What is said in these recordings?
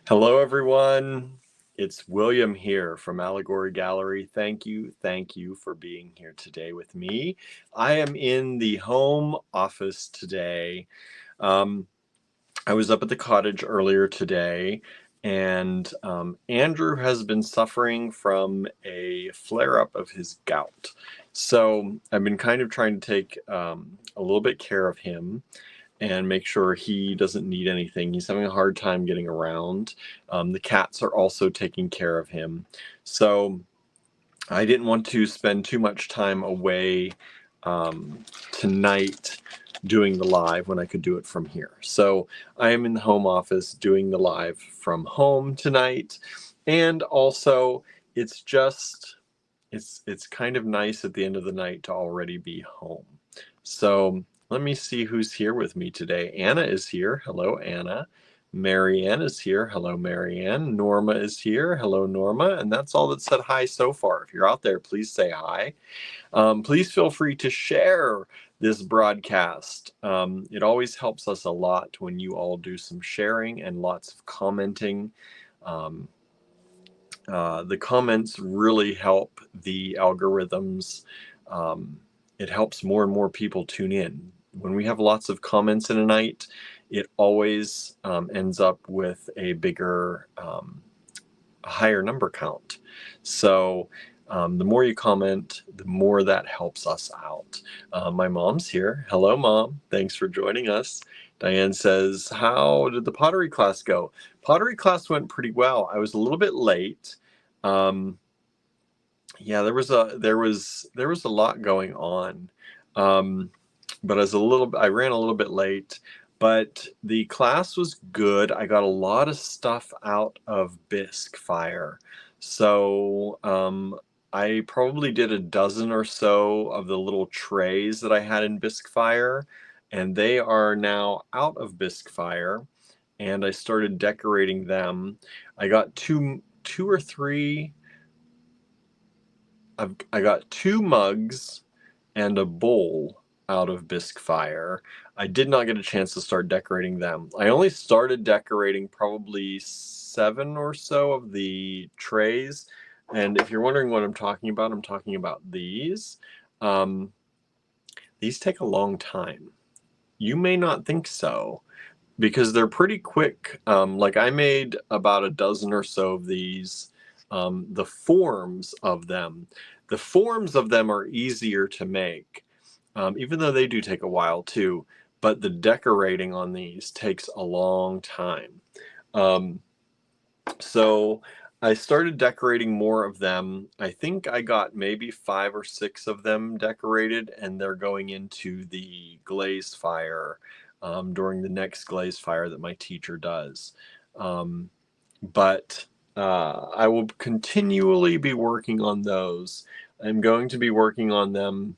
Hello, everyone. It's William here from Allegory Gallery. Thank you for being here today with me. I am in the home office today. Um, I was up at the cottage earlier today, and Andrew has been suffering from a flare-up of his gout. So I've been kind of trying to take a little bit care of him and make sure he doesn't need anything. He's having a hard time getting around. The cats are also taking care of him. So I didn't want to spend too much time away tonight doing the live when I could do it from here. So I am in the home office doing the live from home tonight. And also it's kind of nice at the end of the night to already be home. So let me see who's here with me today. Anna is here. Hello, Anna. Marianne is here. Hello, Marianne. Norma is here. Hello, Norma. And that's all that said hi so far. If you're out there, please say hi. Please feel free to share this broadcast. It always helps us a lot when you all do some sharing and lots of commenting. The comments really help the algorithms. It helps more and more people tune in. When we have lots of comments in a night, it always ends up with a bigger, higher number count. So the more you comment, the more that helps us out. My mom's here. Hello, Mom. Thanks for joining us. Diane says, how did the pottery class go? Pottery class went pretty well. I was a little bit late. Yeah, there was a lot going on. But I ran a little bit late, but the class was good. I got a lot of stuff out of Bisque Fire. So I probably did a dozen or so of the little trays that I had in Bisque Fire, and they are now out of Bisque Fire, and I started decorating them. I got two or three. I got 2 mugs and a bowl out of Bisque Fire. I did not get a chance to start decorating them. I only started decorating probably 7 or so of the trays. And if you're wondering what I'm talking about these. These take a long time. You may not think so, because they're pretty quick. Like I made about a dozen or so of these. The forms of them are easier to make, even though they do take a while too, but the decorating on these takes a long time. So I started decorating more of them. I think I got maybe 5 or 6 of them decorated, and they're going into the glaze fire during the next glaze fire that my teacher does. But I will continually be working on those. I'm going to be working on them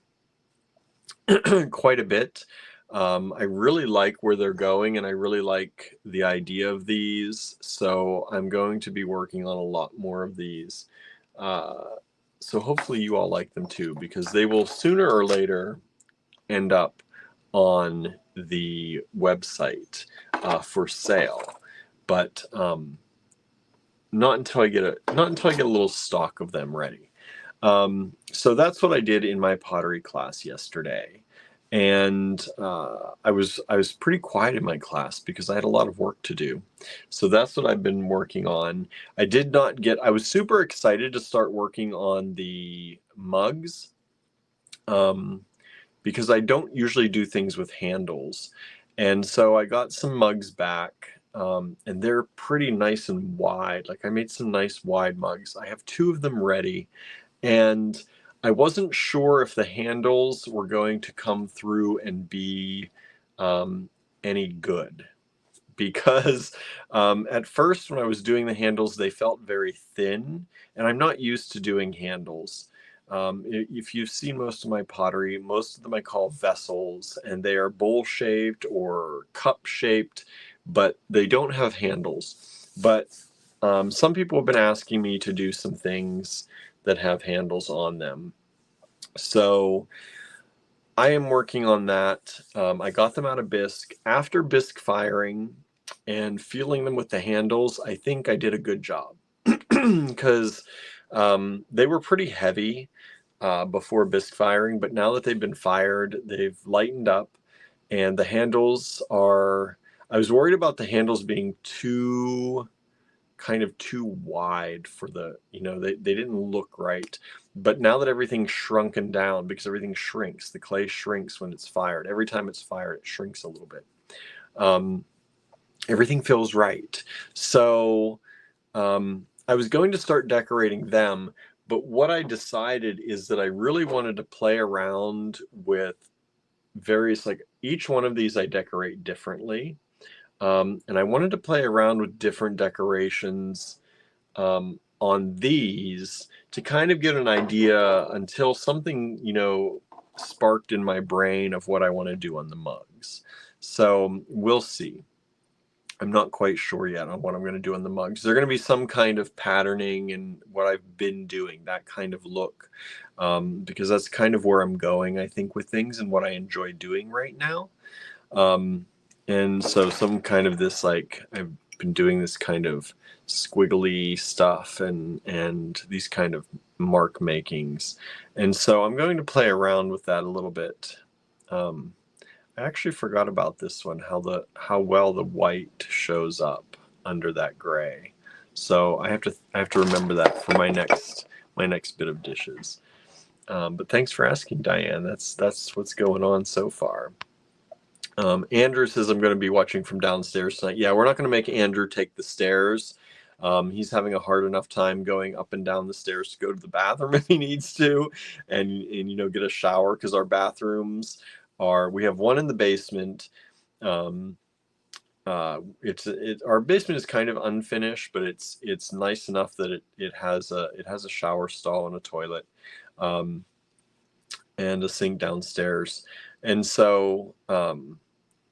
quite a bit. I really like where they're going, and I really like the idea of these. So I'm going to be working on a lot more of these. So hopefully you all like them too, because they will sooner or later end up on the website for sale. But not until I get a little stock of them ready. So that's what I did in my pottery class yesterday, and I was pretty quiet in my class because I had a lot of work to do. So that's what I've been working on. I was super excited to start working on the mugs, because I don't usually do things with handles, and so I got some mugs back. And they're pretty nice and wide. Like I made some nice wide mugs. I have 2 of them ready, and I wasn't sure if the handles were going to come through and be any good, because at first when I was doing the handles, they felt very thin, and I'm not used to doing handles. If you've seen most of my pottery, most of them I call vessels, and they are bowl-shaped or cup-shaped, but they don't have handles. But some people have been asking me to do some things that have handles on them. So I am working on that. I got them out of Bisque after Bisque firing, and feeling them with the handles, I think I did a good job because they were pretty heavy before bisque firing, but now that they've been fired, they've lightened up, and the handles are, I was worried about the handles being too wide for the, they didn't look right. But now that everything's shrunken down, because everything shrinks, the clay shrinks when it's fired. Every time it's fired, it shrinks a little bit. Everything feels right. So I was going to start decorating them, but what I decided is that I really wanted to play around with various, like each one of these I decorate differently. And I wanted to play around with different decorations on these to kind of get an idea until something, sparked in my brain of what I want to do on the mugs. So we'll see. I'm not quite sure yet on what I'm going to do on the mugs. They're going to be some kind of patterning and what I've been doing, that kind of look, because that's kind of where I'm going, I think, with things and what I enjoy doing right now. And so some kind of this, like, I've been doing this kind of squiggly stuff and these kind of mark makings. And so I'm going to play around with that a little bit. I actually forgot about this one, how well the white shows up under that gray. So I have to remember that for my next bit of dishes. But thanks for asking, Diane. That's what's going on so far. Andrew says I'm going to be watching from downstairs tonight. Yeah, we're not going to make Andrew take the stairs. He's having a hard enough time going up and down the stairs to go to the bathroom if he needs to, and get a shower, because our bathrooms we have one in the basement. Our basement is kind of unfinished, but it's nice enough that it has a shower stall and a toilet, and a sink downstairs, and so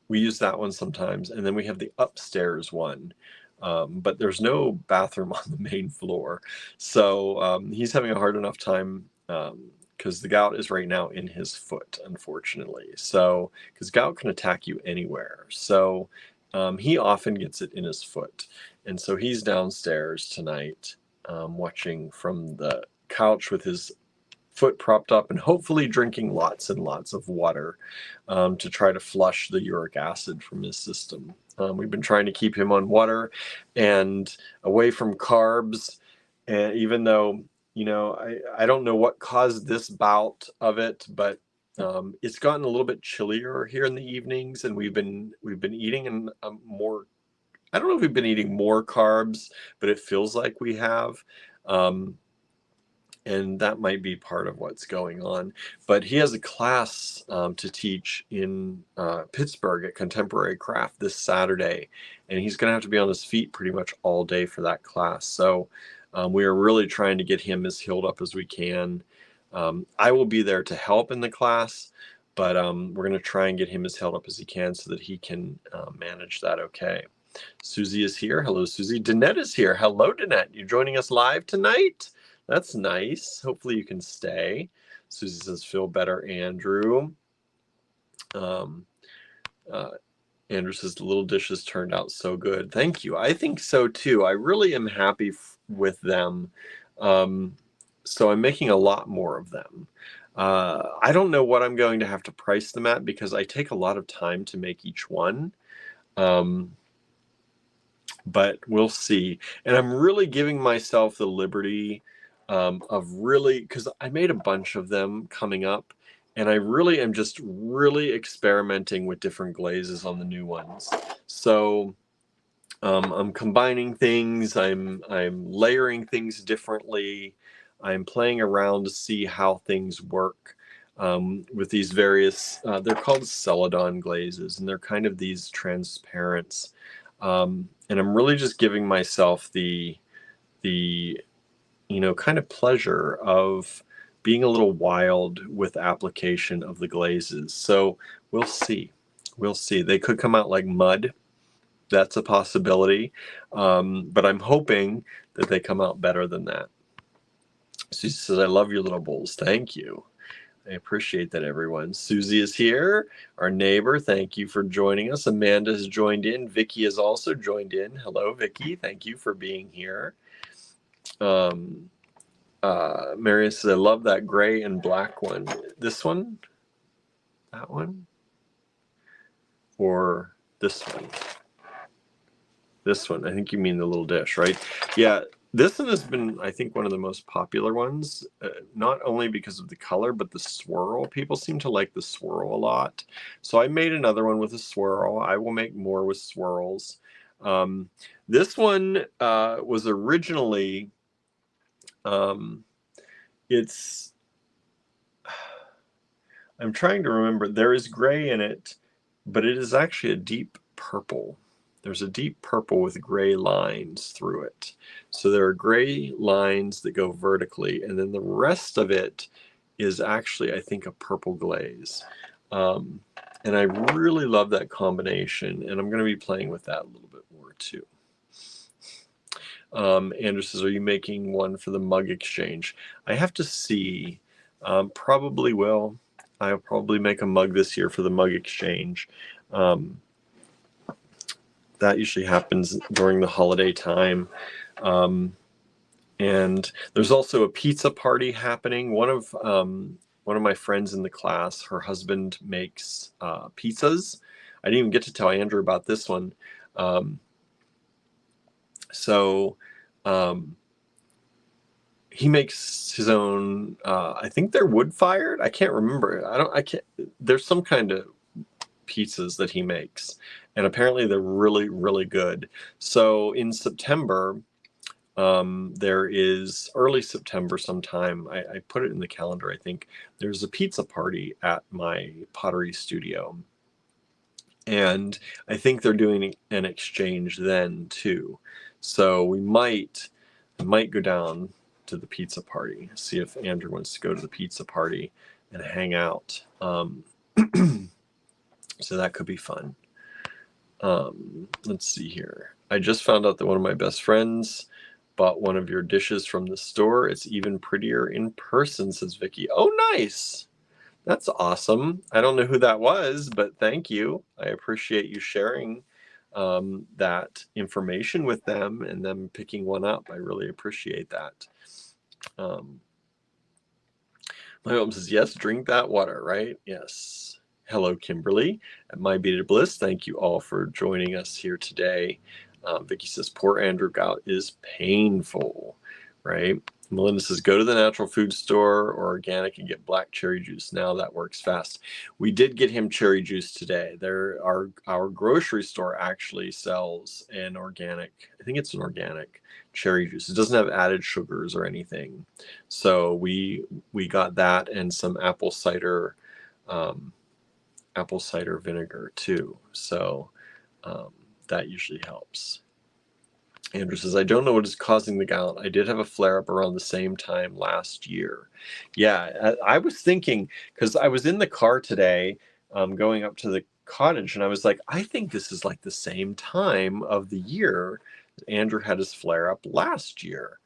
we use that one sometimes. And then we have the upstairs one, but there's no bathroom on the main floor, so he's having a hard enough time. Because the gout is right now in his foot, unfortunately. So, because gout can attack you anywhere. So he often gets it in his foot. And so he's downstairs tonight, watching from the couch with his foot propped up and hopefully drinking lots and lots of water to try to flush the uric acid from his system. We've been trying to keep him on water and away from carbs. And even though, I don't know what caused this bout of it, but it's gotten a little bit chillier here in the evenings, and we've been eating more. I don't know if we've been eating more carbs, but it feels like we have, and that might be part of what's going on. But he has a class to teach in Pittsburgh at Contemporary Craft this Saturday, and he's going to have to be on his feet pretty much all day for that class. So we are really trying to get him as healed up as we can. I will be there to help in the class, but we're going to try and get him as healed up as he can so that he can manage that okay. Susie is here. Hello, Susie. Danette is here. Hello, Danette. You're joining us live tonight? That's nice. Hopefully you can stay. Susie says, feel better, Andrew. Andrew says, the little dishes turned out so good. Thank you. I think so too. I really am happy with them. So I'm making a lot more of them. I don't know what I'm going to have to price them at, because I take a lot of time to make each one. But we'll see. And I'm really giving myself the liberty of really, because I made a bunch of them coming up, and I really am just really experimenting with different glazes on the new ones. So I'm combining things, I'm layering things differently, I'm playing around to see how things work with these various, they're called Celadon glazes, and they're kind of these transparents. And I'm really just giving myself the kind of pleasure of being a little wild with application of the glazes. So we'll see. We'll see. They could come out like mud. That's a possibility. But I'm hoping that they come out better than that. She says, I love your little bowls. Thank you. I appreciate that, everyone. Susie is here, our neighbor. Thank you for joining us. Amanda has joined in. Vicky has also joined in. Hello, Vicky. Thank you for being here. Marius says, I love that gray and black one. This one? That one? Or this one? This one. I think you mean the little dish, right? Yeah, this one has been, I think, one of the most popular ones, not only because of the color, but the swirl. People seem to like the swirl a lot. So I made another one with a swirl. I will make more with swirls. This one was originally, it's, I'm trying to remember, there is gray in it, but it is actually a deep purple. There's a deep purple with gray lines through it. So there are gray lines that go vertically, and then the rest of it is actually, I think, a purple glaze. And I really love that combination, and I'm going to be playing with that a little bit more too. Andrew says, are you making one for the mug exchange? I have to see. Probably will. I'll probably make a mug this year for the mug exchange. That usually happens during the holiday time. And there's also a pizza party happening. One of my friends in the class, her husband makes pizzas. I didn't even get to tell Andrew about this one. He makes his own, I think they're wood fired. I can't remember. There's some kind of pizzas that he makes, and apparently they're really, really good. So in September, there is early September sometime, I put it in the calendar, I think, there's a pizza party at my pottery studio. And I think they're doing an exchange then too. So we might go down to the pizza party, see if Andrew wants to go to the pizza party and hang out. So that could be fun. Let's see here. I just found out that one of my best friends bought one of your dishes from the store. It's even prettier in person, says Vicky. Oh, nice. That's awesome. I don't know who that was, but thank you. I appreciate you sharing that information with them and them picking one up. I really appreciate that. My mom says, yes, drink that water, right? Yes. Hello, Kimberly at My Beaded Bliss. Thank you all for joining us here today. Vicky says, poor Andrew gout is painful, right? Melinda says, go to the natural food store or organic and get black cherry juice. Now that works fast. We did get him cherry juice today. Our grocery store actually sells an organic, I think it's an organic cherry juice. It doesn't have added sugars or anything. So we got that and some apple cider vinegar too. So that usually helps. Andrew says, I don't know what is causing the gout. I did have a flare-up around the same time last year. Yeah, I was thinking, because I was in the car today going up to the cottage, and I was like, I think this is like the same time of the year that Andrew had his flare-up last year.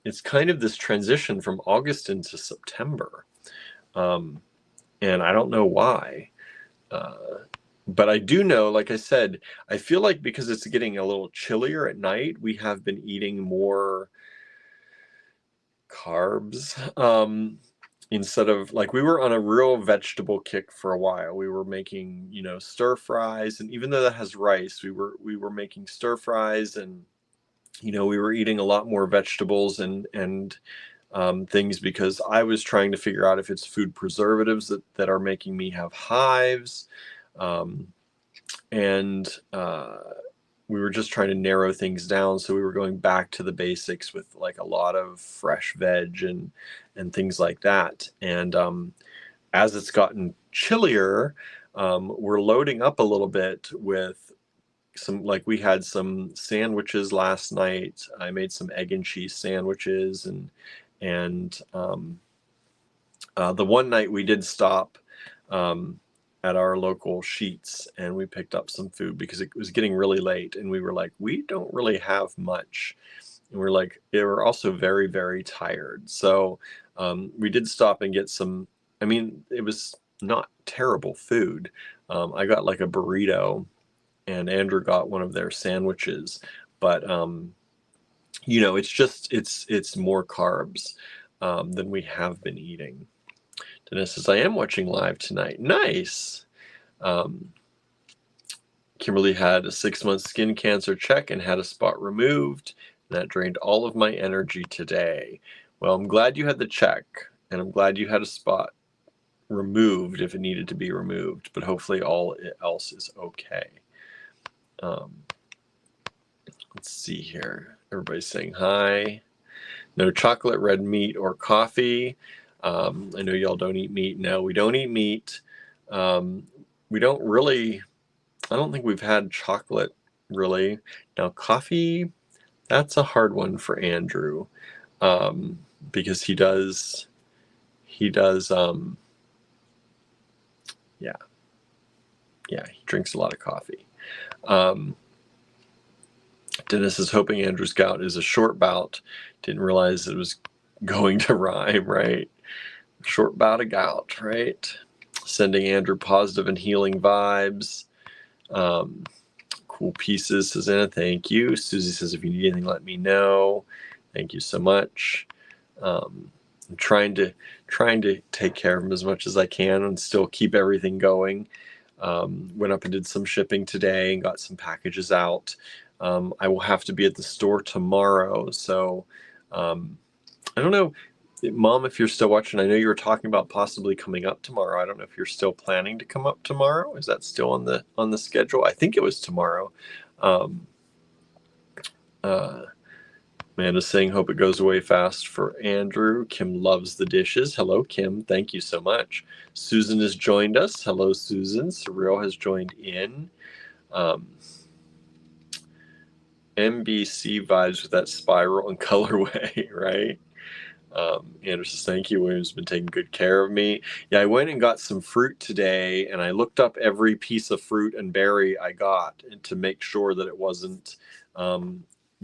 It's kind of this transition from August into September. And I don't know why. But I do know, like I said, I feel like because it's getting a little chillier at night, we have been eating more carbs instead of, like, we were on a real vegetable kick for a while. We were making, stir fries, and even though that has rice, we were making stir fries, and we were eating a lot more vegetables and things, because I was trying to figure out if it's food preservatives that are making me have hives. We were just trying to narrow things down. So we were going back to the basics with like a lot of fresh veg and things like that. And as it's gotten chillier, we're loading up a little bit with some, like, we had some sandwiches last night. I made some egg and cheese sandwiches, and the one night we did stop at our local Sheets, and we picked up some food because it was getting really late, and we were like, we don't really have much, and we're like, they were also very, very tired. So we did stop and get some I mean, it was not terrible food. I got like a burrito, and Andrew got one of their sandwiches, but you know, it's more carbs than we have been eating. Dennis says, I am watching live tonight. Nice. Kimberly had a 6-month skin cancer check and had a spot removed. And that drained all of my energy today. Well, I'm glad you had the check, and I'm glad you had a spot removed if it needed to be removed, but hopefully all else is okay. Let's see here. Everybody's saying hi. No chocolate, red meat, or coffee. I know y'all don't eat meat. No, we don't eat meat. We don't really, I don't think we've had chocolate really. Now coffee, that's a hard one for Andrew, because he does, yeah, he drinks a lot of coffee. Dennis is hoping Andrew's gout is a short bout. Didn't realize it was going to rhyme, right? Short bout of gout, right? Sending Andrew positive and healing vibes. Cool pieces, says Anna. Thank you. Susie says, if you need anything, let me know. Thank you so much. I'm trying to take care of him as much as I can and still keep everything going. Went up and did some shipping today and got some packages out. I will have to be at the store tomorrow, so I don't know, Mom, if you're still watching. I know you were talking about possibly coming up tomorrow. I don't know if you're still planning to come up tomorrow. Is that still on the schedule? I think it was tomorrow. Amanda's saying, hope it goes away fast for Andrew. Kim loves the dishes. Hello, Kim. Thank you so much. Susan has joined us. Hello, Susan. Surreal has joined in. MBC vibes with that spiral and colorway, right? Andrew says, thank you. William's been taking good care of me. Yeah, I went and got some fruit today, and I looked up every piece of fruit and berry I got to make sure that it wasn't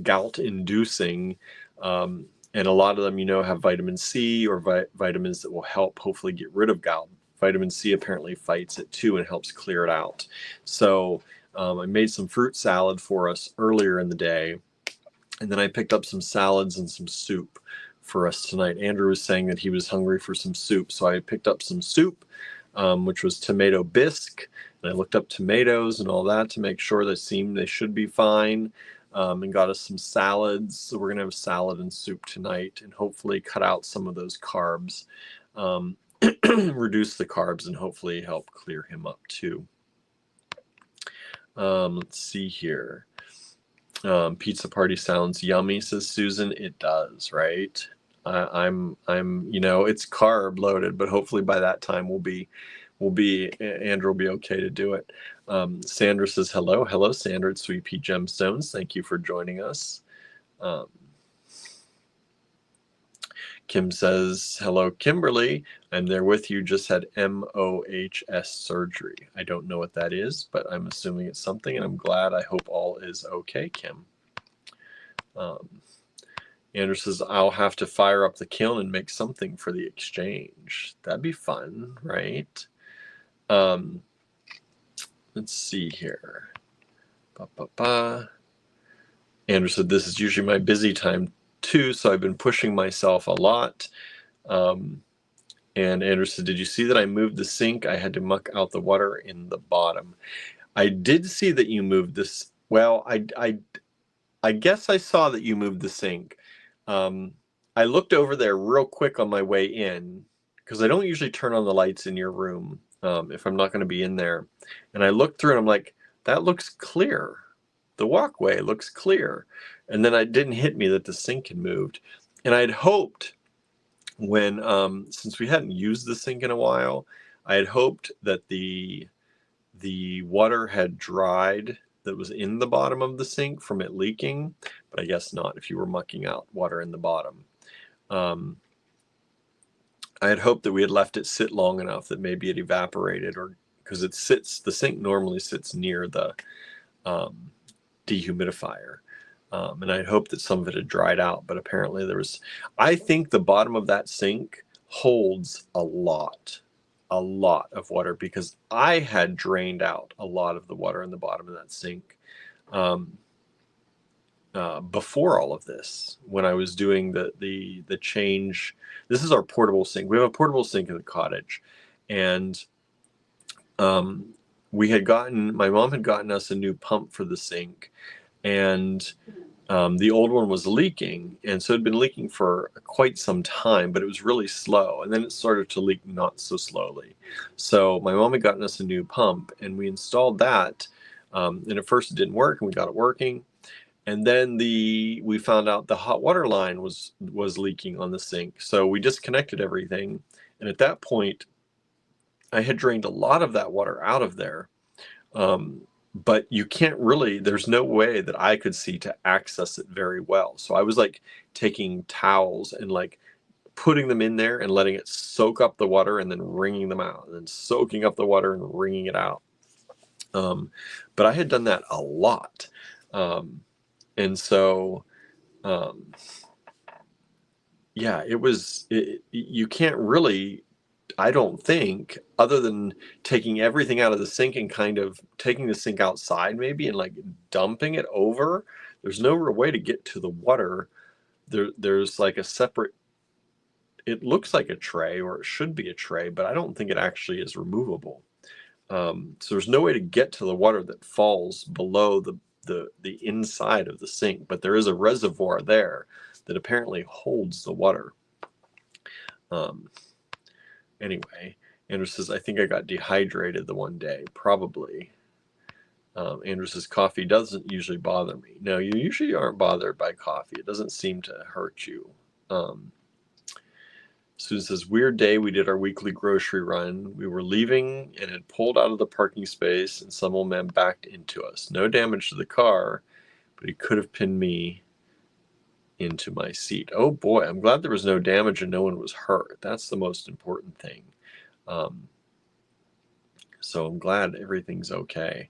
gout-inducing. And a lot of them, you know, have vitamin C or vitamins that will help hopefully get rid of gout. Vitamin C apparently fights it too and helps clear it out. So I made some fruit salad for us earlier in the day, and then I picked up some salads and some soup for us tonight. Andrew was saying that he was hungry for some soup, so I picked up some soup, which was tomato bisque, and I looked up tomatoes and all that to make sure they should be fine, and got us some salads. So we're gonna have salad and soup tonight, and hopefully cut out some of those carbs, reduce the carbs, and hopefully help clear him up too. Let's see here. Pizza party sounds yummy, says Susan. It does, right? I'm, you know, it's carb loaded, but hopefully by that time Andrew will be okay to do it. Sandra says, hello, Sandra at Sweet Pea Gemstones. Thank you for joining us. Kim says, hello, Kimberly. I'm there with you. Just had MOHS surgery. I don't know what that is, but I'm assuming it's something, and I'm glad. I hope all is okay, Kim. Andrew says, I'll have to fire up the kiln and make something for the exchange. That'd be fun, right? Let's see here. Andrew said, this is usually my busy time too, so I've been pushing myself a lot. And Andrew said, did you see that I moved the sink? I had to muck out the water in the bottom. I did see that you moved this. Well, I guess I saw that you moved the sink. I looked over there real quick on my way in, because I don't usually turn on the lights in your room if I'm not going to be in there. And I looked through and I'm like, that looks clear. The walkway looks clear. And then it didn't hit me that the sink had moved. And I'd hoped when, since we hadn't used the sink in a while, I had hoped that the water had dried that was in the bottom of the sink from it leaking, but I guess not if you were mucking out water in the bottom. I had hoped that we had left it sit long enough that maybe it evaporated, or because the sink normally sits near the dehumidifier. And I'd hoped that some of it had dried out, but apparently I think the bottom of that sink holds a lot a lot of water because I had drained out a lot of the water in the bottom of that sink before all of this, when I was doing the change. This is our portable sink. We have a portable sink in the cottage, and my mom had gotten us a new pump for the sink, and the old one was leaking, and so it had been leaking for quite some time, but it was really slow, and then it started to leak not so slowly. So my mom had gotten us a new pump, and we installed that, and at first it didn't work, and we got it working, and then we found out the hot water line was leaking on the sink, so we disconnected everything, and at that point I had drained a lot of that water out of there. But you can't really, there's no way that I could see to access it very well. So I was like taking towels and like putting them in there and letting it soak up the water and then wringing them out, and then soaking up the water and wringing it out. But I had done that a lot. And so, yeah, you can't really, I don't think, other than taking everything out of the sink and kind of taking the sink outside maybe and like dumping it over, there's no real way to get to the water. There's like a separate, it looks like a tray, or it should be a tray, but I don't think it actually is removable. So there's no way to get to the water that falls below the inside of the sink, but there is a reservoir there that apparently holds the water. Anyway, Andrew says, I think I got dehydrated the one day. Probably. Andrew says, coffee doesn't usually bother me. No, you usually aren't bothered by coffee. It doesn't seem to hurt you. Susan says, weird day. We did our weekly grocery run. We were leaving and had pulled out of the parking space, and some old man backed into us. No damage to the car, but he could have pinned me into my seat. Oh boy, I'm glad there was no damage and no one was hurt. That's the most important thing. So I'm glad everything's okay.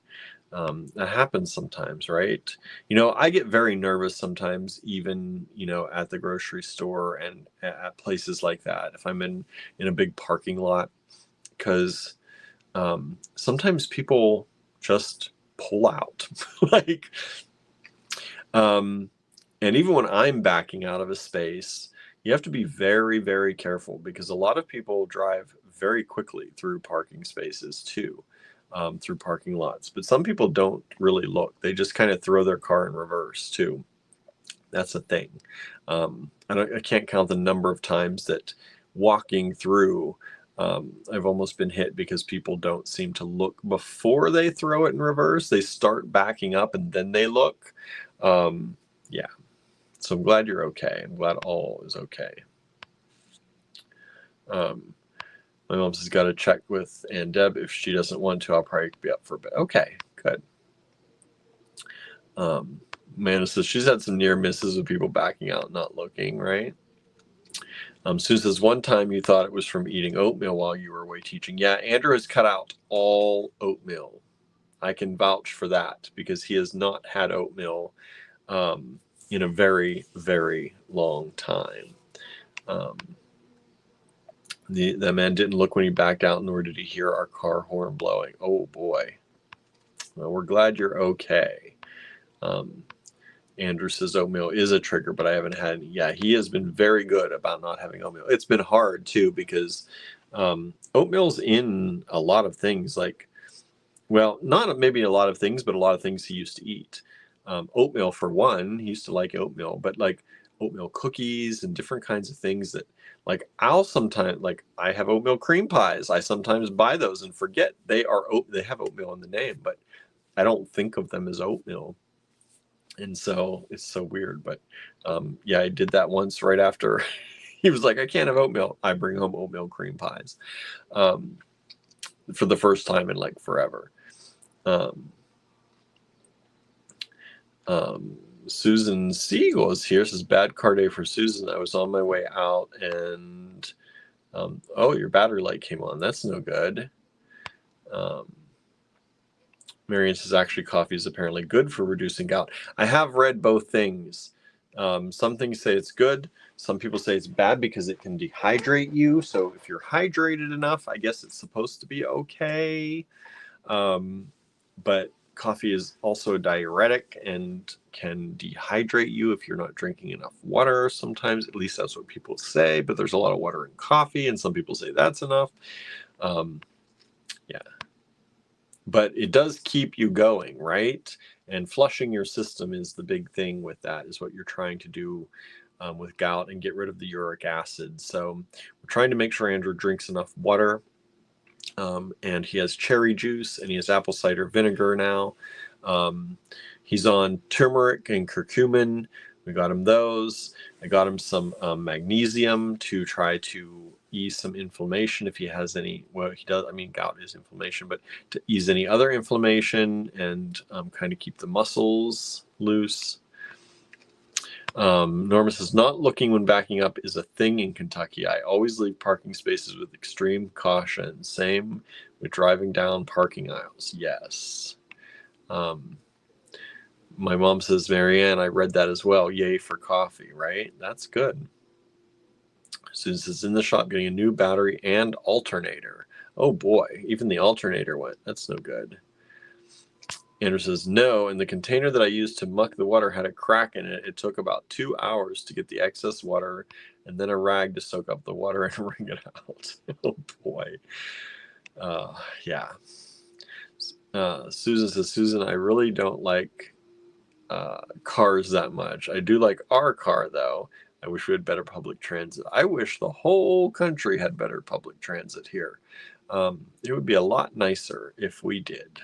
That happens sometimes, right? I get very nervous sometimes, even, at the grocery store and at places like that, if I'm in a big parking lot, because sometimes people just pull out. like, and even when I'm backing out of a space, you have to be very, very careful, because a lot of people drive very quickly through parking spaces too, through parking lots. But some people don't really look. They just kind of throw their car in reverse too. That's a thing. I can't count the number of times that walking through, I've almost been hit because people don't seem to look before they throw it in reverse. They start backing up and then they look. Yeah. So I'm glad you're okay. I'm glad all is okay. My mom says, got to check with Aunt Deb. If she doesn't want to, I'll probably be up for a bit. Okay, good. Amanda says she's had some near misses of people backing out, not looking, right? Sue says, one time you thought it was from eating oatmeal while you were away teaching. Yeah, Andrew has cut out all oatmeal. I can vouch for that, because he has not had oatmeal in a very, very long time. The man didn't look when he backed out, nor did he hear our car horn blowing. Oh boy. Well, we're glad you're okay. Andrew says oatmeal is a trigger, but I haven't had any. Yeah, he has been very good about not having oatmeal. It's been hard too, because oatmeal's in a lot of things, like, well, not maybe a lot of things, but a lot of things he used to eat. Oatmeal, for one, he used to like oatmeal, but like oatmeal cookies and different kinds of things that, like, I'll sometimes, like, I have oatmeal cream pies. I sometimes buy those and forget they have oatmeal in the name, but I don't think of them as oatmeal. And so it's so weird. But yeah, I did that once right after he was like, I can't have oatmeal. I bring home oatmeal cream pies for the first time in like forever. Susan Siegel is here. Says, bad car day for Susan. I was on my way out and oh, your battery light came on. That's no good. Marion says, actually, coffee is apparently good for reducing gout. I have read both things, Some things say it's good. Some people say it's bad because it can dehydrate you. So if you're hydrated enough, I guess it's supposed to be okay. But coffee is also a diuretic and can dehydrate you if you're not drinking enough water. Sometimes, at least that's what people say, but there's a lot of water in coffee, and some people say that's enough. Yeah. But it does keep you going, right? And flushing your system is the big thing with that, is what you're trying to do with gout and get rid of the uric acid. So we're trying to make sure Andrew drinks enough water. And he has cherry juice and he has apple cider vinegar now. He's on turmeric and curcumin. We got him those. I got him some magnesium to try to ease some inflammation if he has any. Well, he does. I mean, gout is inflammation, but to ease any other inflammation and kind of keep the muscles loose. Norma says, not looking when backing up is a thing in Kentucky. I always leave parking spaces with extreme caution. Same with driving down parking aisles. Yes. My mom says, Marianne, I read that as well. Yay for coffee, right? That's good. Susan says, in the shop getting a new battery and alternator. Oh boy, even the alternator went. That's no good. Andrew says, no, and the container that I used to muck the water had a crack in it. It took about 2 hours to get the excess water and then a rag to soak up the water and wring it out. Oh boy. Yeah. Susan says, Susan, I really don't like cars that much. I do like our car, though. I wish we had better public transit. I wish the whole country had better public transit here. It would be a lot nicer if we did.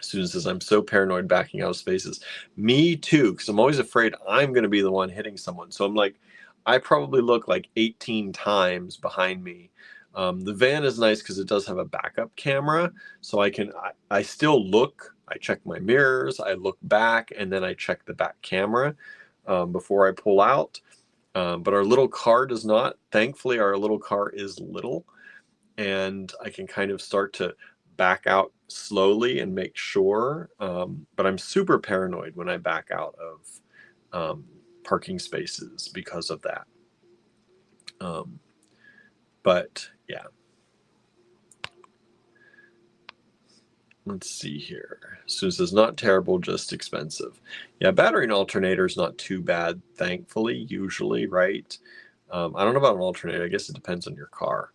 Susan says, I'm so paranoid backing out of spaces. Me too, because I'm always afraid I'm going to be the one hitting someone. So I'm like, I probably look like 18 times behind me. The van is nice because it does have a backup camera. So I still look, I check my mirrors, I look back, and then I check the back camera before I pull out. But our little car does not. Thankfully, our little car is little, and I can kind of start to back out slowly and make sure. But I'm super paranoid when I back out of parking spaces because of that. But yeah. Let's see here. Sue says, not terrible, just expensive. Yeah, battery and alternator is not too bad, thankfully, usually, right? I don't know about an alternator. I guess it depends on your car.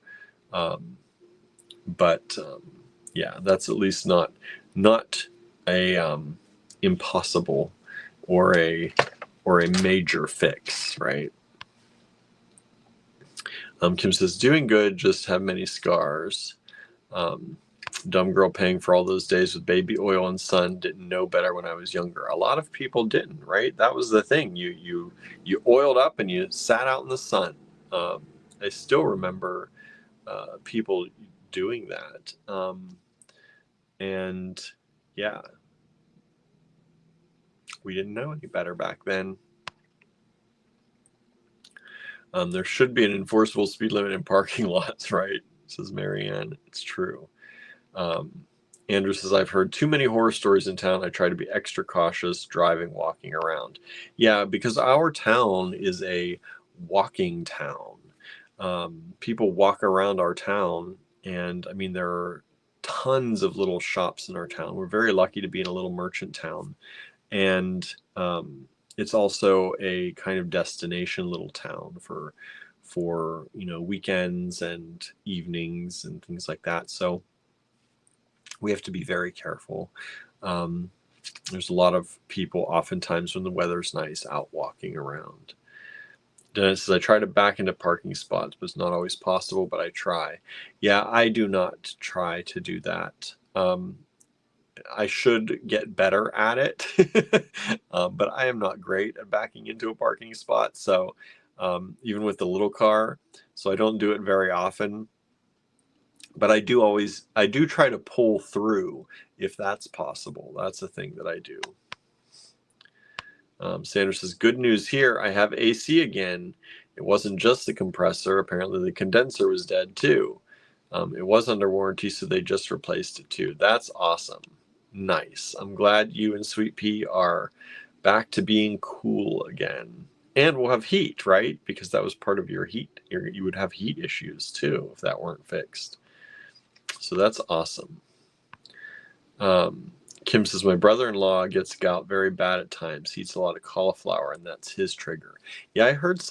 But yeah, that's at least not a impossible or a major fix, right? Kim says, doing good, just have many scars. Dumb girl paying for all those days with baby oil and sun, didn't know better when I was younger. A lot of people didn't, right? That was the thing. You oiled up and you sat out in the sun. I still remember people doing that. And yeah, we didn't know any better back then. There should be an enforceable speed limit in parking lots, right? Says Marianne. It's true. Andrew says, I've heard too many horror stories in town. I try to be extra cautious driving, walking around. Yeah, because our town is a walking town. People walk around our town, and I mean, there are tons of little shops in our town. We're very lucky to be in a little merchant town. And it's also a kind of destination little town for weekends and evenings and things like that. So we have to be very careful. There's a lot of people oftentimes when the weather's nice out walking around. Dennis says, I try to back into parking spots, but it's not always possible, but I try. Yeah, I do not try to do that. I should get better at it, but I am not great at backing into a parking spot. So even with the little car, so I don't do it very often. But I do try to pull through if that's possible. That's a thing that I do. Sanders says, good news here. I have AC again. It wasn't just the compressor. Apparently the condenser was dead too. It was under warranty, so they just replaced it too. That's awesome. Nice. I'm glad you and Sweet Pea are back to being cool again. And we'll have heat, right? Because that was part of your heat. You would have heat issues too if that weren't fixed. So that's awesome. Kim says, my brother-in-law gets gout very bad at times. He eats a lot of cauliflower, and that's his trigger. Yeah, I heard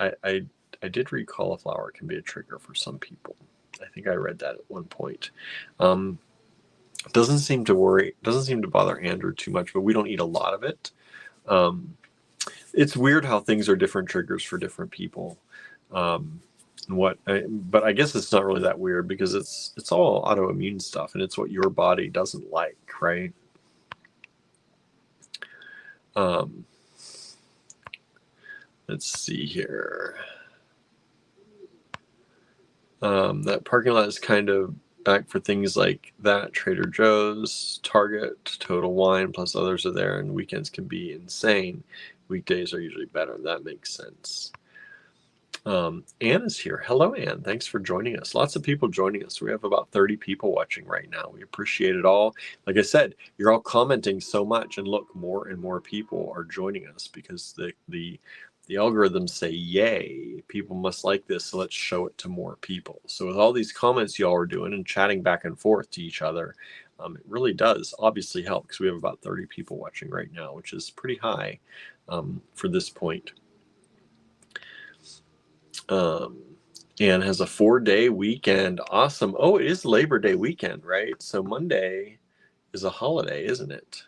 I did read cauliflower can be a trigger for some people. I think I read that at one point. Doesn't seem to bother Andrew too much, but we don't eat a lot of it. It's weird how things are different triggers for different people. But I guess it's not really that weird because it's all autoimmune stuff, and it's what your body doesn't like, right? Let's see here. That parking lot is kind of back for things like that. Trader Joe's, Target, Total Wine, plus others are there, and weekends can be insane. Weekdays are usually better. That makes sense. Anne is here. Hello, Anne. Thanks for joining us. Lots of people joining us. We have about 30 people watching right now. We appreciate it all. Like I said, you're all commenting so much, and look, more and more people are joining us because the algorithms say, yay, people must like this, so let's show it to more people. So with all these comments y'all are doing and chatting back and forth to each other, it really does obviously help because we have about 30 people watching right now, which is pretty high for this point. Anne has a 4-day weekend. Awesome. Oh, it is Labor Day weekend, right? So Monday is a holiday, isn't it?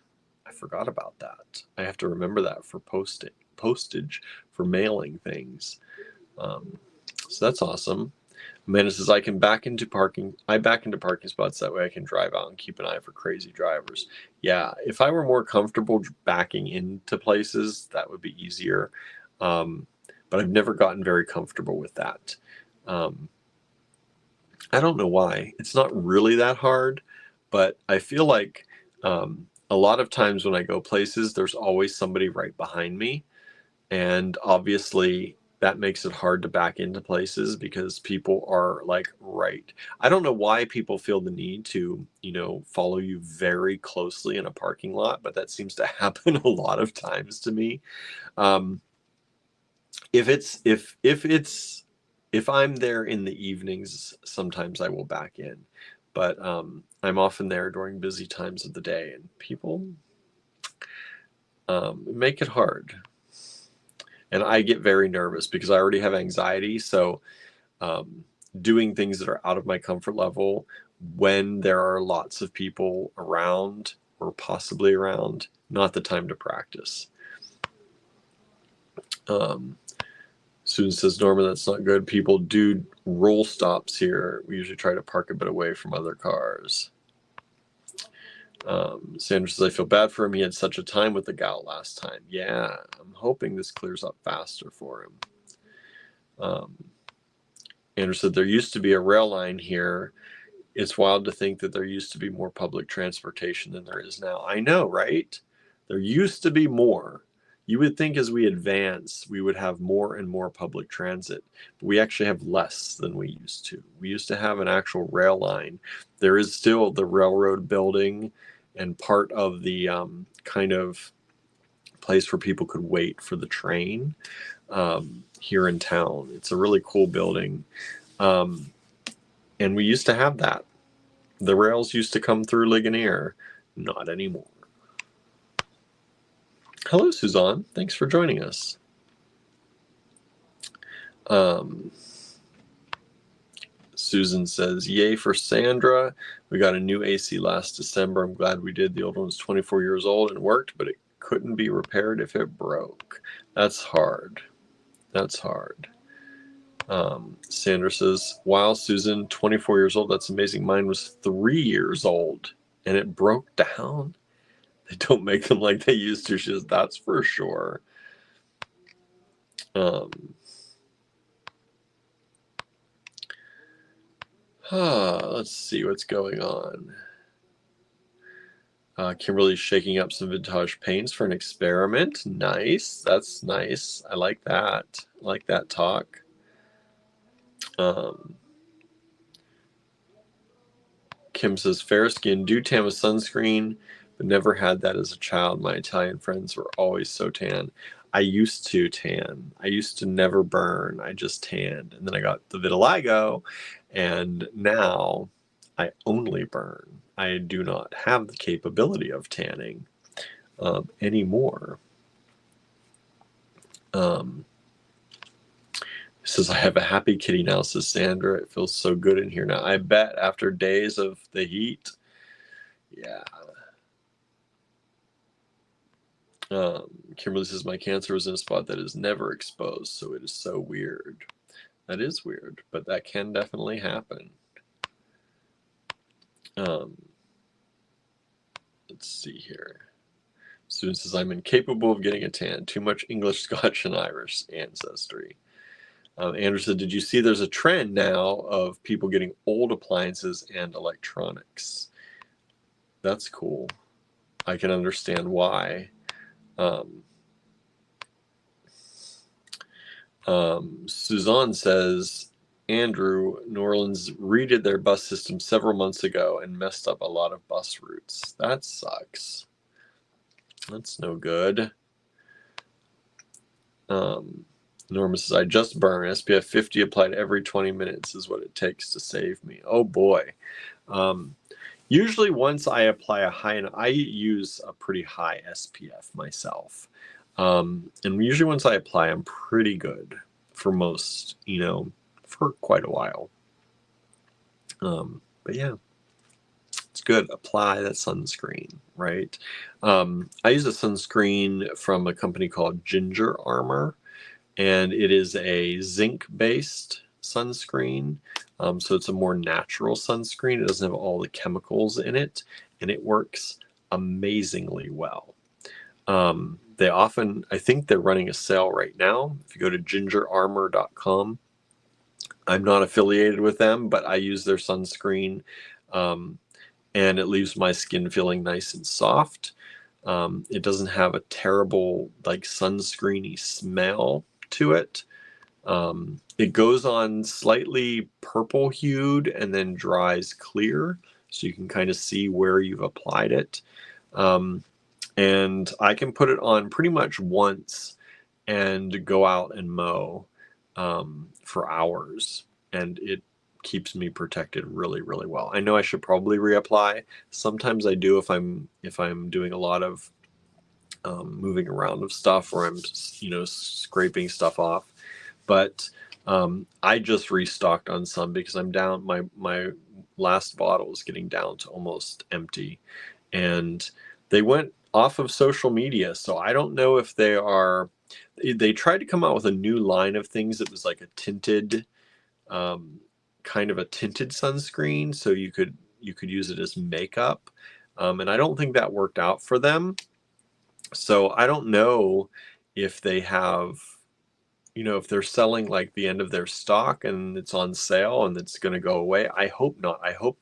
I forgot about that. I have to remember that for postage for mailing things. So that's awesome. Amanda says, I back into parking spots, that way I can drive out and keep an eye for crazy drivers. Yeah, if I were more comfortable backing into places, that would be easier. But I've never gotten very comfortable with that. I don't know why. It's not really that hard, but I feel like a lot of times when I go places, there's always somebody right behind me. And obviously that makes it hard to back into places because people are like, right. I don't know why people feel the need to, follow you very closely in a parking lot, but that seems to happen a lot of times to me. If I'm there in the evenings, sometimes I will back in, but I'm often there during busy times of the day, and people make it hard. And I get very nervous because I already have anxiety. So doing things that are out of my comfort level when there are lots of people around or possibly around, not the time to practice. Susan says, Norma, that's not good. People do roll stops here. We usually try to park a bit away from other cars. Sandra says, I feel bad for him. He had such a time with the gout last time. Yeah, I'm hoping this clears up faster for him. Andrew said, there used to be a rail line here. It's wild to think that there used to be more public transportation than there is now. I know, right? There used to be more. You would think as we advance, we would have more and more public transit, but we actually have less than we used to. We used to have an actual rail line. There is still the railroad building and part of the kind of place where people could wait for the train here in town. It's a really cool building. And we used to have that. The rails used to come through Ligonier. Not anymore. Hello, Suzanne. Thanks for joining us. Susan says, yay for Sandra. We got a new AC last December. I'm glad we did. The old one was 24 years old and worked, but it couldn't be repaired if it broke. That's hard. That's hard. Sandra says, wow, Susan, 24 years old. That's amazing. Mine was 3 years old and it broke down. They don't make them like they used to. She says, that's for sure. Let's see what's going on. Kimberly's shaking up some vintage paints for an experiment. Nice. That's nice. I like that. I like that talk. Kim says, fair skin, do tan with sunscreen, but never had that as a child. My Italian friends were always so tan. I used to tan. I used to never burn. I just tanned. And then I got the vitiligo, and now I only burn. I do not have the capability of tanning anymore. Says, I have a happy kitty now, says Sandra. It feels so good in here now. I bet after days of the heat. Yeah. Kimberly says, my cancer was in a spot that is never exposed, so it is so weird. That is weird, but that can definitely happen. Let's see here. Student says, I'm incapable of getting a tan. Too much English, Scotch, and Irish ancestry. Andrew said, did you see there's a trend now of people getting old appliances and electronics? That's cool. I can understand why. Suzanne says, Andrew, New Orleans redid their bus system several months ago and messed up a lot of bus routes. That sucks. That's no good. Norma says, I just burn. SPF 50 applied every 20 minutes is what it takes to save me. Oh boy. Usually once I apply a high, and I use a pretty high SPF myself. And usually once I apply, I'm pretty good for most, for quite a while. But yeah, it's good. Apply that sunscreen, right? I use a sunscreen from a company called Ginger Armor, and it is a zinc-based sunscreen. So it's a more natural sunscreen. It doesn't have all the chemicals in it, and it works amazingly well. They often, I think they're running a sale right now. If you go to gingerarmor.com, I'm not affiliated with them, but I use their sunscreen, and it leaves my skin feeling nice and soft. It doesn't have a terrible, like, sunscreeny smell to it. It goes on slightly purple hued and then dries clear, so you can kind of see where you've applied it. And I can put it on pretty much once and go out and mow for hours, and it keeps me protected really, really well. I know I should probably reapply. Sometimes I do if I'm doing a lot of moving around of stuff, or I'm scraping stuff off. But I just restocked on some because I'm down. My last bottle is getting down to almost empty, and they went off of social media. So I don't know if they tried to come out with a new line of things that was like a tinted, kind of a tinted sunscreen, so you could use it as makeup, and I don't think that worked out for them. So I don't know if they have, if they're selling like the end of their stock and it's on sale and it's going to go away. I hope not. I hope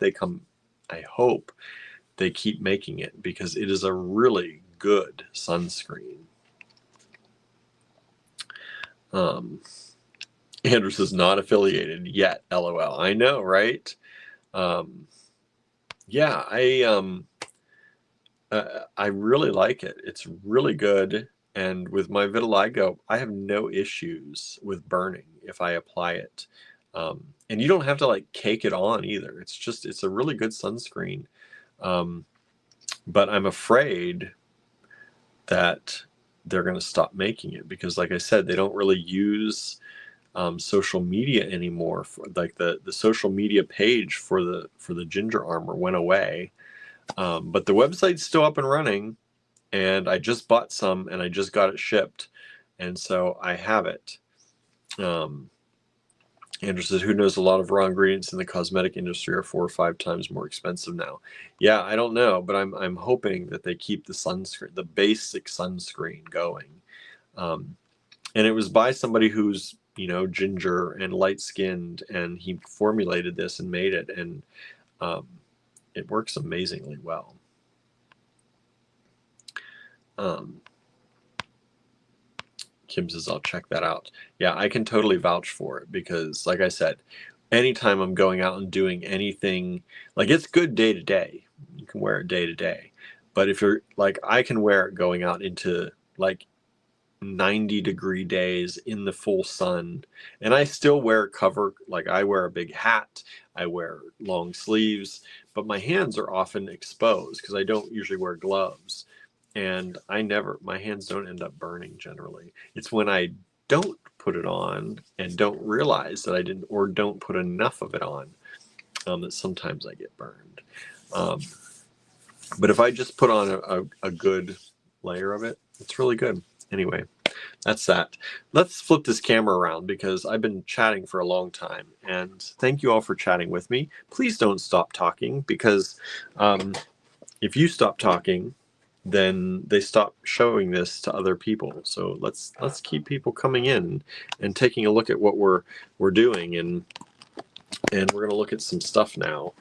they keep making it, because it is a really good sunscreen. Andrew says, not affiliated yet, LOL. I know, right? Yeah, I really like it. It's really good. And with my vitiligo, I have no issues with burning if I apply it. And you don't have to like cake it on either. It's a really good sunscreen. But I'm afraid that they're going to stop making it, because like I said, they don't really use social media anymore. For like the social media page for the Ginger Armor went away. But the website's still up and running, and I just bought some and I just got it shipped, and so I have it. Andrew says, who knows, a lot of raw ingredients in the cosmetic industry are 4 or 5 times more expensive now. Yeah, I don't know, but I'm hoping that they keep the sunscreen, the basic sunscreen going. And it was by somebody who's, ginger and light-skinned, and he formulated this and made it, and it works amazingly well. Kim says, I'll check that out. Yeah, I can totally vouch for it, because like I said, anytime I'm going out and doing anything, like, it's good day to day. You can wear it day to day. But if you're like, I can wear it going out into like 90-degree days in the full sun, and I still wear cover. Like, I wear a big hat, I wear long sleeves, but my hands are often exposed because I don't usually wear gloves, and my hands don't end up burning generally. It's when I don't put it on and don't realize that I didn't, or don't put enough of it on, that sometimes I get burned. But if I just put on a good layer of it, it's really good. Anyway, that's that. Let's flip this camera around because I've been chatting for a long time, and thank you all for chatting with me. Please don't stop talking, because if you stop talking, then they stop showing this to other people. So let's keep people coming in and taking a look at what we're doing, and we're going to look at some stuff now.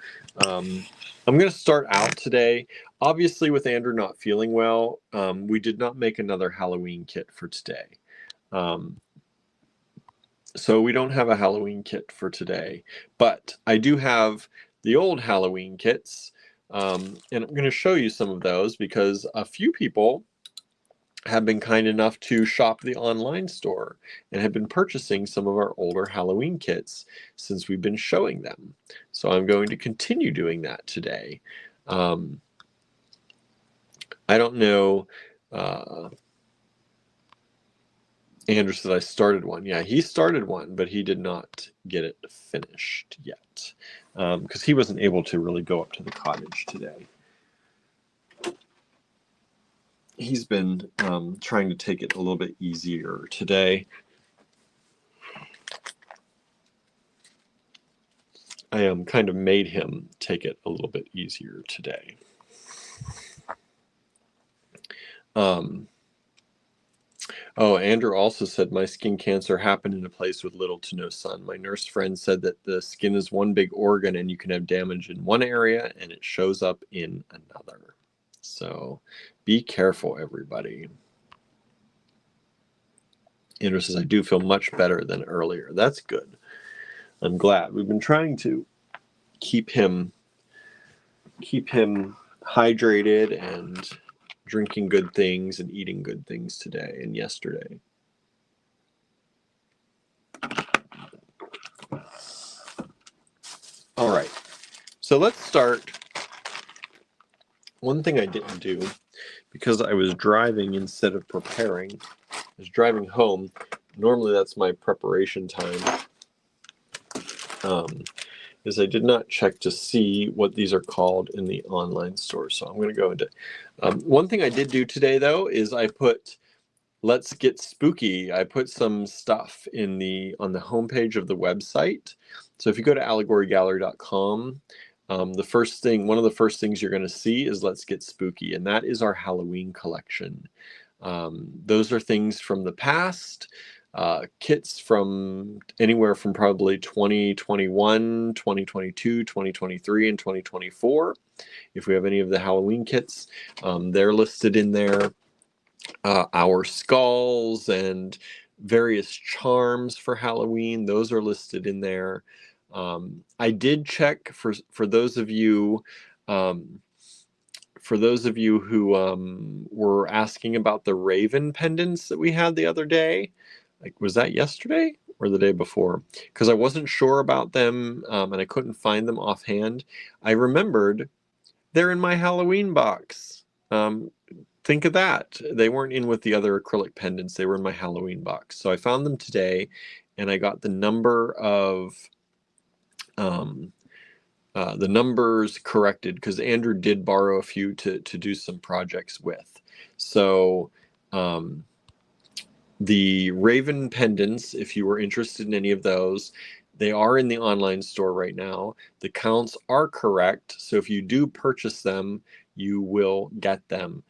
I'm going to start out today, obviously, with Andrew not feeling well. We did not make another Halloween kit for today. So we don't have a Halloween kit for today, but I do have the old Halloween kits, and I'm going to show you some of those because a few people have been kind enough to shop the online store and have been purchasing some of our older Halloween kits since we've been showing them. So I'm going to continue doing that today. I don't know. Andrew said I started one. Yeah, he started one, but he did not get it finished yet because he wasn't able to really go up to the cottage today. He's been trying to take it a little bit easier today. I kind of made him take it a little bit easier today. Oh, Andrew also said, my skin cancer happened in a place with little to no sun. My nurse friend said that the skin is one big organ and you can have damage in one area and it shows up in another. So be careful, everybody. Andrew says, I do feel much better than earlier. That's good. I'm glad. We've been trying to keep him hydrated and drinking good things and eating good things today and yesterday. All right, so let's start. One thing I didn't do, because I was driving instead of preparing, I was driving home. Normally that's my preparation time. Is I did not check to see what these are called in the online store. So I'm going to go into one thing I did do today, though, is I put Let's Get Spooky. I put some stuff on the homepage of the website. So if you go to allegorygallery.com, one of the first things you're going to see is Let's Get Spooky, and that is our Halloween collection. Those are things from the past. Kits from anywhere from probably 2021, 2022, 2023, and 2024. If we have any of the Halloween kits, they're listed in there. Our skulls and various charms for Halloween, those are listed in there. I did check for those of you who were asking about the raven pendants that we had the other day. Like, was that yesterday or the day before? Because I wasn't sure about them and I couldn't find them offhand. I remembered they're in my Halloween box. Think of that. They weren't in with the other acrylic pendants. They were in my Halloween box. So I found them today, and I got the number of the numbers corrected because Andrew did borrow a few to do some projects with. So the raven pendants, if you were interested in any of those, they are in the online store right now. The counts are correct. So if you do purchase them, you will get them.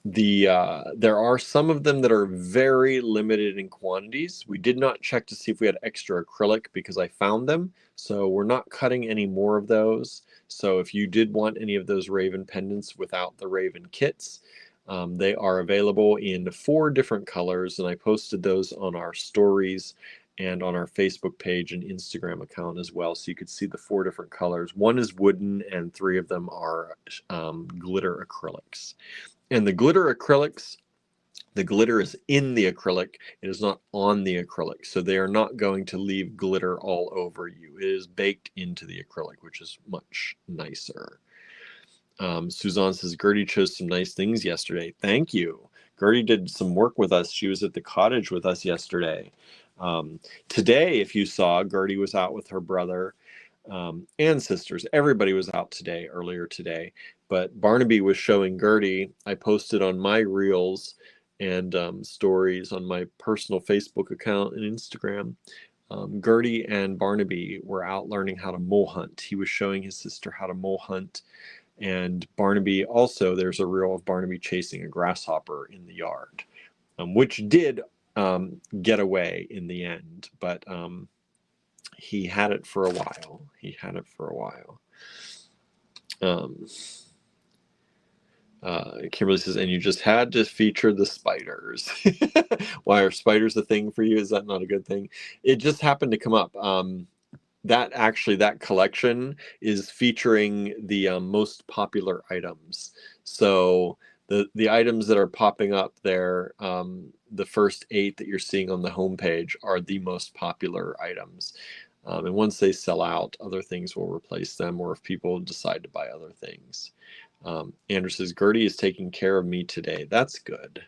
There are some of them that are very limited in quantities. We did not check to see if we had extra acrylic because I found them. So we're not cutting any more of those. So if you did want any of those raven pendants without the raven kits, they are available in 4 different colors, and I posted those on our stories and on our Facebook page and Instagram account as well, so you could see the 4 different colors. One is wooden, and 3 of them are glitter acrylics. And the glitter acrylics, the glitter is in the acrylic. It is not on the acrylic, so they are not going to leave glitter all over you. It is baked into the acrylic, which is much nicer. Suzanne says, Gertie chose some nice things yesterday. Thank you. Gertie did some work with us. She was at the cottage with us yesterday. Today, if you saw, Gertie was out with her brother and sisters. Everybody was out today, earlier today. But Barnaby was showing Gertie. I posted on my reels and stories on my personal Facebook account and Instagram. Gertie and Barnaby were out learning how to mole hunt. He was showing his sister how to mole hunt. And Barnaby also, there's a reel of Barnaby chasing a grasshopper in the yard, which did get away in the end, but he had it for a while. Kimberly says, and you just had to feature the spiders. Why are spiders a thing for you? Is that not a good thing? It just happened to come up. That collection is featuring the most popular items. So the items that are popping up there, the first 8 that you're seeing on the homepage are the most popular items. And once they sell out, other things will replace them, or if people decide to buy other things. Andrew says, Gertie is taking care of me today. That's good.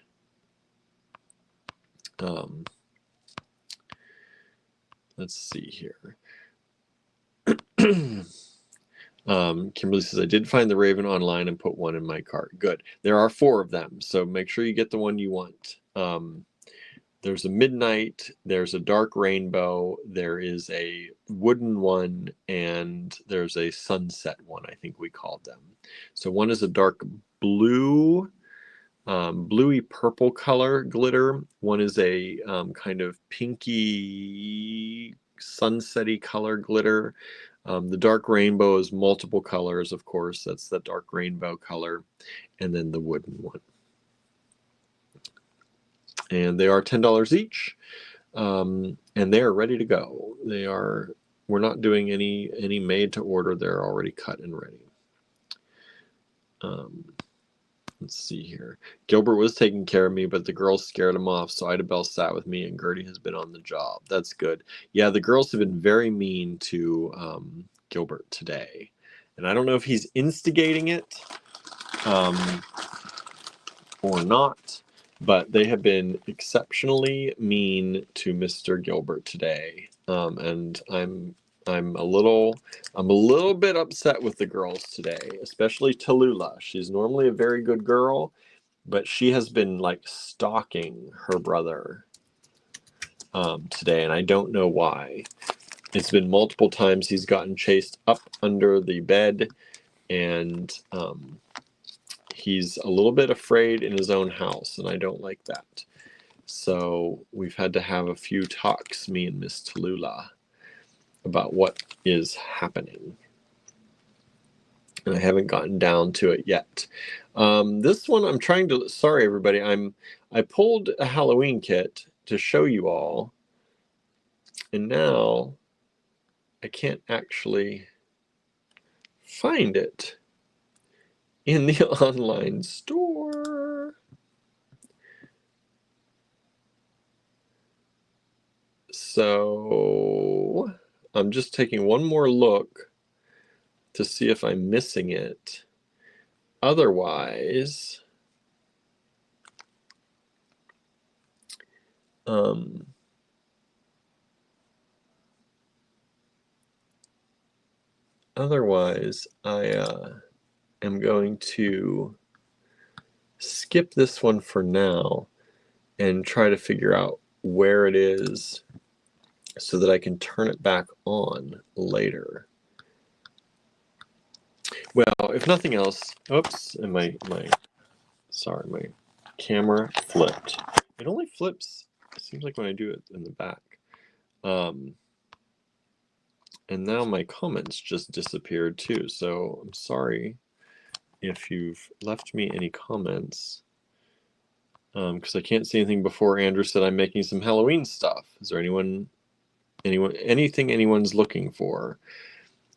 Let's see here. Kimberly says, I did find the Raven online and put one in my cart. Good. There are 4 of them, so make sure you get the one you want. There's a midnight, there's a dark rainbow, there is a wooden one, and there's a sunset one, I think we called them. So one is a dark blue, bluey purple color glitter. One is a kind of pinky sunsetty color glitter. The dark rainbow is multiple colors, of course. That's the dark rainbow color. And then the wooden one. And they are $10 each. And they are ready to go. We're not doing any made to order. They're already cut and ready. Let's see here. Gilbert was taking care of me, but the girls scared him off, so Idabelle sat with me, and Gertie has been on the job. That's good. Yeah, the girls have been very mean to Gilbert today. And I don't know if he's instigating it or not, but they have been exceptionally mean to Mr. Gilbert today. And I'm a little bit upset with the girls today, especially Tallulah. She's normally a very good girl, but she has been like stalking her brother today, and I don't know why. It's been multiple times he's gotten chased up under the bed, and he's a little bit afraid in his own house, and I don't like that. So we've had to have a few talks, me and Miss Tallulah, about what is happening. And I haven't gotten down to it yet. This one I'm trying to, sorry everybody, I pulled a Halloween kit to show you all, and now I can't actually find it in the online store. So I'm just taking one more look to see if I'm missing it. Otherwise, I am going to skip this one for now and try to figure out where it is so that I can turn it back on later. Well, if nothing else, oops, and my camera flipped. It only flips, it seems like when I do it in the back. And now my comments just disappeared too, so I'm sorry if you've left me any comments, because I can't see anything before Andrew said I'm making some Halloween stuff. Is there anyone Anything anyone's looking for?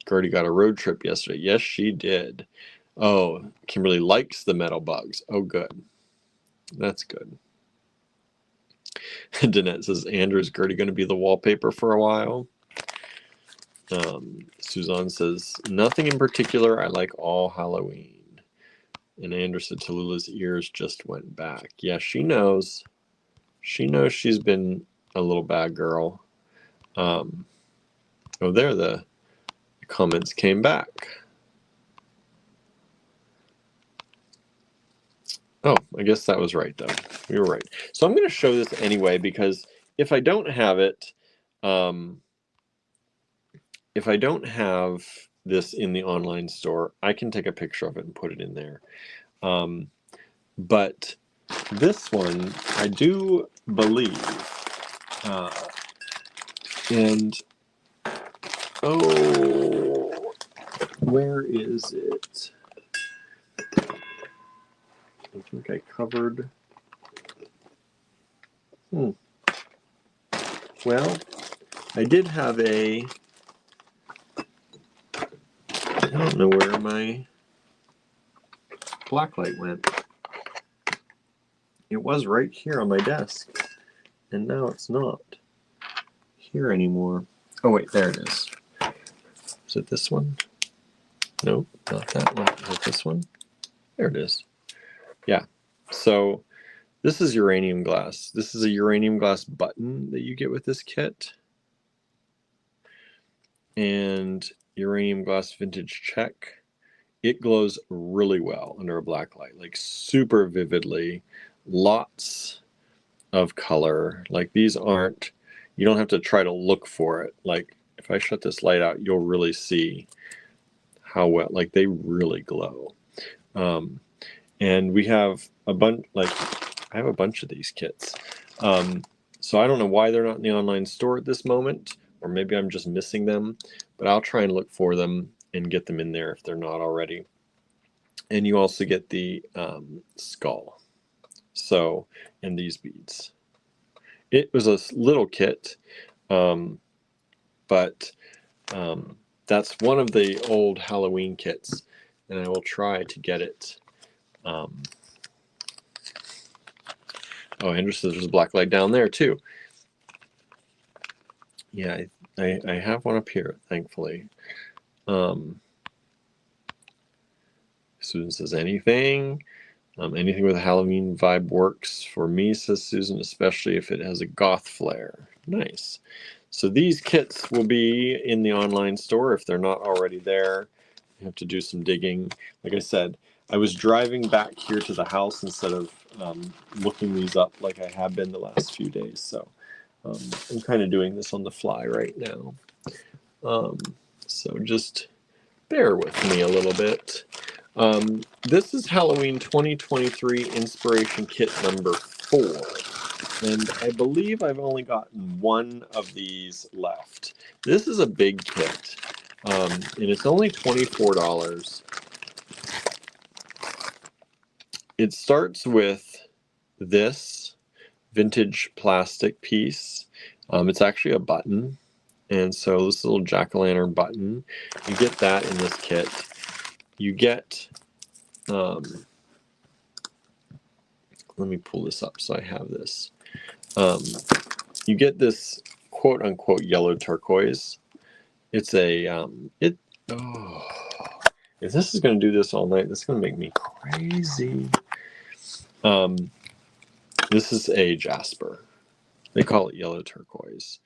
Gertie got a road trip yesterday. Yes, she did. Oh, Kimberly likes the metal bugs. Oh, good. That's good. Danette says, Andrew's Gertie going to be the wallpaper for a while? Suzanne says, nothing in particular. I like all Halloween. And Andrew said, Tallulah's ears just went back. Yeah, she knows. She knows she's been a little bad girl. Oh, there the comments came back. Oh, I guess that was right, though. We were right. So I'm going to show this anyway, because if I don't have it, if I don't have this in the online store, I can take a picture of it and put it in there. But this one, I do believe, and oh, where is it? I think I covered. Well, I did have a. I don't know where my blacklight went. It was right here on my desk, and now it's not here anymore. Oh wait, there it is. Is it this one? Nope, not that one. Is it this one? There it is. Yeah. So this is uranium glass. This is a uranium glass button that you get with this kit. And uranium glass vintage check. It glows really well under a black light, like super vividly. Lots of color. Like these aren't, you don't have to try to look for it. Like if I shut this light out, you'll really see how well, like they really glow. And we have a bunch, like I have a bunch of these kits. So I don't know why they're not in the online store at this moment, or maybe I'm just missing them, but I'll try and look for them and get them in there if they're not already. And you also get the skull. So, and these beads. It was a little kit, but that's one of the old Halloween kits, and I will try to get it. Oh, Andrew says there's a black light down there too. Yeah, I have one up here, thankfully. Susan says anything. Anything with a Halloween vibe works for me, says Susan, especially if it has a goth flair. Nice. So these kits will be in the online store if they're not already there. You have to do some digging. Like I said, I was driving back here to the house instead of looking these up like I have been the last few days. So I'm kind of doing this on the fly right now. So just bear with me a little bit. This is Halloween 2023 Inspiration Kit number 4. And I believe I've only gotten one of these left. This is a big kit. And it's only $24. It starts with this vintage plastic piece. It's actually a button. And so this little jack-o'-lantern button, you get that in this kit. You get, let me pull this up so I have this. You get this quote-unquote yellow turquoise. It's a, if this is going to do this all night, this is going to make me crazy. This is a jasper. They call it yellow turquoise,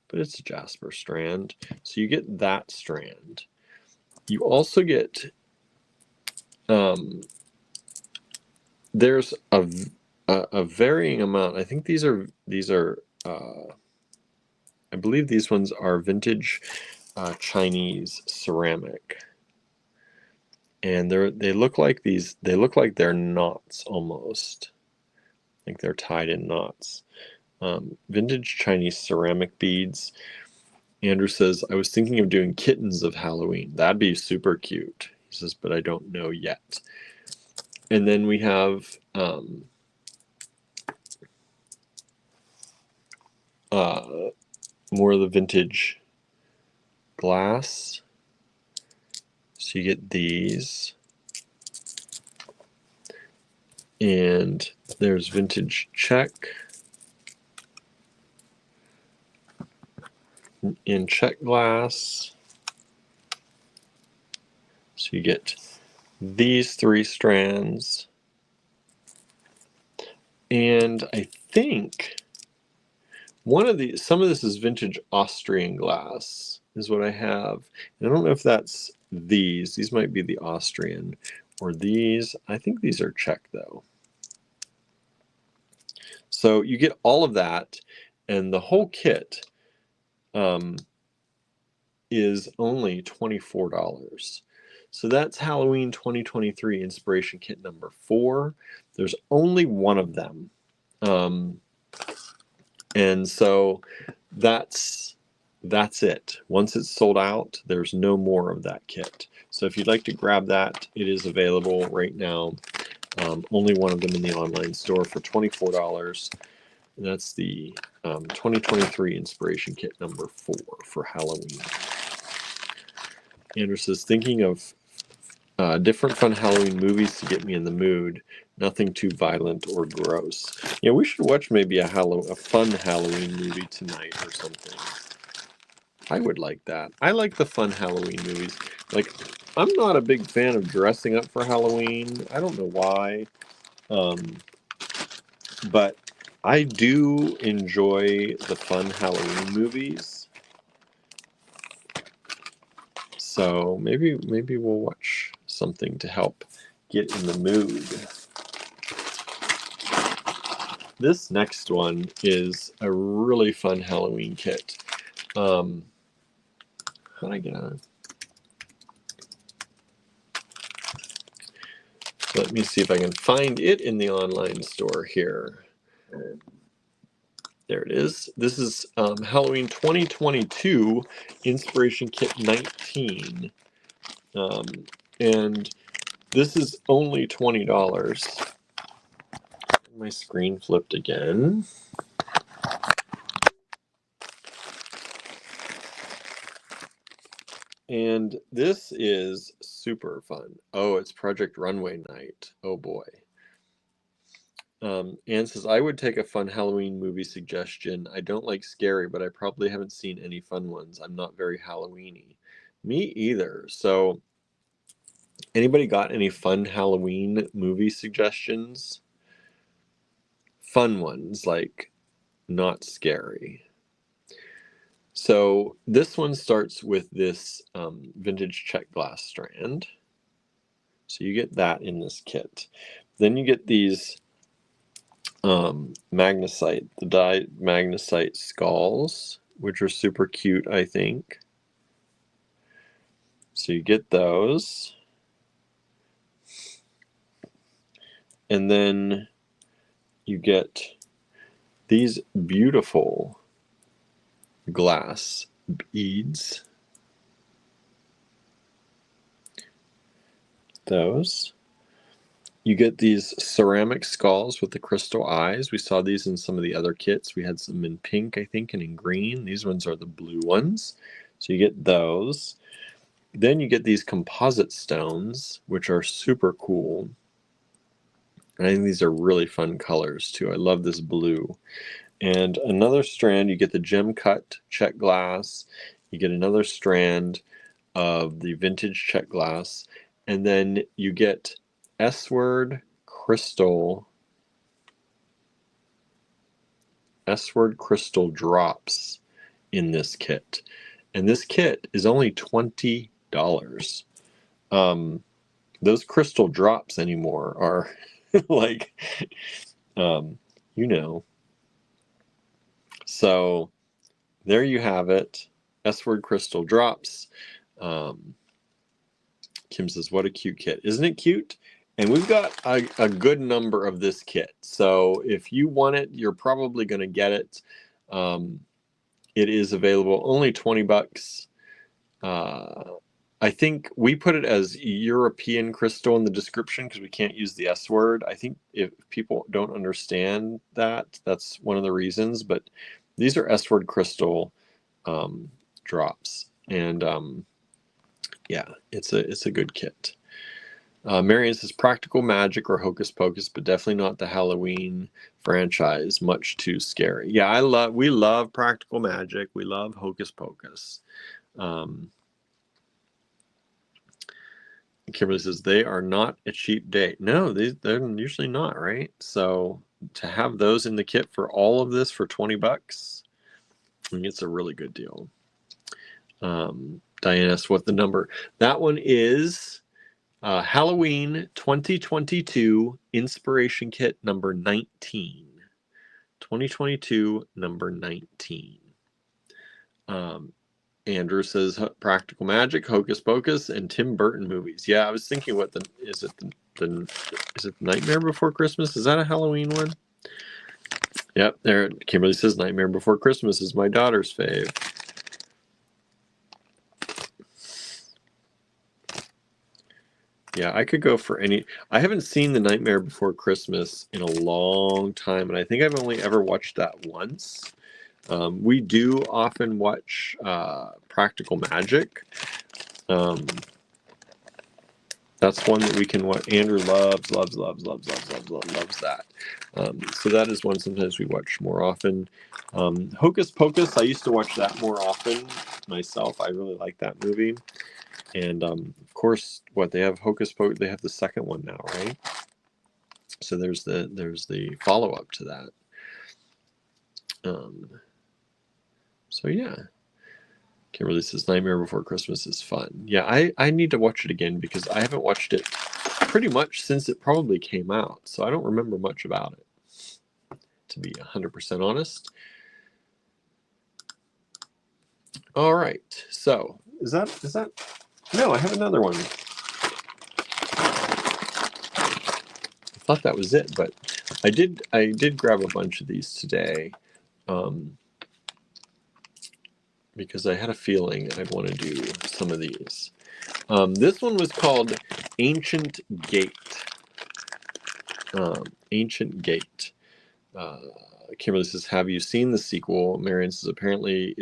but it's a jasper strand. So you get that strand. You also get, there's a varying amount. I think these are I believe these ones are vintage Chinese ceramic, and they look like these. They look like they're knots almost, like they're tied in knots. Vintage Chinese ceramic beads. Andrew says, I was thinking of doing kittens of Halloween. That'd be super cute. He says, but I don't know yet. And then we have more of the vintage glass. So you get these. And there's vintage Czech in Czech glass. So you get these 3 strands. And I think some of this is vintage Austrian glass is what I have. And I don't know if that's these. These might be the Austrian or these. I think these are Czech though. So you get all of that, and the whole kit is only $24. So that's Halloween 2023 Inspiration Kit number 4. There's only one of them. And so that's it. Once it's sold out, there's no more of that kit. So if you'd like to grab that, it is available right now. Only one of them in the online store for $24. And that's the 2023 Inspiration Kit number 4 for Halloween. Andrew says, thinking of different fun Halloween movies to get me in the mood. Nothing too violent or gross. Yeah, we should watch maybe a fun Halloween movie tonight or something. I would like that. I like the fun Halloween movies. Like, I'm not a big fan of dressing up for Halloween. I don't know why. But I do enjoy the fun Halloween movies. So maybe we'll watch something to help get in the mood. This next one is a really fun Halloween kit. How do I get on? Let me see if I can find it in the online store here. There it is. This is Halloween 2022 Inspiration Kit 19. And this is only $20. My screen flipped again. And this is super fun. Oh, it's Project Runway night. Oh boy. Anne says, I would take a fun Halloween movie suggestion. I don't like scary, but I probably haven't seen any fun ones. I'm not very Halloween-y. Me either. So anybody got any fun Halloween movie suggestions? Fun ones, like not scary. So this one starts with this vintage Czech glass strand. So you get that in this kit. Then you get these magnesite, the dyed magnesite skulls, which are super cute, I think. So you get those. And then you get these beautiful glass beads. Those. You get these ceramic skulls with the crystal eyes. We saw these in some of the other kits. We had some in pink, I think, and in green. These ones are the blue ones. So you get those. Then you get these composite stones, which are super cool. And I think these are really fun colors too. I love this blue. And another strand, you get the gem cut Czech glass. You get another strand of the vintage Czech glass. And then you get S-word crystal drops in this kit. And this kit is only $20. Those crystal drops anymore are like, you know. So there you have it. S-word crystal drops. Kim says, what a cute kit. Isn't it cute? And we've got a good number of this kit. So if you want it, you're probably going to get it. It is available only $20. I think we put it as European crystal in the description because we can't use the S word. I think if people don't understand that, that's one of the reasons. But these are S word crystal drops. And yeah, it's a good kit. Marion says Practical Magic or Hocus Pocus, but definitely not the Halloween franchise. Much too scary. Yeah, we love Practical Magic. We love Hocus Pocus. Kimberly says they are not a cheap date. No, they're usually not, right? So to have those in the kit for all of this for $20, I think it's a really good deal. Diane asked what the number. That one is Halloween 2022 Inspiration Kit number 19. 2022 number 19. Andrew says Practical Magic, Hocus Pocus, and Tim Burton movies. Yeah, I was thinking, is it Nightmare Before Christmas? Is that a Halloween one? Yep, there. Kimberly says Nightmare Before Christmas is my daughter's fave. Yeah, I could go for any. I haven't seen The Nightmare Before Christmas in a long time, and I think I've only ever watched that once. We do often watch Practical Magic. That's one that we can watch. Andrew loves that. So that is one sometimes we watch more often. Hocus Pocus, I used to watch that more often myself. I really like that movie. And of course, they have Hocus Pocus. They have the second one now, right? So there's the follow up to that. So yeah, Kimberly says Nightmare Before Christmas is fun. Yeah, I need to watch it again because I haven't watched it pretty much since it probably came out. So I don't remember much about it, to be 100% honest. All right. So is that? No, I have another one. I thought that was it, but I did grab a bunch of these today. Because I had a feeling I'd want to do some of these. This one was called Ancient Gate. Ancient Gate. Kimberly says, have you seen the sequel? Marion says, apparently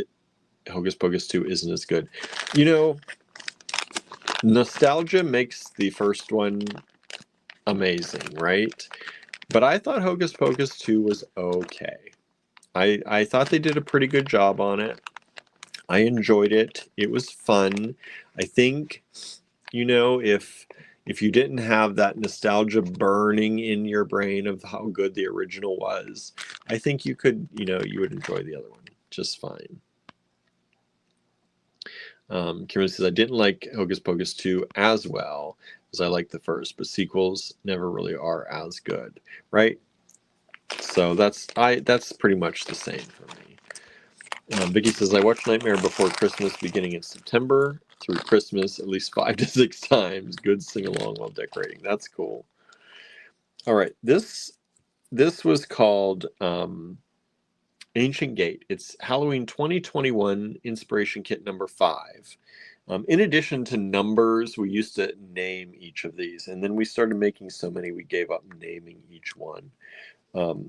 Hocus Pocus 2 isn't as good. You know, nostalgia makes the first one amazing, right? But I thought Hocus Pocus 2 was okay. I thought they did a pretty good job on it. I enjoyed it. It was fun. I think, if you didn't have that nostalgia burning in your brain of how good the original was, I think you could, you would enjoy the other one just fine. Kimberly says, I didn't like Hocus Pocus 2 as well as I liked the first, but sequels never really are as good, right? So that's pretty much the same for me. Vicky says, I watched Nightmare Before Christmas beginning in September through Christmas at least 5 to 6 times. Good sing-along while decorating. That's cool. All right. This was called Ancient Gate. It's Halloween 2021 Inspiration Kit number 5. In addition to numbers, we used to name each of these. And then we started making so many, we gave up naming each one,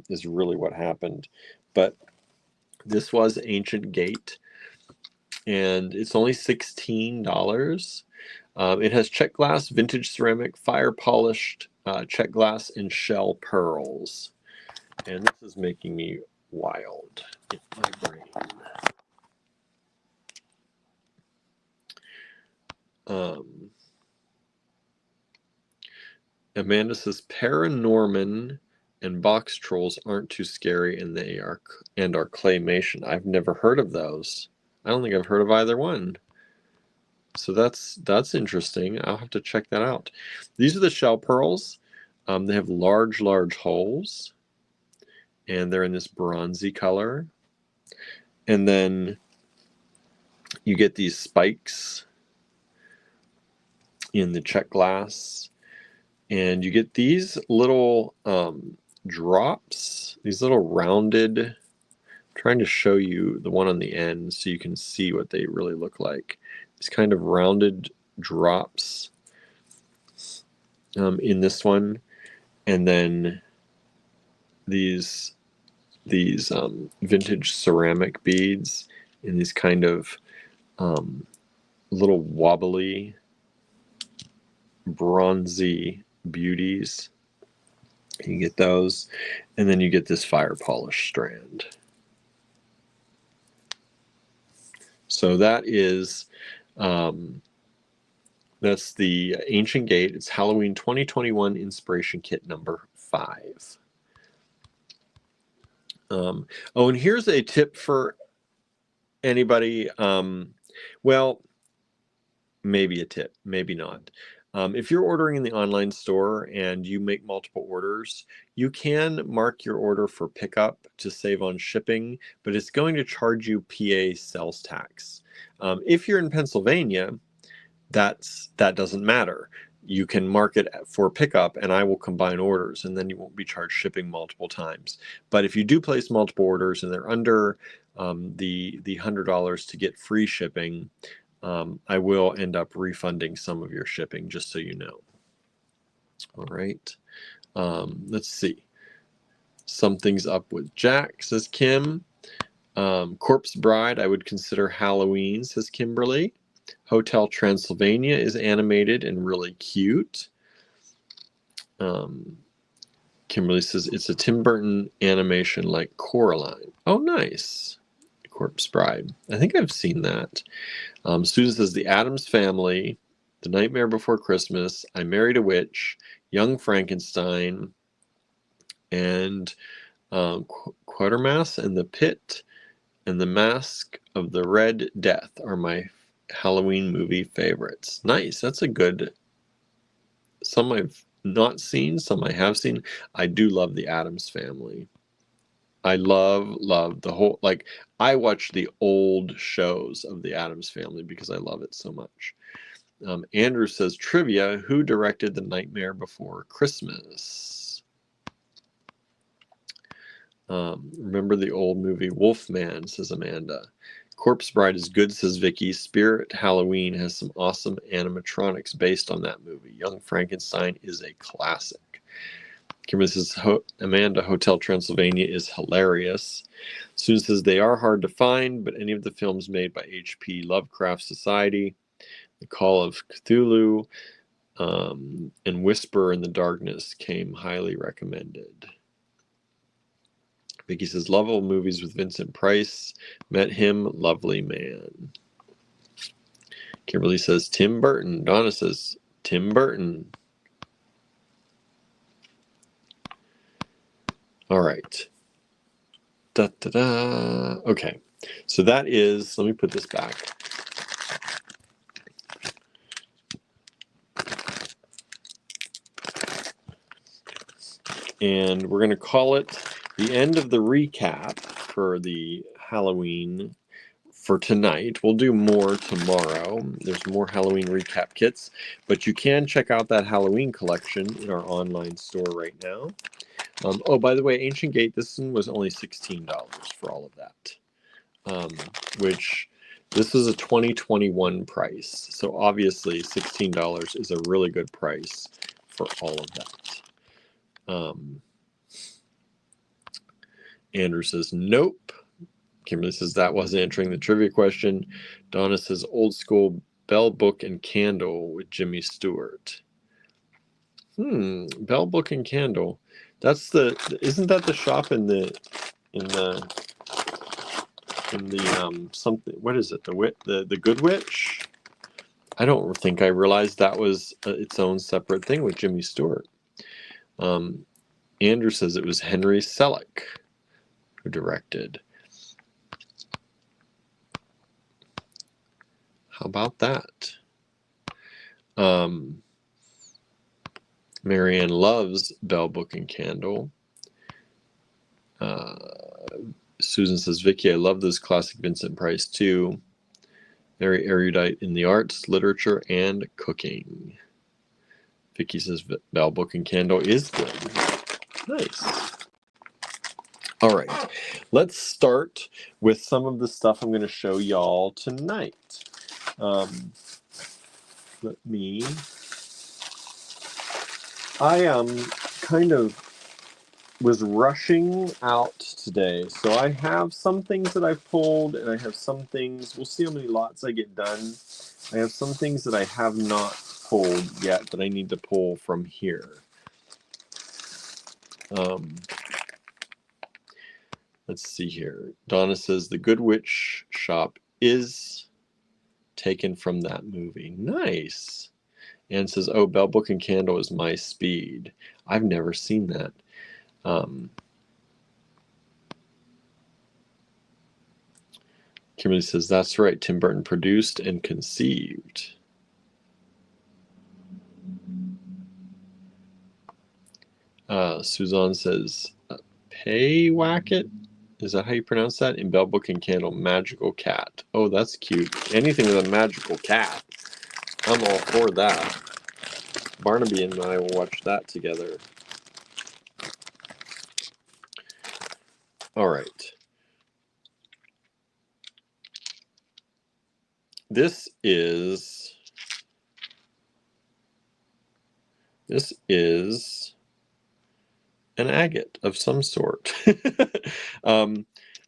is really what happened. But this was Ancient Gate, and it's only $16. It has check glass, vintage ceramic, fire polished check glass, and shell pearls. And this is making me wild in my brain. Amanda says Paranorman and Box Trolls aren't too scary, and they are claymation. I've never heard of those. I don't think I've heard of either one. So that's interesting. I'll have to check that out. These are the shell pearls. They have large holes, and they're in this bronzy color. And then you get these spikes in the check glass, and you get these little drops, these little rounded. I'm trying to show you the one on the end so you can see what they really look like. These kind of rounded drops in this one, and then these vintage ceramic beads in these kind of little wobbly, bronzy beauties. You get those, and then you get this fire polish strand. So that is, that's the Ancient Gate. It's Halloween 2021 Inspiration Kit number 5. Oh, and here's a tip for anybody. Well, maybe a tip, maybe not. If you're ordering in the online store and you make multiple orders, you can mark your order for pickup to save on shipping, but it's going to charge you PA sales tax. If you're in Pennsylvania, that doesn't matter. You can mark it for pickup and I will combine orders, and then you won't be charged shipping multiple times. But if you do place multiple orders and they're under the $100 to get free shipping, I will end up refunding some of your shipping, just so you know. All right. Let's see. Something's up with Jack, says Kim. Corpse Bride, I would consider Halloween, says Kimberly. Hotel Transylvania is animated and really cute. Kimberly says it's a Tim Burton animation like Coraline. Oh, nice. Corpse Bride. I think I've seen that. Susan says The Addams Family, The Nightmare Before Christmas, I Married a Witch, Young Frankenstein, and Quatermass and the Pit and the Mask of the Red Death are my Halloween movie favorites. Nice. That's a good. Some I've not seen, some I have seen. I do love The Addams Family. I love the whole, like, I watch the old shows of The Addams Family because I love it so much. Andrew says, trivia, who directed The Nightmare Before Christmas? Remember the old movie Wolfman, says Amanda. Corpse Bride is good, says Vicky. Spirit Halloween has some awesome animatronics based on that movie. Young Frankenstein is a classic. Kimberly says, Amanda, Hotel Transylvania is hilarious. Susan says, they are hard to find, but any of the films made by H.P. Lovecraft Society, The Call of Cthulhu, and Whisper in the Darkness came highly recommended. Vicky says, love all movies with Vincent Price. Met him, lovely man. Kimberly says, Tim Burton. Donna says, Tim Burton. All right. Da, da, da. Okay. So that is, let me put this back. And we're going to call it the end of the recap for the Halloween for tonight. We'll do more tomorrow. There's more Halloween recap kits, but you can check out that Halloween collection in our online store right now. Oh, by the way, Ancient Gate, this one was only $16 for all of that, which this is a 2021 price. So obviously $16 is a really good price for all of that. Andrew says, nope. Kimberly says, that wasn't answering the trivia question. Donna says, old school Bell Book and Candle with Jimmy Stewart. Bell Book and Candle. That's isn't that the shop in the something, what is it? The Good Witch? I don't think I realized that was its own separate thing with Jimmy Stewart. Andrew says it was Henry Selick who directed. How about that? Marianne loves Bell Book and Candle. Susan says, Vicky, I love this classic Vincent Price too. Very erudite in the arts, literature, and cooking. Vicky says Bell Book and Candle is good. Nice. All right, let's start with some of the stuff I'm going to show y'all tonight. I kind of was rushing out today, so I have some things that I've pulled, and I have some things, we'll see how many lots I get done. I have some things that I have not pulled yet that I need to pull from here. Let's see here. Donna says the Good Witch shop is taken from that movie. Nice. Anne says, oh, Bell Book and Candle is my speed. I've never seen that. Kimberly says, that's right. Tim Burton produced and conceived. Suzanne says, Paywacket? Is that how you pronounce that? In Bell Book and Candle, magical cat. Oh, that's cute. Anything with a magical cat. I'm all for that. Barnaby and I will watch that together. All right. This is an agate of some sort.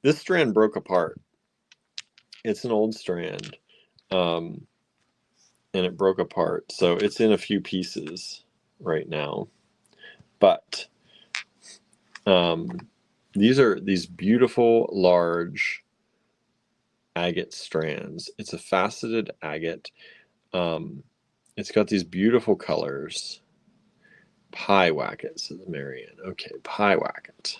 This strand broke apart. It's an old strand, and it broke apart. So it's in a few pieces right now. But these are these beautiful, large agate strands. It's a faceted agate. It's got these beautiful colors. Pyewacket, says Marianne. Okay, Pyewacket.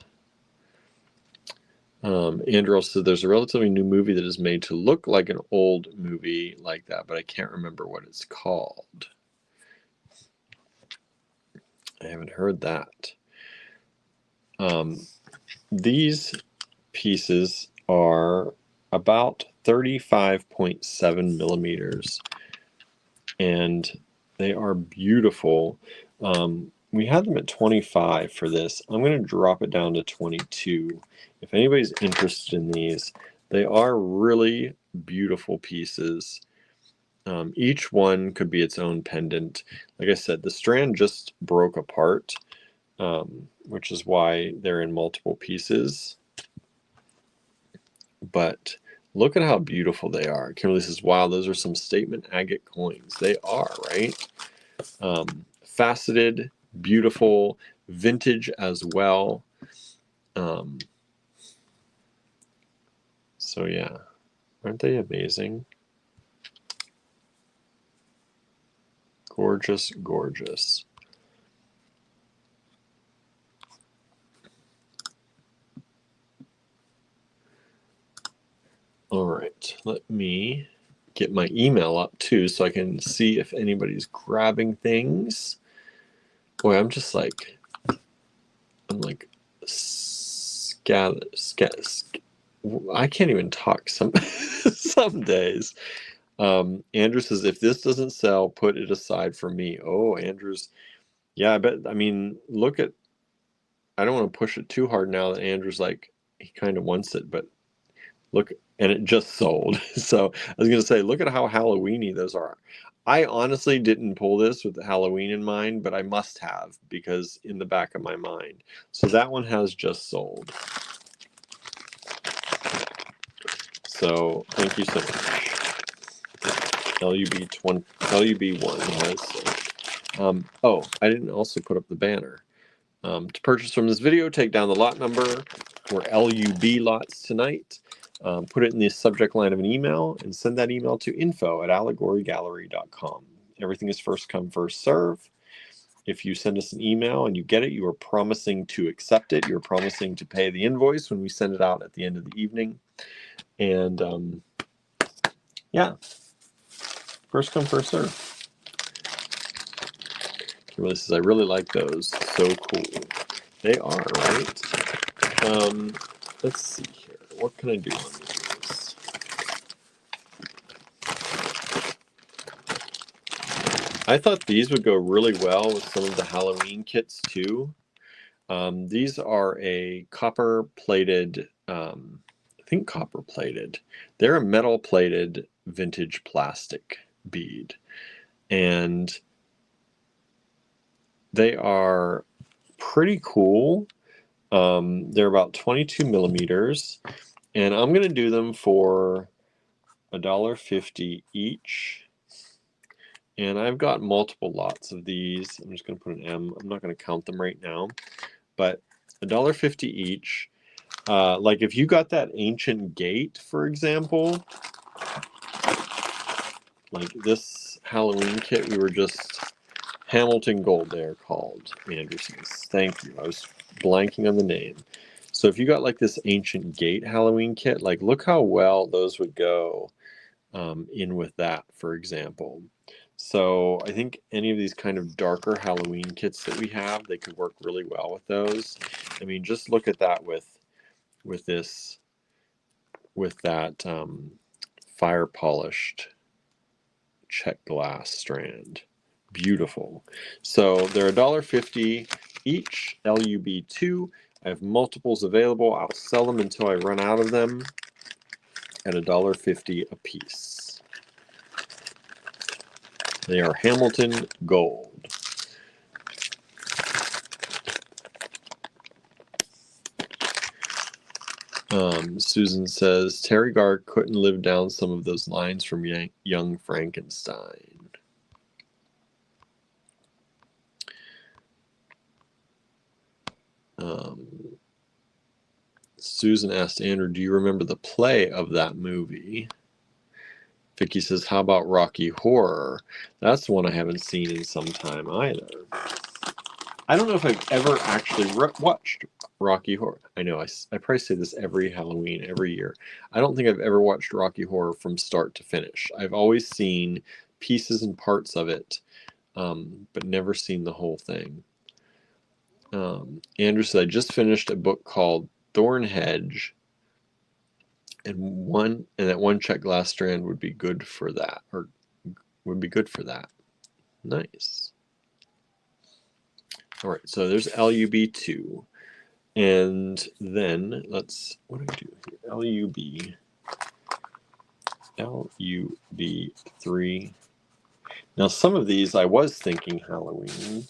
Andrew said there's a relatively new movie that is made to look like an old movie like that, but I can't remember what it's called. I haven't heard that. These pieces are about 35.7 millimeters, and they are beautiful. We had them at 25 for this. I'm going to drop it down to 22. If anybody's interested in these, they are really beautiful pieces. Each one could be its own pendant. Like I said, the strand just broke apart, which is why they're in multiple pieces. But look at how beautiful they are. Kimberly says, wow, those are some statement agate coins. They are, right? Faceted, beautiful, vintage as well. So yeah, aren't they amazing? Gorgeous, gorgeous. All right, let me get my email up too so I can see if anybody's grabbing things. Boy, I'm like I can't even talk some some days. Andrew says, if this doesn't sell, put it aside for me. Oh, Andrew's, yeah, I bet. I mean, look at, I don't want to push it too hard now that Andrew's like, he kind of wants it, but look, and it just sold. So I was going to say, look at how Halloweeny those are. I honestly didn't pull this with Halloween in mind, but I must have, because in the back of my mind. So that one has just sold. So thank you so much. LUB1 has sold. Oh, I didn't also put up the banner. To purchase from this video, take down the lot number for LUB lots tonight. Put it in the subject line of an email and send that email to info@allegorygallery.com. Everything is first come, first serve. If you send us an email and you get it, you are promising to accept it. You're promising to pay the invoice when we send it out at the end of the evening. And yeah, first come, first serve. Kimberly says, I really like those. So cool. They are, right? Let's see here. What can I do on these? I thought these would go really well with some of the Halloween kits too. These are a copper-plated, I think copper-plated. They're a metal-plated vintage plastic bead. And they are pretty cool. They're about 22 millimeters, and I'm going to do them for $1.50 each. And I've got multiple lots of these. I'm just going to put an M. I'm not going to count them right now, but $1.50 each. Like if you got that ancient gate, for example, like this Halloween kit, we were just Hamilton Gold, they're called, Anderson's. Thank you. I was blanking on the name. So if you got like this ancient gate Halloween kit, like look how well those would go in with that, for example. So I think any of these kind of darker Halloween kits that we have, they could work really well with those. I mean, just look at that with that fire polished check glass strand. Beautiful. So they're $1.50 each, LUB2. I have multiples available. I'll sell them until I run out of them at $1.50 a piece. They are Hamilton Gold. Susan says, Terry Garr couldn't live down some of those lines from Young Frankenstein. Susan asked Andrew, do you remember the play of that movie? Vicky says, how about Rocky Horror? That's one I haven't seen in some time either. I don't know if I've ever actually watched Rocky Horror. I know I probably say this every Halloween, every year. I don't think I've ever watched Rocky Horror from start to finish. I've always seen pieces and parts of it, but never seen the whole thing. Andrew said, I just finished a book called Thorn Hedge, and that one check glass strand would be good for that, or would be good for that. Nice. All right, so there's LUB2. And then what do I do here? LUB3. Now, some of these I was thinking Halloween.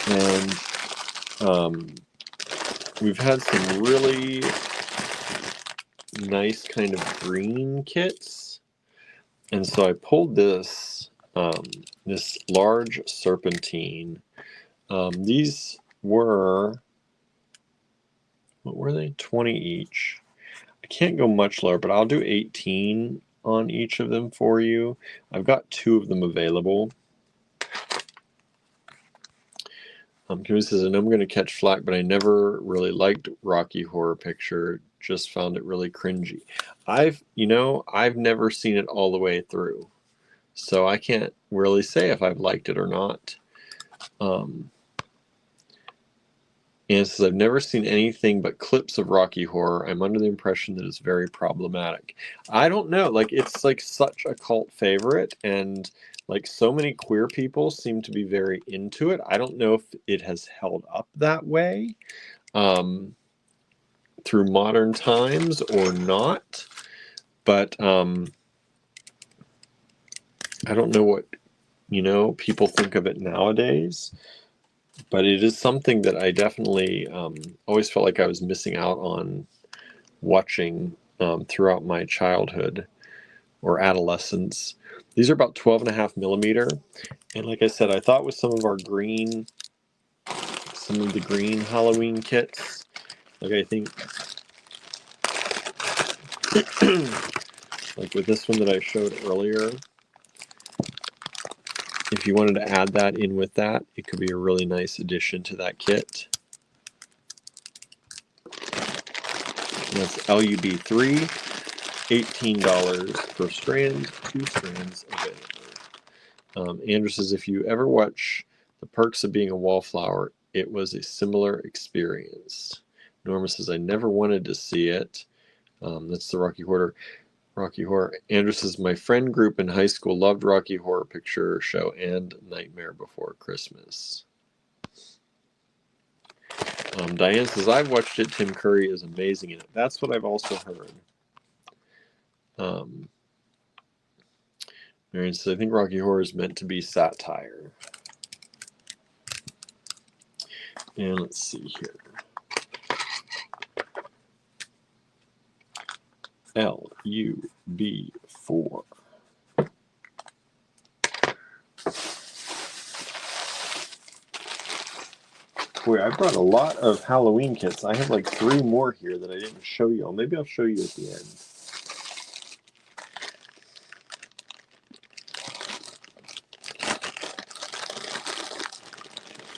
And we've had some really nice kind of green kits. And so I pulled this large serpentine. These were, what were they? 20 each. I can't go much lower, but I'll do 18 on each of them for you. I've got 2 of them available. Kimmy says, I know I'm going to catch flack, but I never really liked Rocky Horror Picture. Just found it really cringy. I've never seen it all the way through, so I can't really say if I've liked it or not. And says, I've never seen anything but clips of Rocky Horror. I'm under the impression that it's very problematic. I don't know. Like, it's like such a cult favorite, and like so many queer people seem to be very into it. I don't know if it has held up that way through modern times or not. But I don't know what people think of it nowadays. But it is something that I definitely always felt like I was missing out on watching throughout my childhood or adolescence. These are about 12.5 millimeter. And like I said, I thought with some of the green Halloween kits, like I think, like with this one that I showed earlier, if you wanted to add that in with that, it could be a really nice addition to that kit. And that's LUB3, $18 per strand, 2 strands available. Andrew says, if you ever watch The Perks of Being a Wallflower, it was a similar experience. Norma says, I never wanted to see it. That's the Rocky Horror. Andrew says, my friend group in high school loved Rocky Horror Picture Show and Nightmare Before Christmas. Diane says, I've watched it. Tim Curry is amazing in it. That's what I've also heard. Marion says, I think Rocky Horror is meant to be satire. And let's see here. LUB4. Boy, I brought a lot of Halloween kits. I have like 3 more here that I didn't show you. Maybe I'll show you at the end.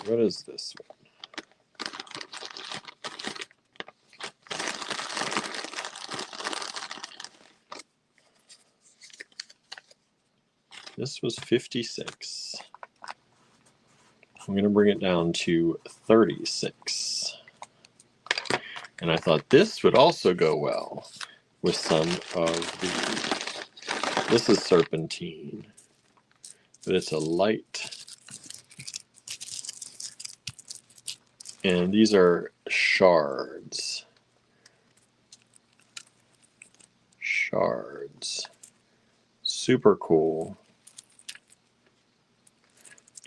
What is this one? This was 56. I'm going to bring it down to 36. And I thought this would also go well with some of the... This is serpentine, but it's a light. And these are shards. Shards. Super cool.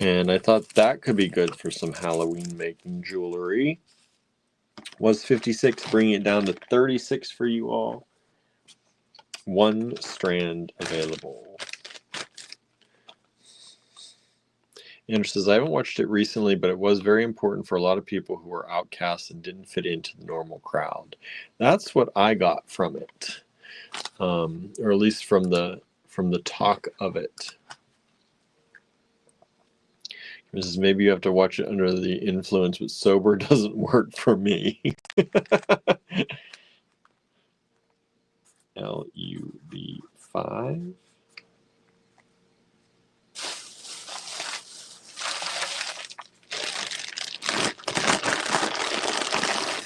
And I thought that could be good for some Halloween making jewelry. Was 56, bringing it down to 36 for you all. 1 strand available. Andrew says, I haven't watched it recently, but it was very important for a lot of people who were outcasts and didn't fit into the normal crowd. That's what I got from it, or at least from the talk of it. This is, maybe you have to watch it under the influence, but sober doesn't work for me. LUB5.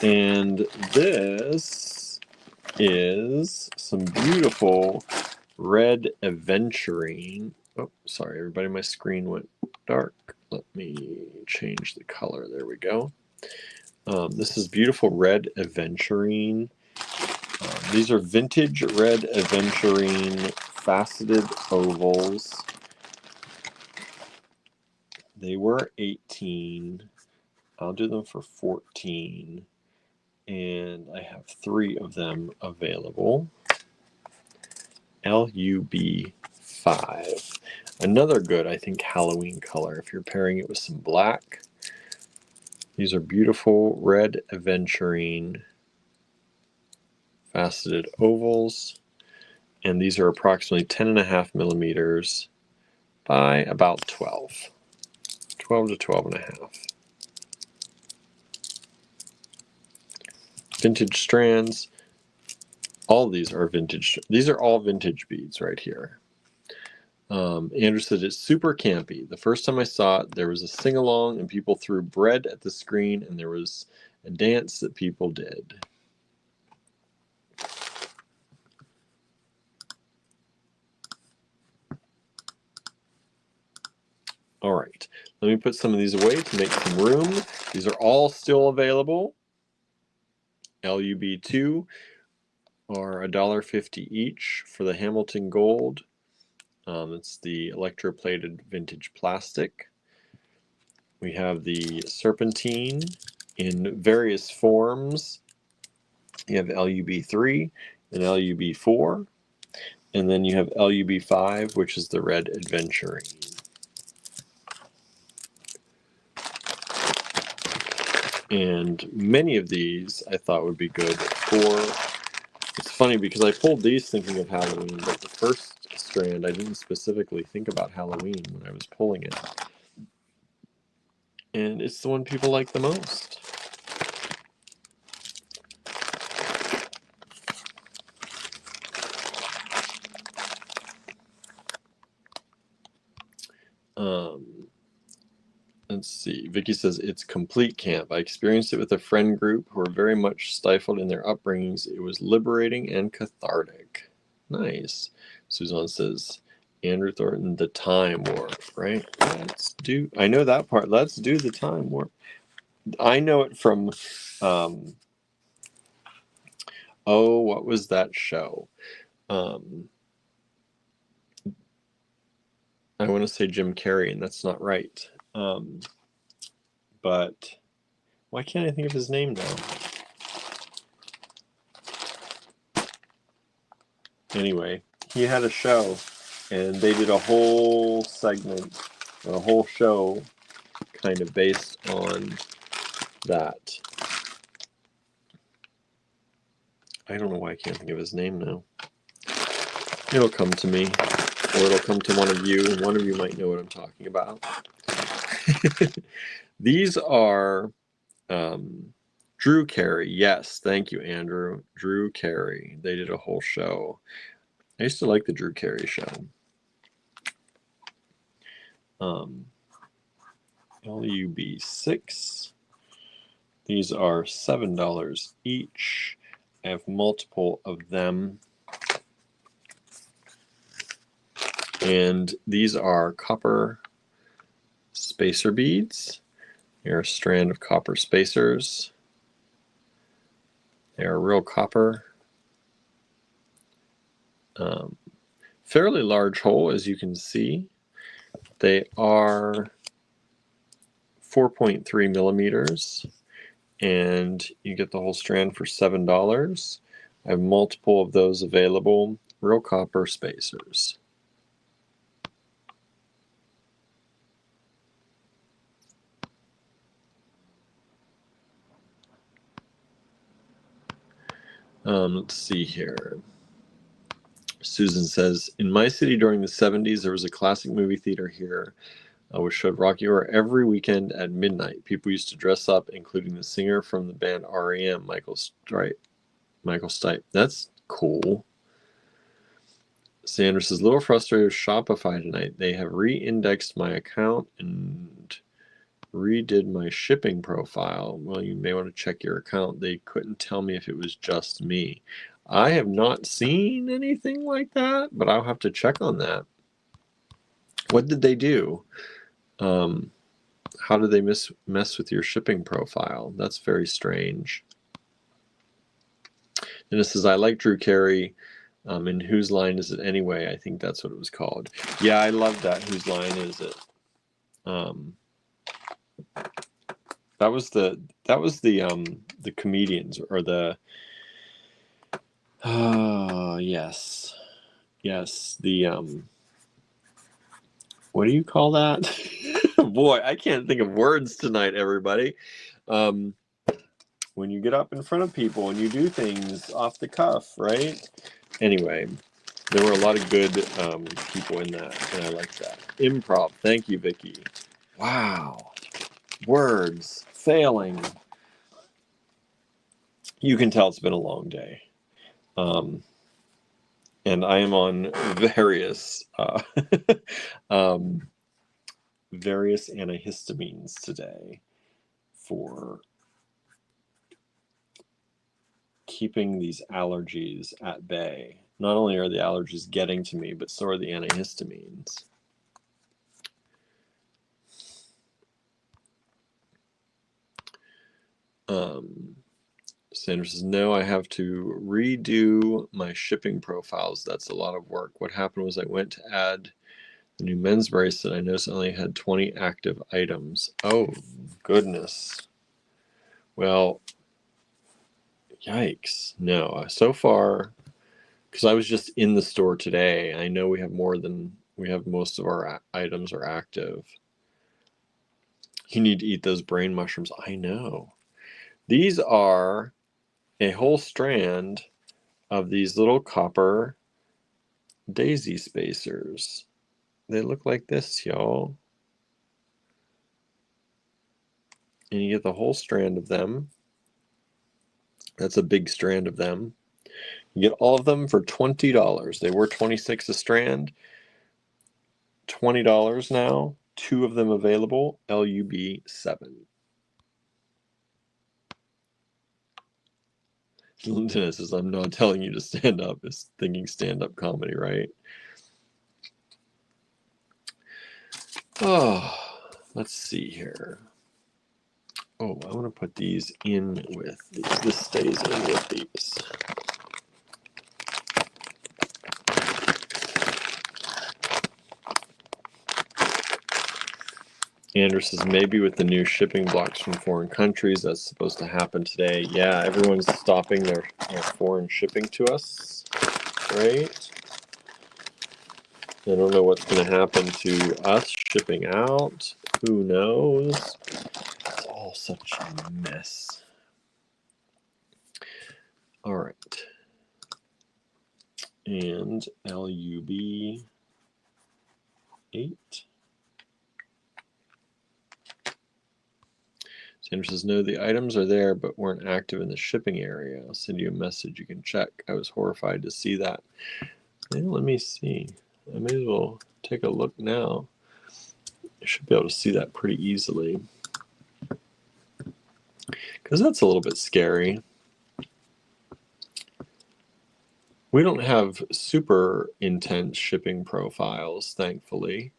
And this is some beautiful red aventurine. Oh, sorry, everybody, my screen went dark. Let me change the color. There we go. This is beautiful red aventurine. These are vintage red aventurine faceted ovals. They were 18. I'll do them for 14. And I have 3 of them available. LUB5. Another good, I think, Halloween color if you're pairing it with some black. These are beautiful red aventurine faceted ovals. And these are approximately 10.5 millimeters by about 12. 12 to 12.5. Vintage strands. All these are vintage. These are all vintage beads right here. Andrew said it's super campy. The first time I saw it, there was a sing-along and people threw bread at the screen and there was a dance that people did. All right, let me put some of these away to make some room. These are all still available. LUB2 are $1.50 each for the Hamilton Gold. It's the electroplated vintage plastic. We have the serpentine in various forms. You have LUB3 and LUB4. And then you have LUB5, which is the red aventurine. And many of these I thought would be good for... It's funny because I pulled these thinking of Halloween, but the first strand I didn't specifically think about Halloween when I was pulling it. And it's the one people like the most. Let's see. Vicky says, it's complete camp. I experienced it with a friend group who were very much stifled in their upbringings. It was liberating and cathartic. Nice. Suzanne says, Andrew Thornton, the time warp, right? Let's do, I know that part. Let's do the time warp. I know it from, oh, what was that show? I want to say Jim Carrey, and that's not right. But Why can't I think of his name now? Anyway, he had a show, and they did a whole segment, or a whole show, kind of based on that. I don't know why I can't think of his name now. It'll come to me, or it'll come to one of you, and one of you might know what I'm talking about. These are Drew Carey. Yes, thank you, Andrew. Drew Carey. They did a whole show. I used to like the Drew Carey show. LUB6. These are $7 each. I have multiple of them. And these are copper spacer beads. They're a strand of copper spacers. They are real copper. Fairly large hole, as you can see. They are 4.3 millimeters, and you get the whole strand for $7. I have multiple of those available. Real copper spacers. Let's see here. Susan says, in my city during the 70s, there was a classic movie theater here which showed Rocky Horror every weekend at midnight. People used to dress up, including the singer from the band REM, Michael Stipe. That's cool. Sandra says, little frustrated with Shopify tonight. They have re-indexed my account and redid my shipping profile. Well, you may want to check your account. They couldn't tell me if it was just me. I have not seen anything like that, but I'll have to check on that. What did they do? How did they mess with your shipping profile? That's very strange. And it says, I like Drew Carey. And Whose Line Is It Anyway? I think that's what it was called. Yeah, I love that. Whose Line Is It? That was the comedians, or the yes, the what do you call that? Boy, I can't think of words tonight, everybody. When you get up in front of people and you do things off the cuff, right? Anyway, there were a lot of good people in that, and I like that. Improv. Thank you, Vicky. Wow. Words failing. You can tell it's been a long day. And I am on various various antihistamines today for keeping these allergies at bay. Not only are the allergies getting to me, but so are the antihistamines. Sandra says, no, I have to redo my shipping profiles. That's a lot of work. What happened was I went to add the new men's bracelet. I noticed I only had 20 active items. Oh, goodness. Well, yikes. No, so far, because I was just in the store today, I know we have most of our items are active. You need to eat those brain mushrooms. I know. These are a whole strand of these little copper daisy spacers. They look like this, y'all. And you get the whole strand of them. That's a big strand of them. You get all of them for $20. They were $26 a strand. $20 now. 2 of them available. LUB7. Dennis says, I'm not telling you to stand up. It's thinking stand-up comedy, right? Oh, let's see here. Oh, I want to put these in with these. This stays in with these. Andrew says, maybe with the new shipping blocks from foreign countries, that's supposed to happen today. Yeah, everyone's stopping their foreign shipping to us, right? I don't know what's going to happen to us shipping out. Who knows? It's all such a mess. All right. And LUB 8. Sandra says, no, the items are there but weren't active in the shipping area. I'll send you a message you can check. I was horrified to see that. Yeah, let me see. I may as well take a look now. I should be able to see that pretty easily. Because that's a little bit scary. We don't have super intense shipping profiles, thankfully.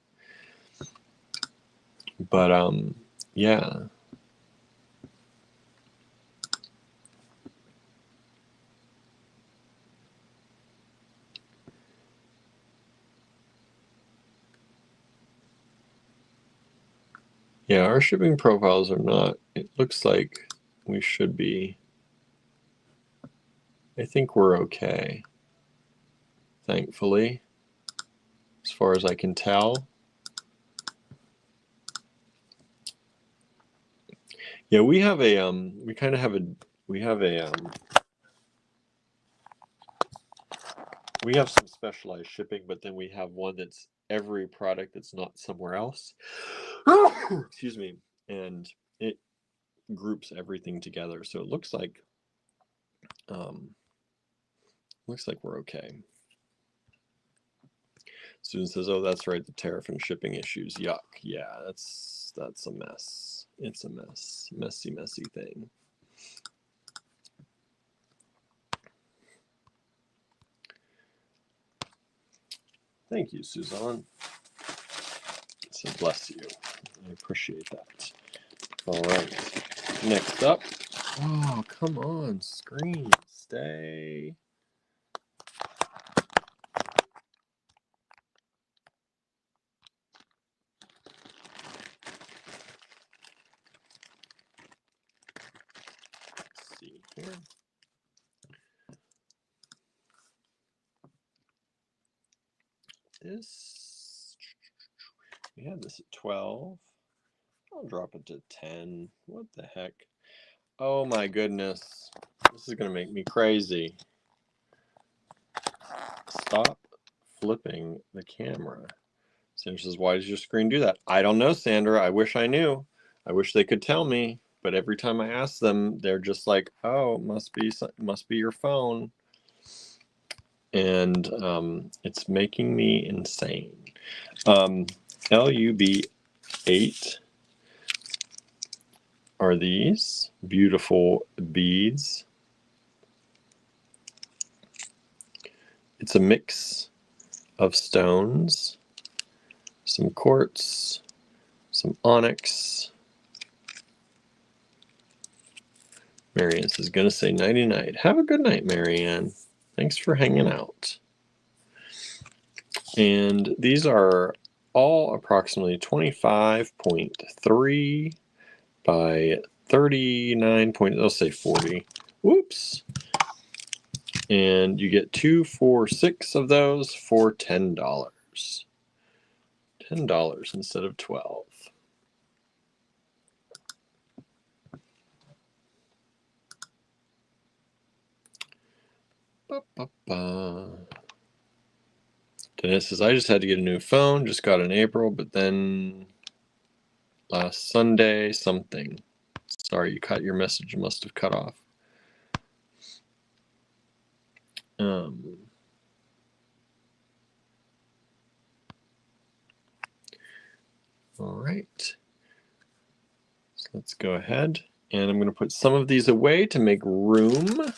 But, yeah. Yeah, our shipping profiles are not, it looks like we should be. I think we're okay, thankfully, as far as I can tell. Yeah, we have a, we kind of have a, we have a, we have some specialized shipping, but then we have one that's every product that's not somewhere else. Excuse me. And it groups everything together. So it looks like we're okay. Susan says, oh, that's right, the tariff and shipping issues. Yuck. Yeah, that's a mess. It's a mess. Messy thing. Thank you, Suzanne. So bless you. I appreciate that. All right. Next up. Oh, come on, screen. Stay. Let's see here. This, we had this at 12. I'll drop it to 10. What the heck? Oh my goodness. This is going to make me crazy. Stop flipping the camera. Sandra says, why does your screen do that? I don't know, Sandra. I wish I knew. I wish they could tell me. But every time I ask them, they're just like, oh, it must be your phone. And it's making me insane. LUB 8 are these beautiful beads. It's a mix of stones, some quartz, some onyx. Marianne is going to say nighty-night. Have a good night, Marianne. Thanks for hanging out. And these are all approximately 25.3 by 39 let's say 40. Whoops. And you get 2, 4, 6 of those for $10. $10 instead of 12. Dennis says, I just had to get a new phone, just got in April, but then last Sunday, something. Sorry, you cut your message, must have cut off. All right. So let's go ahead, and I'm going to put some of these away to make room.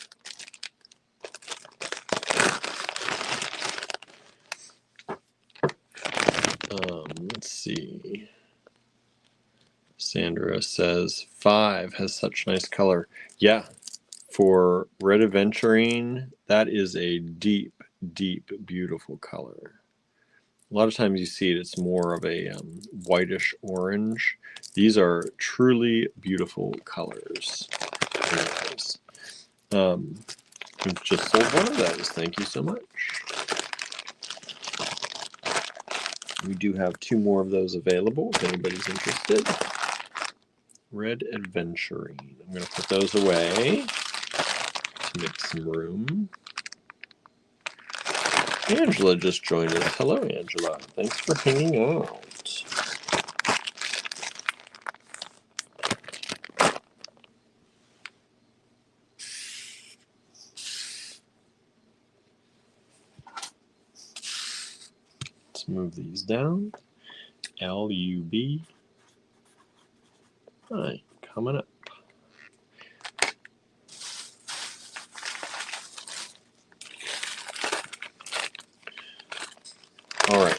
Let's see. Sandra says 5 has such nice color. Yeah, for red aventurine, that is a deep, deep, beautiful color. A lot of times you see it, it's more of a whitish orange. These are truly beautiful colors. Anyways, we've just sold one of those. Thank you so much. We do have 2 more of those available if anybody's interested. Red Adventuring. I'm going to put those away to make some room. Angela just joined us. Hello, Angela. Thanks for hanging out. Let's move these down. LUB. Hi, coming up. All right.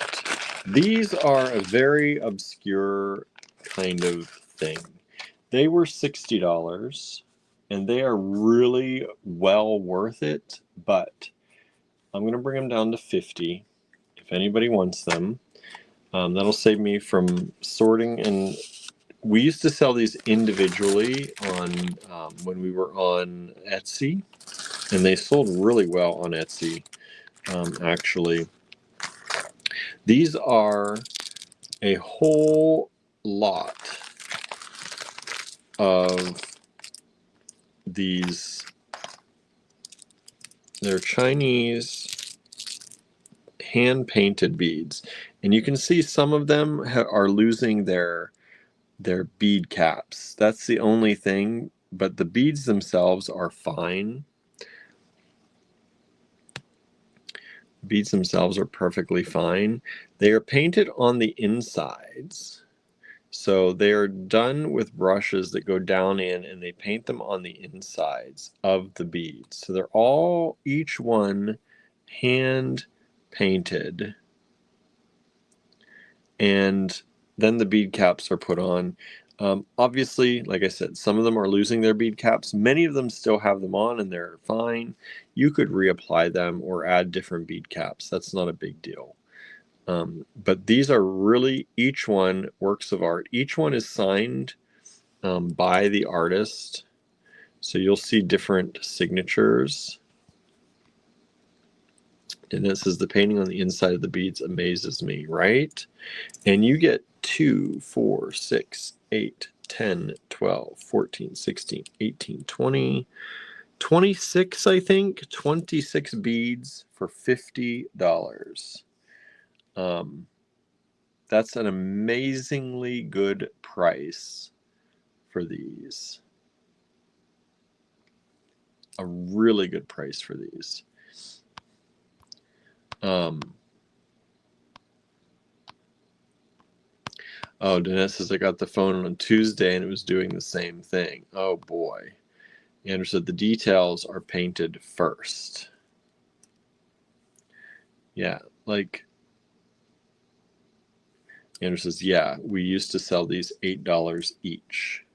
These are a very obscure kind of thing. They were $60, and they are really well worth it, but I'm going to bring them down to $50 if anybody wants them. That'll save me from sorting, and we used to sell these individually on when we were on Etsy, and they sold really well on Etsy, actually. These are a whole lot of these. They're Chinese hand-painted beads, and you can see some of them are losing their bead caps. That's the only thing, but the beads themselves are fine. Beads themselves are perfectly fine. They are painted on the insides. So they are done with brushes that go down in, and they paint them on the insides of the beads. So they're all, each one, hand painted. And then the bead caps are put on. Obviously, like I said, some of them are losing their bead caps. Many of them still have them on, and they're fine. You could reapply them or add different bead caps. That's not a big deal. But these are really, each one, works of art. Each one is signed by the artist. So you'll see different signatures. And this is the painting on the inside of the beads amazes me, right? And you get 2, 4, 6, 8, 10, 12, 14, 16, 18, 20, 26, I think, 26 beads for $50. That's an amazingly good price for these. A really good price for these. Oh, Danette says I got the phone on Tuesday and it was doing the same thing. Oh boy. Andrew said the details are painted first. Yeah, like Andrew says, yeah, we used to sell these $8 each.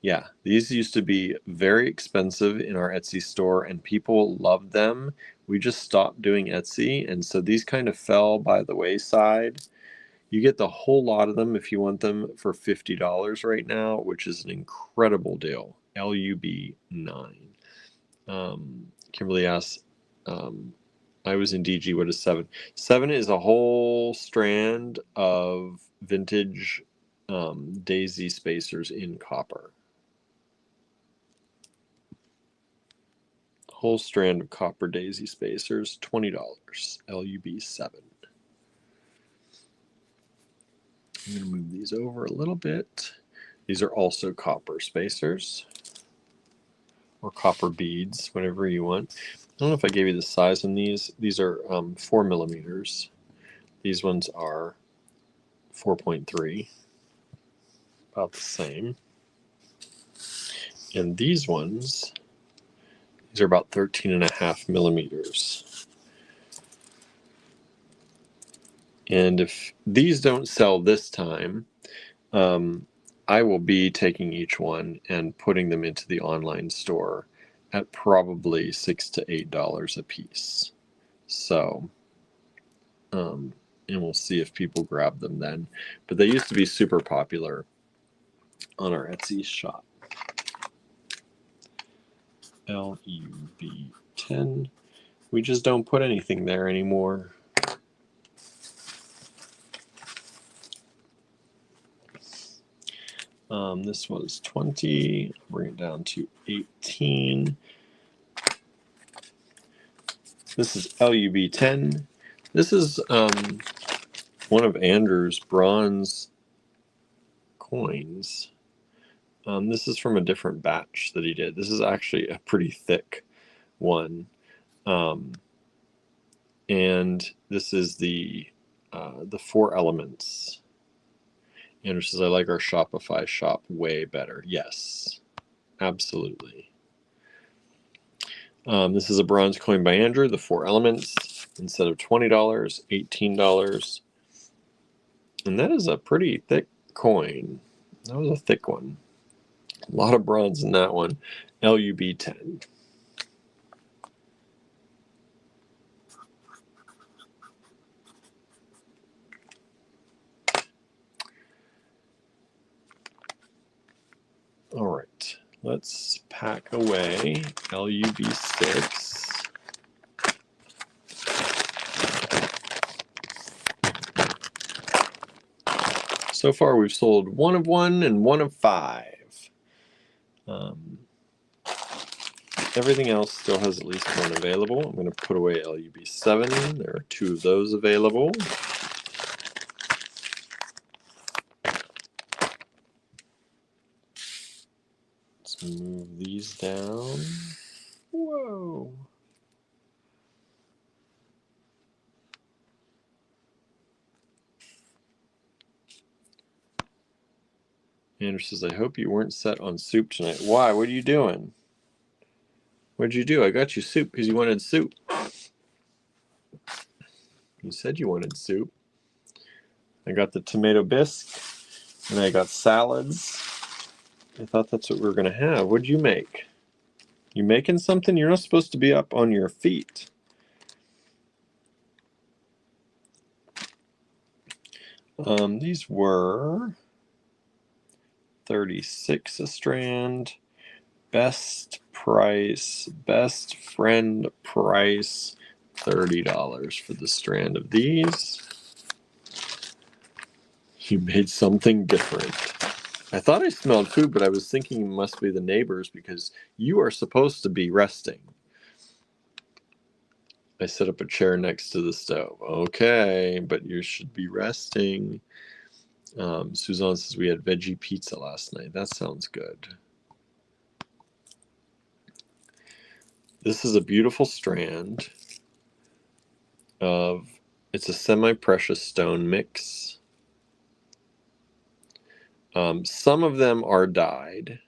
Yeah, these used to be very expensive in our Etsy store and people loved them. We just stopped doing Etsy, and so these kind of fell by the wayside. You get the whole lot of them if you want them for $50 right now, which is an incredible deal. LUB 9. Kimberly asks, I was in DG, what is 7? 7 is a whole strand of vintage daisy spacers in copper. Whole strand of copper daisy spacers, $20, LUB 7. I'm going to move these over a little bit. These are also copper spacers or copper beads, whatever you want. I don't know if I gave you the size on these. These are 4 millimeters. These ones are 4.3, about the same. And these ones, these are about 13.5 millimeters. And if these don't sell this time, I will be taking each one and putting them into the online store at probably $6 to $8 a piece. So and we'll see if people grab them then. But they used to be super popular on our Etsy shop. LUB10. We just don't put anything there anymore. This was 20. Bring it down to 18. This is LUB10. This is one of Andrew's bronze coins. This is from a different batch that he did. This is actually a pretty thick one. And this is the 4 elements. Andrew says, I like our Shopify shop way better. Yes, absolutely. This is a bronze coin by Andrew, the 4 elements. Instead of $20, $18. And that is a pretty thick coin. That was a thick one. A lot of bronze in that one. LUB10. All right, let's pack away LUB6. So far, we've sold 1 of 1 and 1 of 5. Everything else still has at least 1 available. I'm going to put away LUB7. There are 2 of those available. Let's move these down. Whoa. Andrew says, I hope you weren't set on soup tonight. Why? What are you doing? What'd you do? I got you soup because you wanted soup. You said you wanted soup. I got the tomato bisque, and I got salads. I thought that's what we were going to have. What'd you make? You making something? You're not supposed to be up on your feet. These were $36 a strand. Best price, best friend price, $30 for the strand of these. You made something different. I thought I smelled food, but I was thinking it must be the neighbors because you are supposed to be resting. I set up a chair next to the stove. Okay, but you should be resting. Suzanne says we had veggie pizza last night. That sounds good. This is a beautiful strand of, it's a semi-precious stone mix. Some of them are dyed.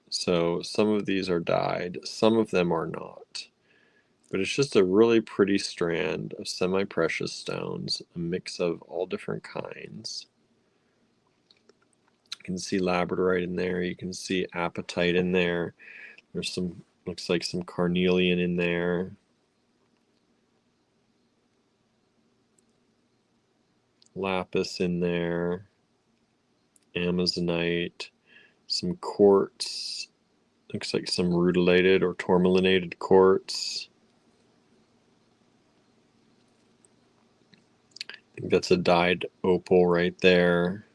So some of these are dyed, some of them are not. But it's just a really pretty strand of semi-precious stones, a mix of all different kinds. You can see labradorite in there, you can see apatite in there. There's some, looks like some carnelian in there. Lapis in there. Amazonite. Some quartz. Looks like some rutilated or tourmalinated quartz. I think that's a dyed opal right there.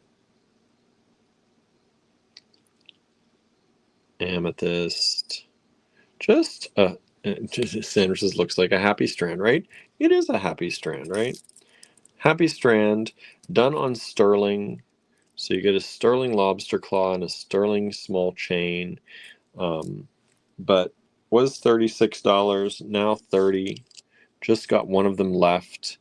Amethyst. Sandra says, looks like a happy strand, right? It is a happy strand, right? Happy strand, done on sterling. So you get a sterling lobster claw and a sterling small chain. But was $36, now $30. Just got 1 of them left.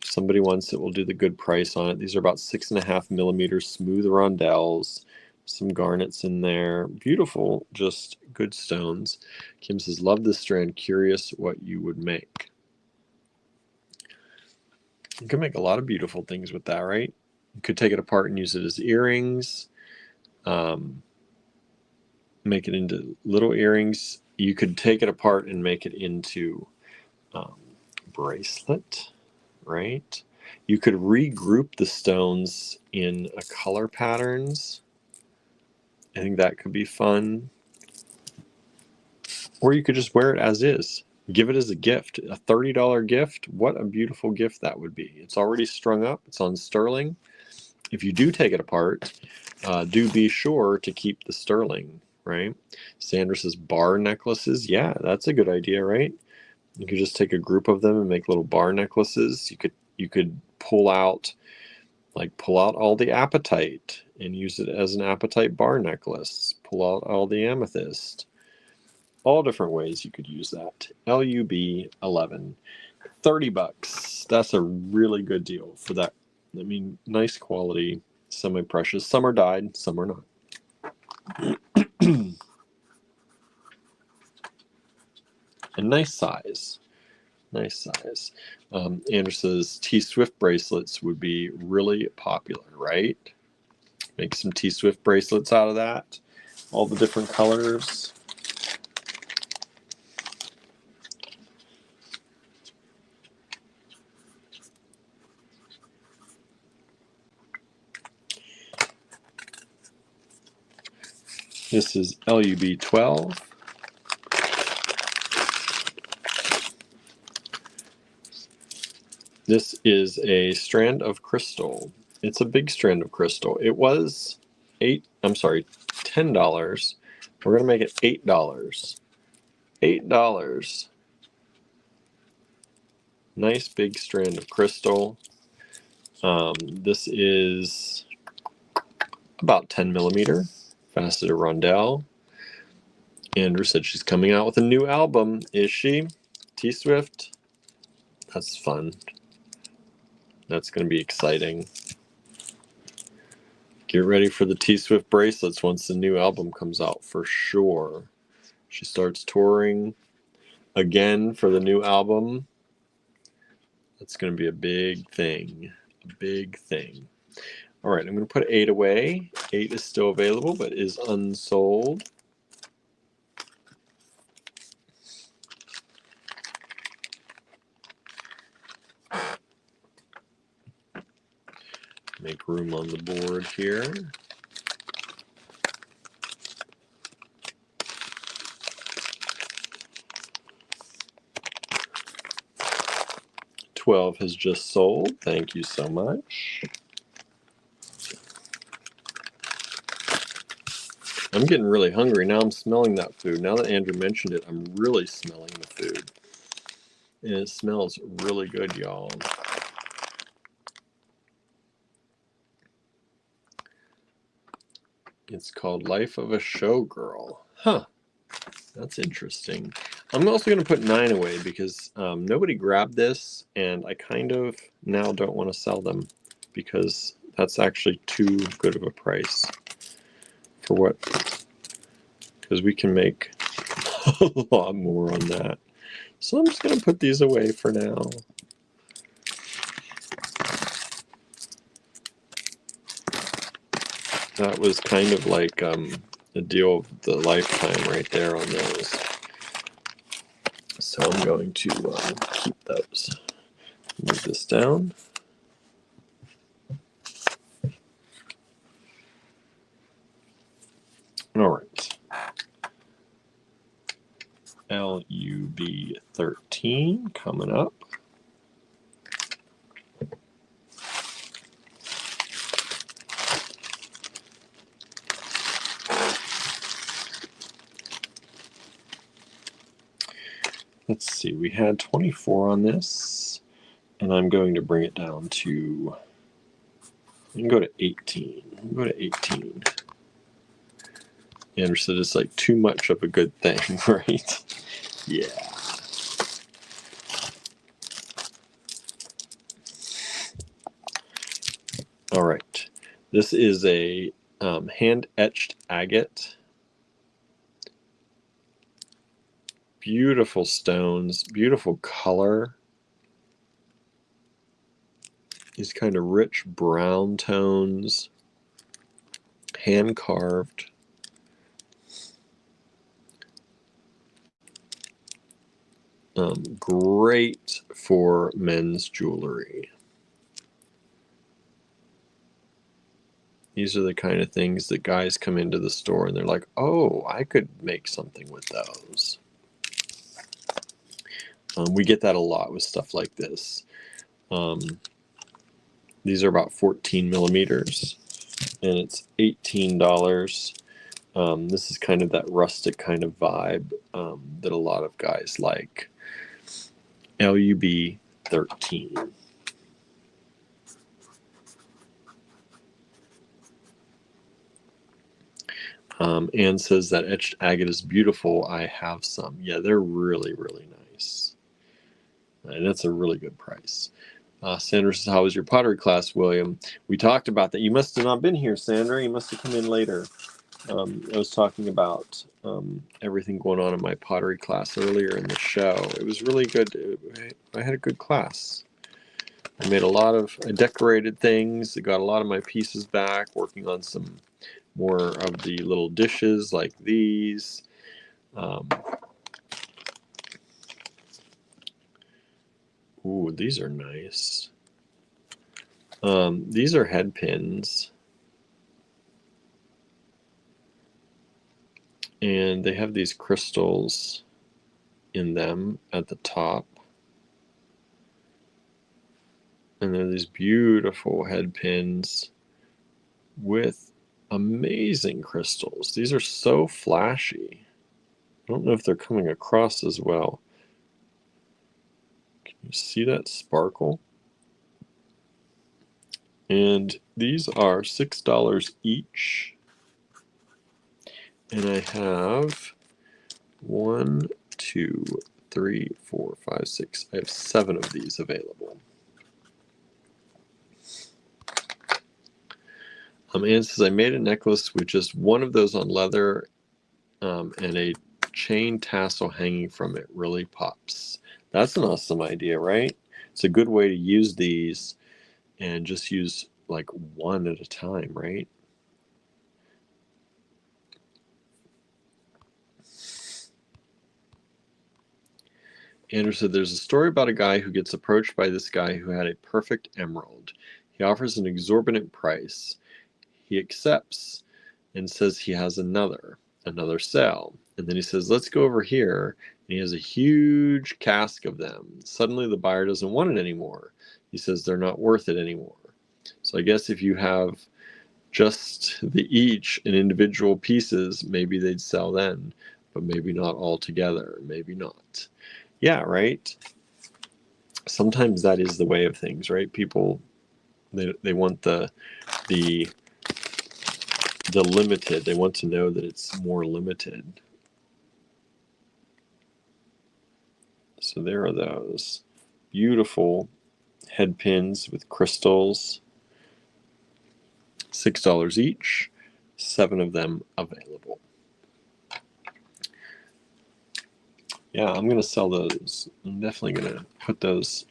If somebody wants it, we'll do the good price on it. These are about 6.5 millimeters smooth rondelles. Some garnets in there. Beautiful, just good stones. Kim says, love this strand. Curious what you would make. You can make a lot of beautiful things with that, right? You could take it apart and use it as earrings. make it into little earrings. You could take it apart and make it into bracelet, right? You could regroup the stones in color patterns. I think that could be fun. Or you could just wear it as is. Give it as a gift. A $30 gift. What a beautiful gift that would be. It's already strung up. It's on sterling. If you do take it apart, do be sure to keep the sterling, right? Sandra says bar necklaces. Yeah, that's a good idea, right? You could just take a group of them and make little bar necklaces. You could pull out all the apatite and use it as an apatite bar necklace. Pull out all the amethyst. All different ways you could use that. LUB 11, $30. That's a really good deal for that. I mean, nice quality, semi-precious. Some are dyed, some are not. And nice size. Nice size. Andrew says T-Swift bracelets would be really popular, right? Make some T-Swift bracelets out of that. All the different colors. This is LUB 12. This is a strand of crystal. It's a big strand of crystal. It was $10. We're going to make it $8. $8. Nice big strand of crystal. This is about 10 millimeter, faceted rondelle. Andrew said she's coming out with a new album. Is she? T-Swift? That's fun. That's going to be exciting. Get ready for the T-Swift bracelets once the new album comes out for sure. She starts touring again for the new album. That's going to be a big thing. A big thing. All right, I'm going to put 8 away. 8 is still available but is unsold. Make room on the board here. $12 has just sold. Thank you so much. I'm getting really hungry. Now I'm smelling that food. Now that Andrew mentioned it, I'm really smelling the food. And it smells really good, y'all. It's called Life of a Showgirl. Huh. That's interesting. I'm also going to put 9 away because nobody grabbed this, and I kind of now don't want to sell them because that's actually too good of a price for what, because we can make a lot more on that. So I'm just going to put these away for now. That was kind of like a deal of the lifetime right there on those. So I'm going to keep those. Move this down. All right. LUB 13 coming up. Let's see, we had 24 on this, and I'm going to bring it down to, I can go to 18. Go to 18. Andrew said it's like too much of a good thing, right? Yeah. All right. This is a hand-etched agate. Beautiful stones, beautiful color. These kind of rich brown tones. Hand-carved. Great for men's jewelry. These are the kind of things that guys come into the store and they're like, oh, I could make something with those. We get that a lot with stuff like this. These are about 14 millimeters, and it's $18. This is kind of that rustic kind of vibe that a lot of guys like. LUB 13. Anne says that etched agate is beautiful. I have some. Yeah, they're really, really nice. And that's a really good price. Sandra says, how was your pottery class, William? We talked about that. You must have not been here, Sandra. You must have come in later. I was talking about everything going on in my pottery class earlier in the show. It was really good. I had a good class. I decorated things. I got a lot of my pieces back, working on some more of the little dishes like these. Ooh, these are nice. These are head pins. And they have these crystals in them at the top. And they're these beautiful head pins with amazing crystals. These are so flashy. I don't know if they're coming across as well. Can you see that sparkle? And these are $6 each. And I have 1, 2, 3, 4, 5, 6. I have 7 of these available. Anne says, I made a necklace with just one of those on leather and a chain tassel hanging from it. Really pops. That's an awesome idea, right? It's a good way to use these and just use like one at a time, right? Andrew said, there's a story about a guy who gets approached by this guy who had a perfect emerald. He offers an exorbitant price. He accepts and says he has another sale. And then he says, let's go over here. And he has a huge cask of them. Suddenly the buyer doesn't want it anymore. He says they're not worth it anymore. So I guess if you have just each in individual pieces, maybe they'd sell then, but maybe not all together. Maybe not. Yeah, right? Sometimes that is the way of things, right? People, they want the limited. They want to know that it's more limited. So there are those beautiful head pins with crystals. $6 each, 7 of them available. Yeah, I'm going to sell those. I'm definitely going to put those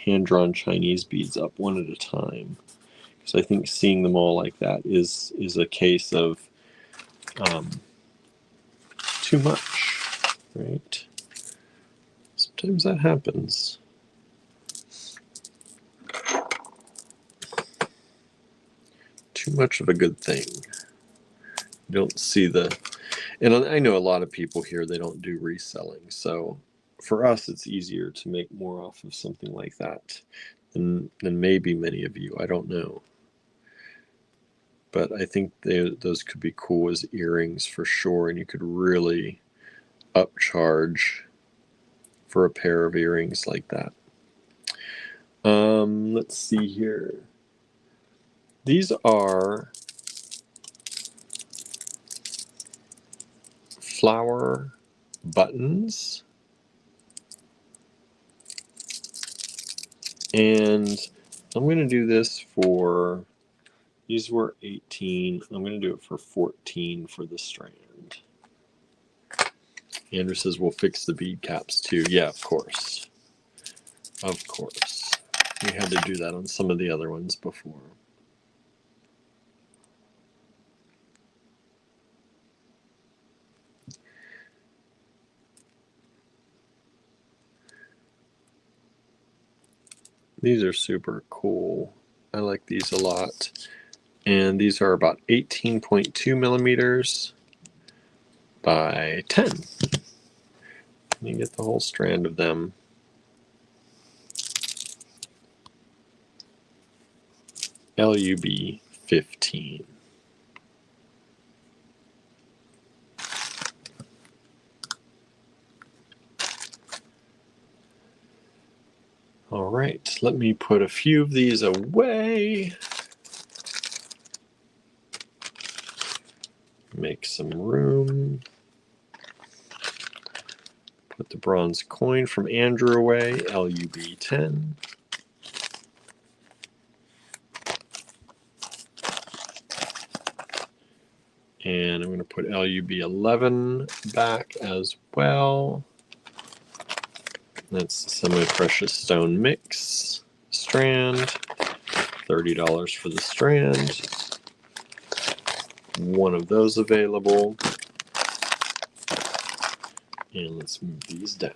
hand-drawn Chinese beads up one at a time. Because I think seeing them all like that is a case of too much, right? Sometimes that happens. Too much of a good thing. You don't see the... And I know a lot of people here, they don't do reselling. So for us, it's easier to make more off of something like that than maybe many of you. I don't know. But I think those could be cool as earrings for sure. And you could really upcharge for a pair of earrings like that. Let's see here. These are flower buttons. And I'm going to do this for, these were 18. I'm going to do it for 14 for the strand. Andrew says we'll fix the bead caps too. Yeah, of course. Of course. We had to do that on some of the other ones before. These are super cool. I like these a lot. And these are about 18.2 millimeters by 10. You get the whole strand of them. LUB 15. All right, let me put a few of these away. Make some room. Put the bronze coin from Andrew away, LUB 10. And I'm going to put LUB 11 back as well. That's the semi-precious stone mix strand. $30 for the strand. One of those available. And let's move these down.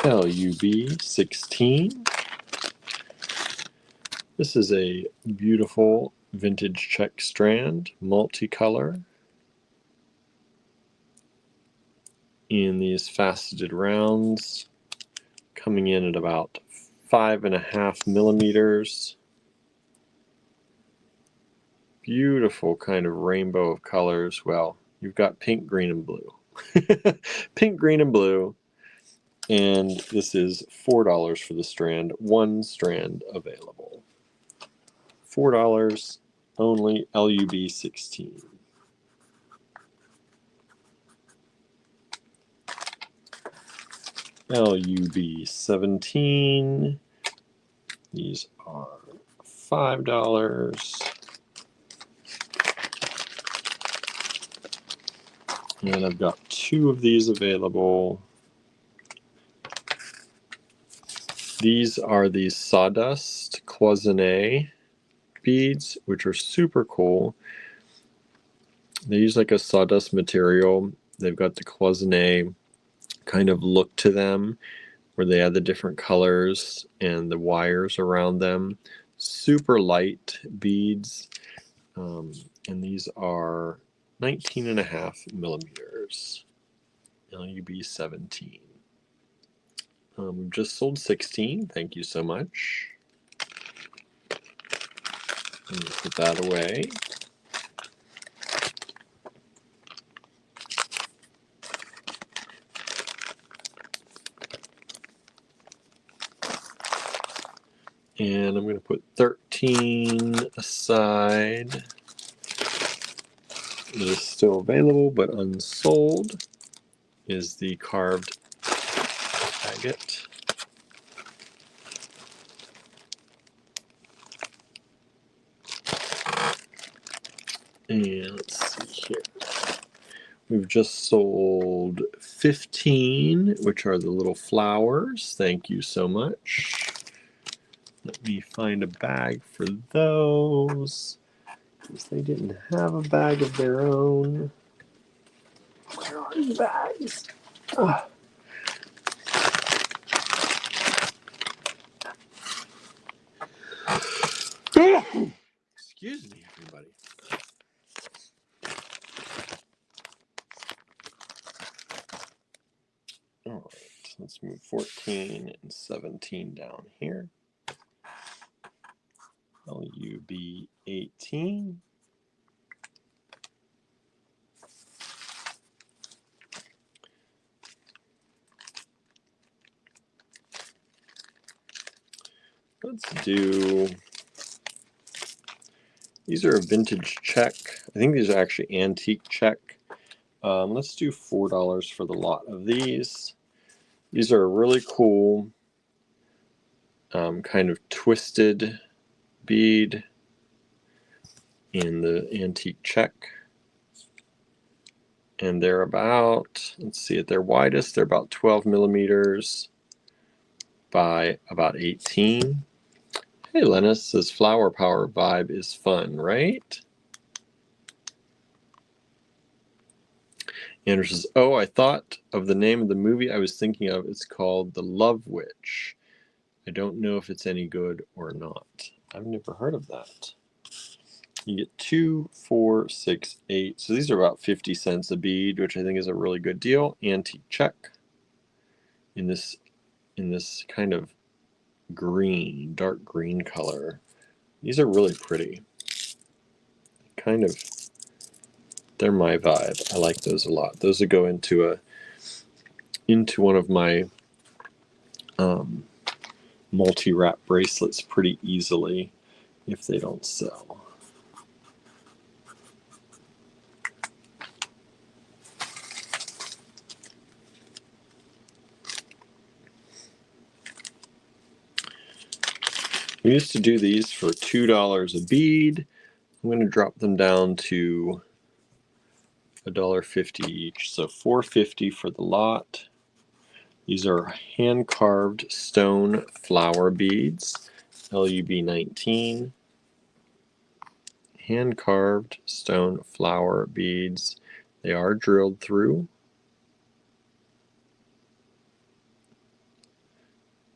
LUB 16. This is a beautiful vintage check strand, multicolor, in these faceted rounds, coming in at about 5.5 millimeters. Beautiful kind of rainbow of colors. Well, you've got pink, green, and blue. Pink, green, and blue. And this is $4 for the strand. One strand available. $4 only, LUB 16. LUB 17. These are $5. And I've got two of these available. These are the sawdust cloisonne beads, which are super cool. They use like a sawdust material. They've got the cloisonne kind of look to them, where they have the different colors and the wires around them. Super light beads. And these are 19.5 millimeters. LUB 17. We've just sold 16. Thank you so much. Let me put that away. And I'm going to put 13 aside. That is still available but unsold is the carved agate. And let's see here. We've just sold 15, which are the little flowers. Thank you so much. Let me find a bag for those, because they didn't have a bag of their own. Where are the bags? Ah. Excuse me, everybody. All right, let's move 14 and 17 down here. LUB 18. Let's do, these are a vintage check. I think these are actually antique check. Let's do $4 for the lot of these. These are a really cool kind of twisted bead. in the antique check. And they're about, let's see, at their widest, they're about 12 millimeters by about 18. Hey, Lennis says flower power vibe is fun, right? Andrew says, oh, I thought of the name of the movie I was thinking of. It's called The Love Witch. I don't know if it's any good or not. I've never heard of that. You get 2, 4, 6, 8. So these are about 50 cents a bead, which I think is a really good deal. Antique check in this kind of green, dark green color. These are really pretty. Kind of, they're my vibe. I like those a lot. Those would go into one of my multi-wrap bracelets pretty easily if they don't sell. We used to do these for $2 a bead. I'm going to drop them down to $1.50 each, so $4.50 for the lot. These are hand-carved stone flower beads, LUB 19. Hand-carved stone flower beads. They are drilled through.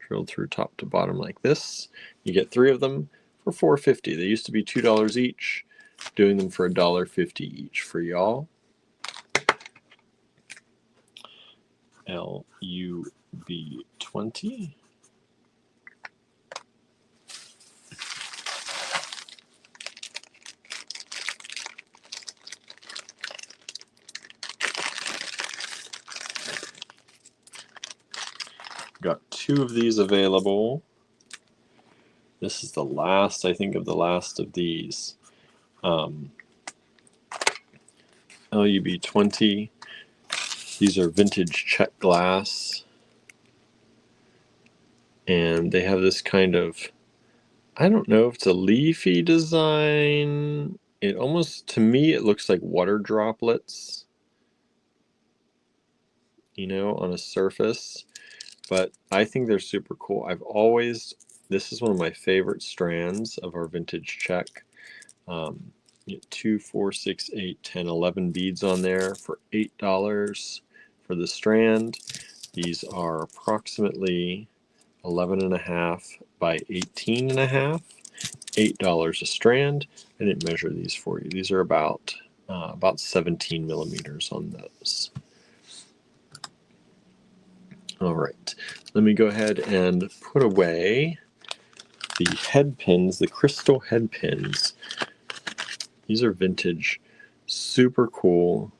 Drilled through top to bottom like this. You get 3 of them for $4.50. They used to be $2 each. Doing them for $1.50 each for y'all. LUB 20. Got 2 of these available. This is the last, I think, of the last of these. LUB 20. These are vintage check glass. And they have this kind of, I don't know if it's a leafy design. It almost, to me, it looks like water droplets, you know, on a surface. But I think they're super cool. This is one of my favorite strands of our vintage check. You get 2, 4, 6, 8, 10, 11 beads on there for $8 for the strand. These are approximately 11.5 by 18.5. $8 a strand. I didn't measure these for you. These are about 17 millimeters on those. All right, let me go ahead and put away the head pins, the crystal head pins. These are vintage, super cool.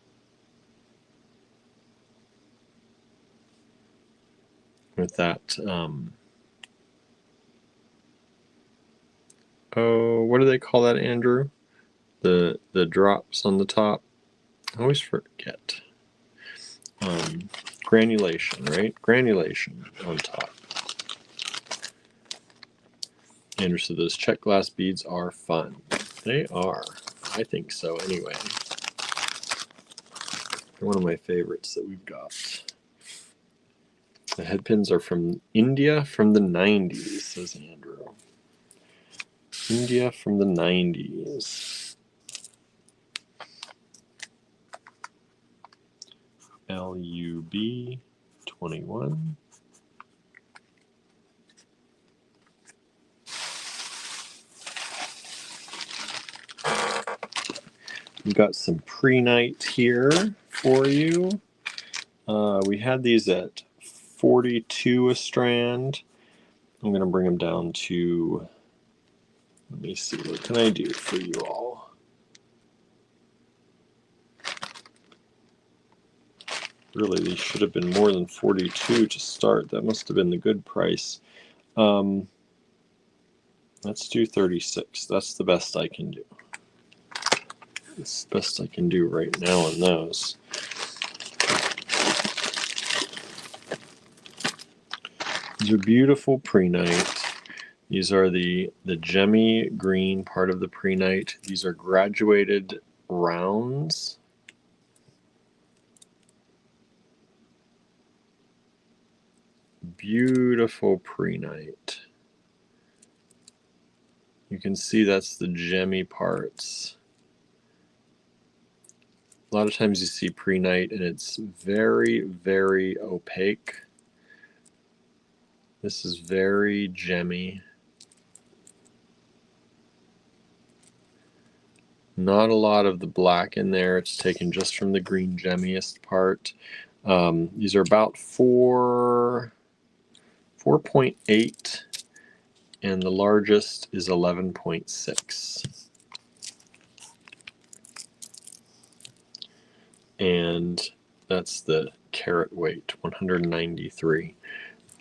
With that, oh, what do they call that, Andrew? The drops on the top. I always forget. Granulation, right? Granulation on top. Andrew said those check glass beads are fun. They are. I think so anyway. They're one of my favorites that we've got. The head pins are from India from the 90s, says Andrew. India from the 90s. LUB 21. We've got some pre-night here for you. We had these at 42 a strand. I'm going to bring them down to, let me see, what can I do for you all? Really, these should have been more than 42 to start. That must have been the good price. Let's do 36. That's the best I can do. That's the best I can do right now on those. These are beautiful pre-night. These are the gemmy green part of the prehnite. These are graduated rounds. Beautiful prehnite. You can see that's the gemmy parts. A lot of times you see prehnite and it's very, very opaque. This is very gemmy. Not a lot of the black in there. It's taken just from the green gemmiest part. These are about 4.8, and the largest is 11.6. And that's the carat weight, 193.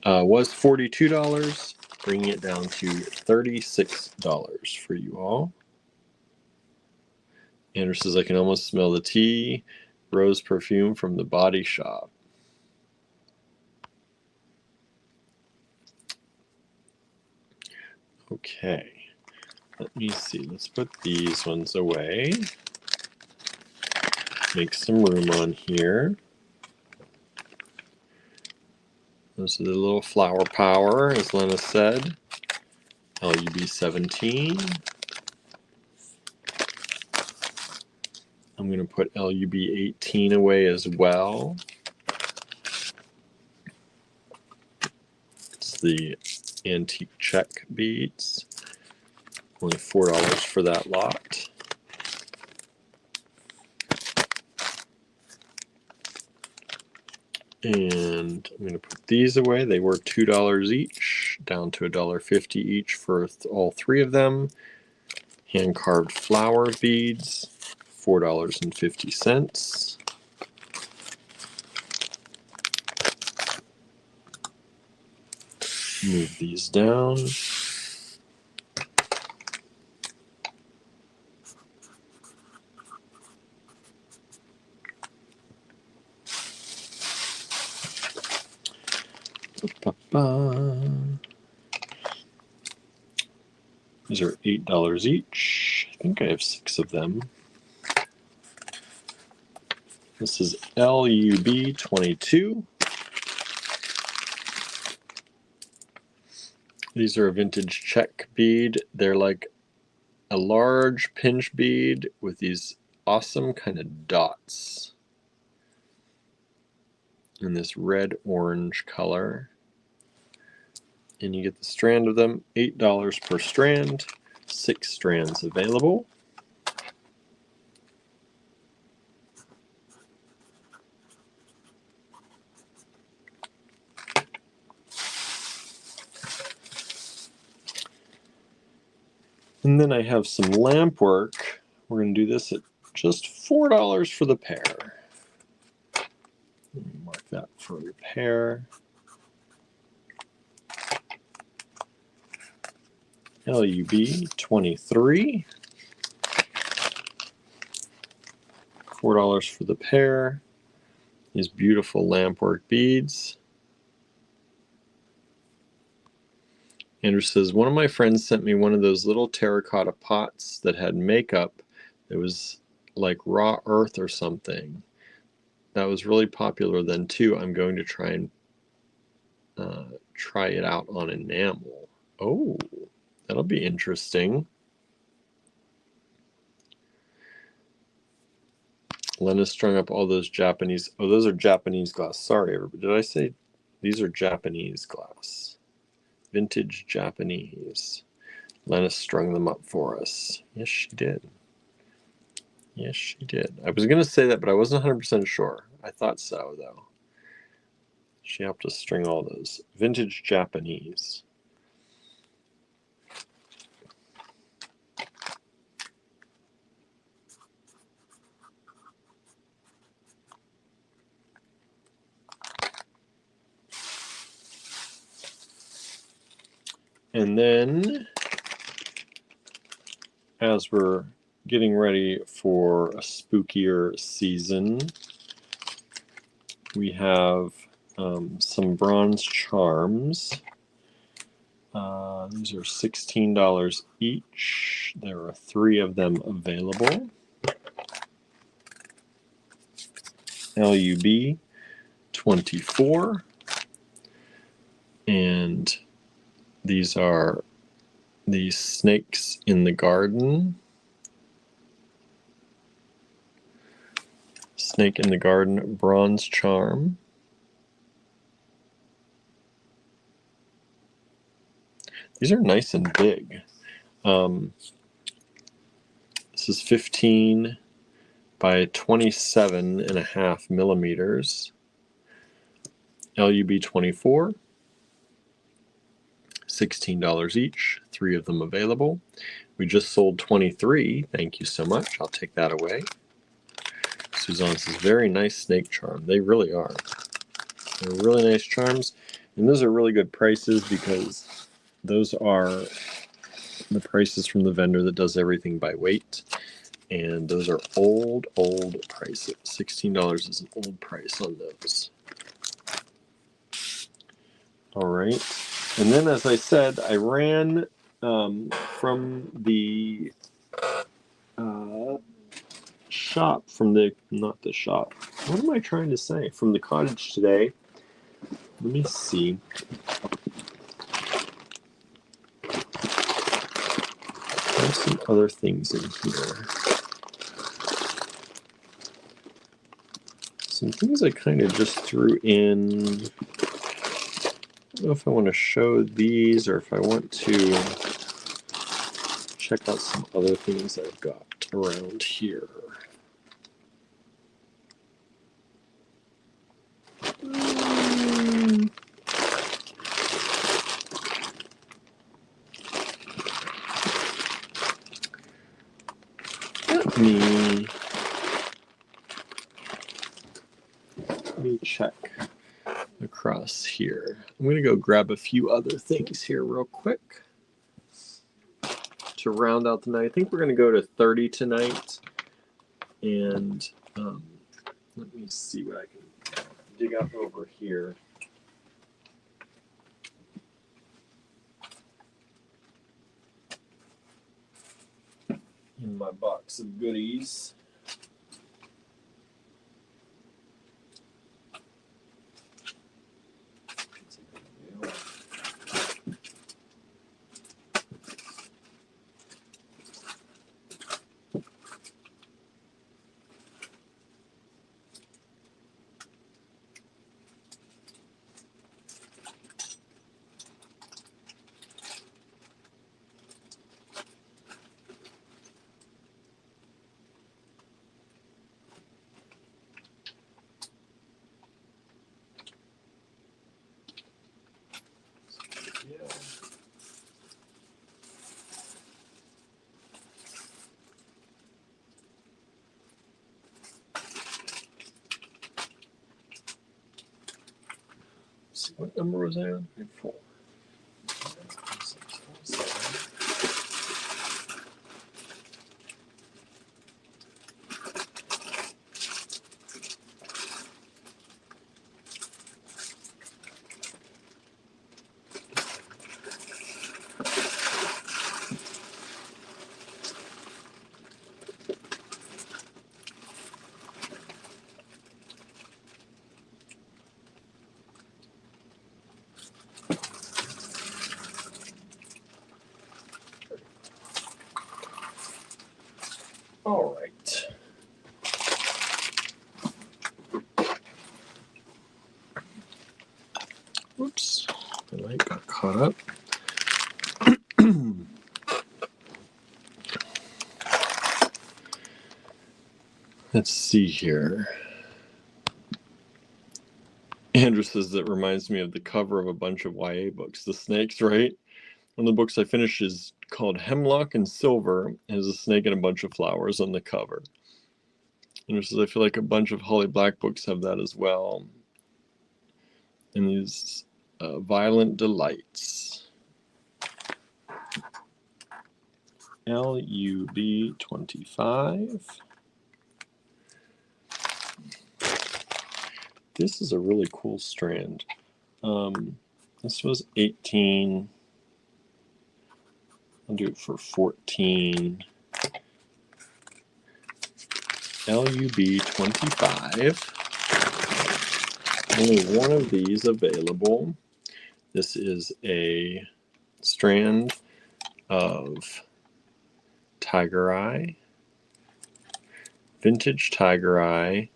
Was $42, bringing it down to $36 for you all. Andrew says, I can almost smell the tea rose perfume from the Body Shop. Okay, let me see. Let's put these ones away. Make some room on here. Those are the little flower power, as Lena said. LUB 17. I'm going to put LUB 18 away as well. It's the antique check beads. Only $4 for that lot. And I'm going to put these away. They were $2 each, down to $1.50 each for all three of them. Hand-carved flower beads, $4.50. Move these down. These are $8 each. I think I have 6 of them. This is LUB 22. These are a vintage check bead. They're like a large pinch bead with these awesome kind of dots in this red-orange color. And you get the strand of them, $8 per strand, 6 strands available. And then I have some lamp work. We're going to do this at just $4 for the pair. Let me mark that for repair. LUB 23. $4 for the pair. These beautiful lampwork beads. Andrew says, one of my friends sent me one of those little terracotta pots that had makeup that was like raw earth or something. That was really popular then too. I'm going to try and try it out on enamel. Oh, that'll be interesting. Lena strung up all those Japanese. Oh, those are Japanese glass. Sorry, everybody. Did I say these are Japanese glass? Vintage Japanese. Lena strung them up for us. Yes, she did. Yes, she did. I was going to say that, but I wasn't 100% sure. I thought so, though. She helped us string all those. Vintage Japanese. And then, as we're getting ready for a spookier season, we have some bronze charms. These are $16 each. There are 3 of them available. LUB 24. And these are the snakes in the garden. Snake in the Garden bronze charm. These are nice and big. This is 15 by 27.5 millimeters. LUB 24. $16 each. 3 of them available. We just sold 23. Thank you so much. I'll take that away. Suzanne says, very nice snake charm. They really are. They're really nice charms. And those are really good prices because those are the prices from the vendor that does everything by weight. And those are old prices. $16 is an old price on those. All right. And then, as I said, I ran from the shop, not the shop. What am I trying to say? From the cottage today. Let me see. There's some other things in here. Some things I kind of just threw in. I don't know if I want to show these or if I want to check out some other things I've got around here. Let me check across here. I'm going to go grab a few other things here real quick to round out the night. I think we're going to go to 30 tonight. And let me see what I can dig up over here. In my box of goodies. What number was I on? 4. All right. Whoops, the light got caught up. Let's see here. Andrew says that reminds me of the cover of a bunch of YA books. The snakes, right? One of the books I finished is called Hemlock and Silver. It has a snake and a bunch of flowers on the cover. Andrew says, I feel like a bunch of Holly Black books have that as well. And these Violent Delights. LUB 25. This is a really cool strand. This was 18. I'll do it for 14. LUB 25. Only one of these available. This is a strand of Tiger Eye, vintage Tiger Eye,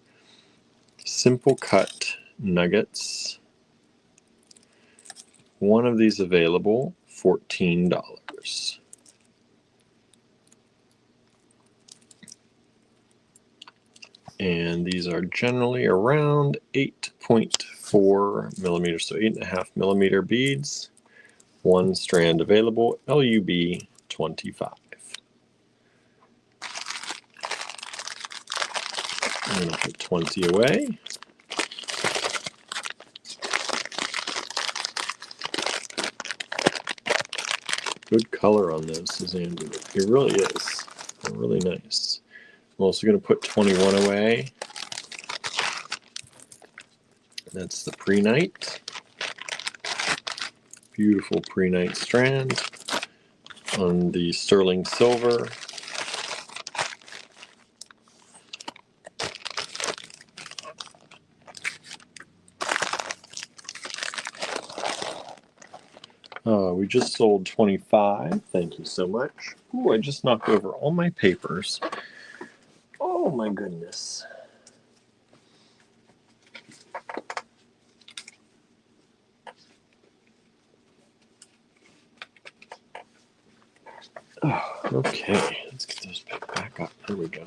simple cut nuggets. One of these available, $14. And these are generally around 8.4 millimeters, so 8.5 millimeter beads. One strand available, LUB 25. I'm going to put 20 away. Good color on this, Andrew. It really is. Really nice. I'm also going to put 21 away. That's the pre-night. Beautiful pre-night strand on the sterling silver. We just sold 25. Thank you so much. Ooh, I just knocked over all my papers. Oh my goodness. Oh, okay, let's get those back up. There we go.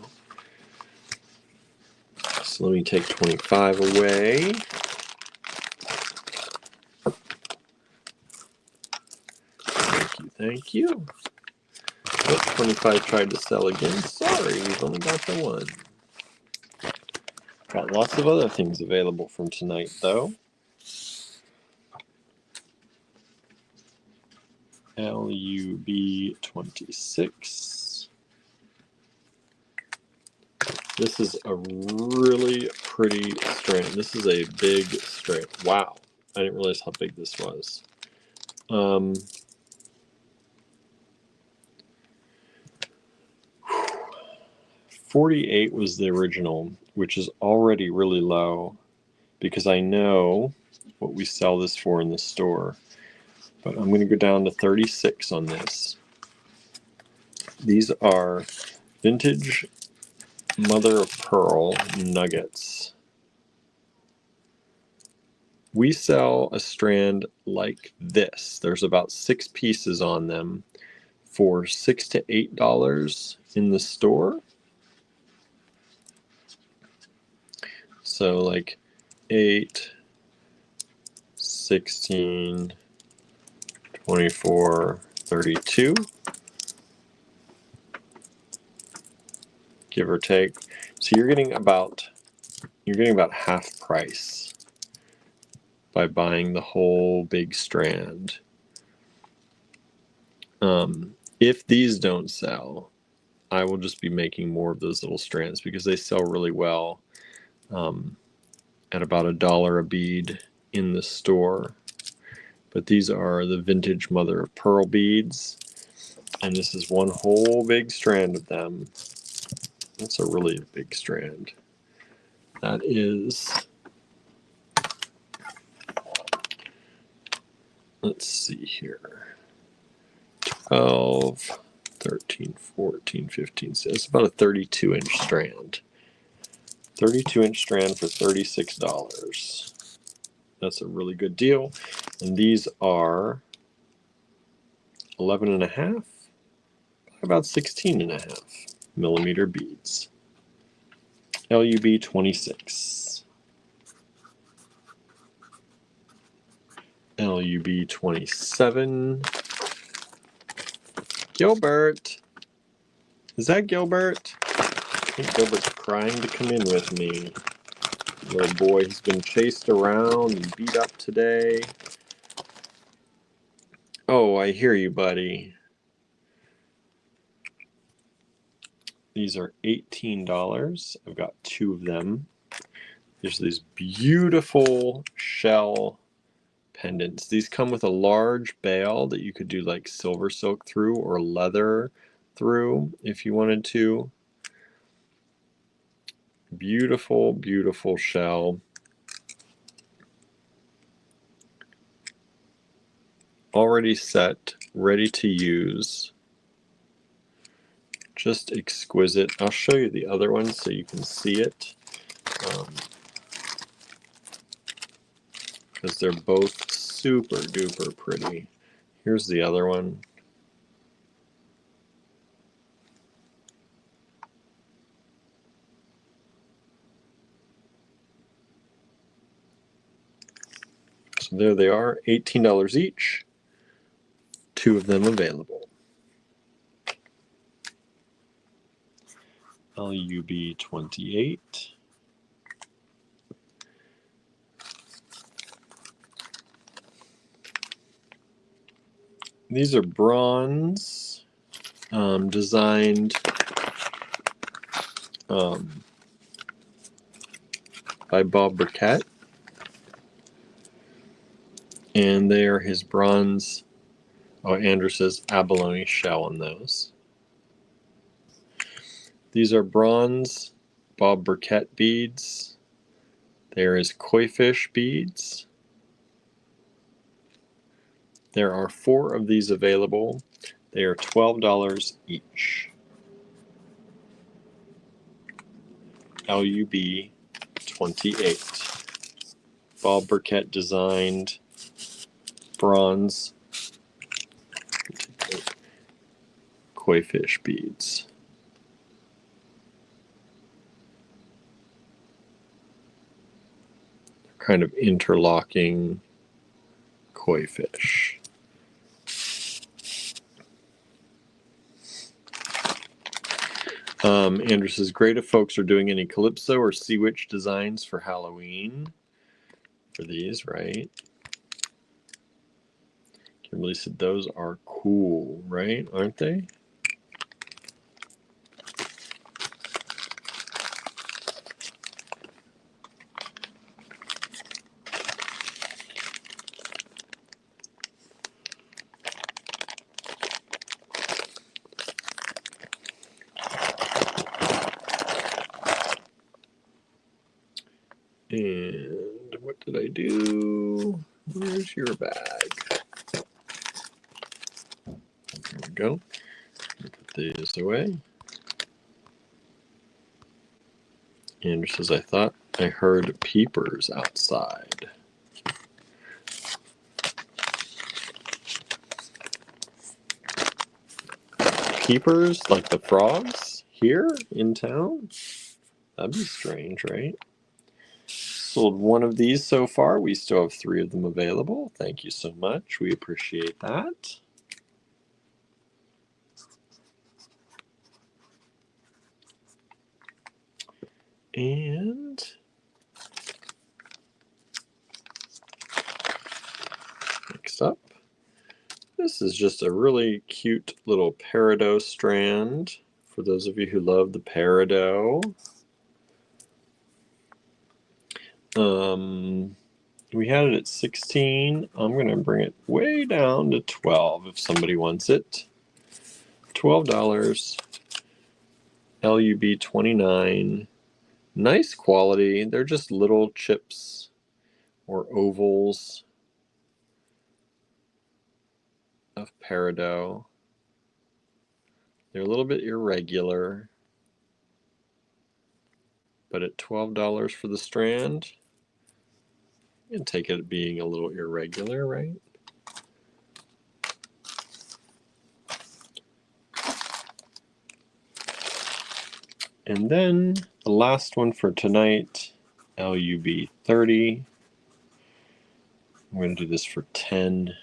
So let me take 25 away. Thank you. Oh, 25 tried to sell again. Sorry, we've only got the one. Got lots of other things available from tonight, though. LUB 26. This is a really pretty strand. This is a big strand. Wow, I didn't realize how big this was. 48 was the original, which is already really low because I know what we sell this for in the store. But I'm going to go down to 36 on this. These are vintage mother of pearl nuggets. We sell a strand like this. There's about 6 pieces on them for $6 to $8 in the store. So like 8, 16, 24, 32, give or take. So you're getting about half price by buying the whole big strand. If these don't sell, I will just be making more of those little strands because they sell really well at about $1 a bead in the store. But these are the vintage mother of pearl beads, and this is one whole big strand of them. That's a really big strand. That is, let's see here, 12, 13, 14, 15, so it's about a 32-inch strand. 32-inch strand for $36. That's a really good deal. And these are 11.5, about 16.5 millimeter beads. LUB 26. LUB 27. Gilbert. Is that Gilbert? I think Gilbert's crying to come in with me. Little boy has been chased around and beat up today. Oh, I hear you, buddy. These are $18. I've got 2 of them. There's these beautiful shell pendants. These come with a large bail that you could do like silver silk through or leather through if you wanted to. Beautiful, beautiful shell. Already set, ready to use. Just exquisite. I'll show you the other one so you can see it. Because they're both super duper pretty. Here's the other one. So there they are, $18 each. 2 of them available. LUB 28. These are bronze, designed by Bob Burkett. And they are his bronze, oh, Andrew says abalone shell on those. These are bronze Bob Burkett beads. There is koi fish beads. There are 4 of these available. They are $12 each. LUB 28. Bob Burkett designed bronze koi fish beads. Kind of interlocking koi fish. Andrew says, great if folks are doing any Calypso or Sea Witch designs for Halloween. For these, right? Kimberly said, those are cool, right? Aren't they? And what did I do? Where's your bag? There we go. Put these away. Andrew says, I thought I heard peepers outside. Peepers? Like the frogs? Here in town? That'd be strange, right? Sold 1 of these so far. We still have 3 of them available. Thank you so much. We appreciate that. And next up, this is just a really cute little peridot strand for those of you who love the peridot. We had it at 16. I'm going to bring it way down to 12 if somebody wants it. $12. LUB 29. Nice quality. They're just little chips or ovals of peridot. They're a little bit irregular, but at $12 for the strand, you can take it being a little irregular, right? And then the last one for tonight, LUB 30. I'm going to do this for 10.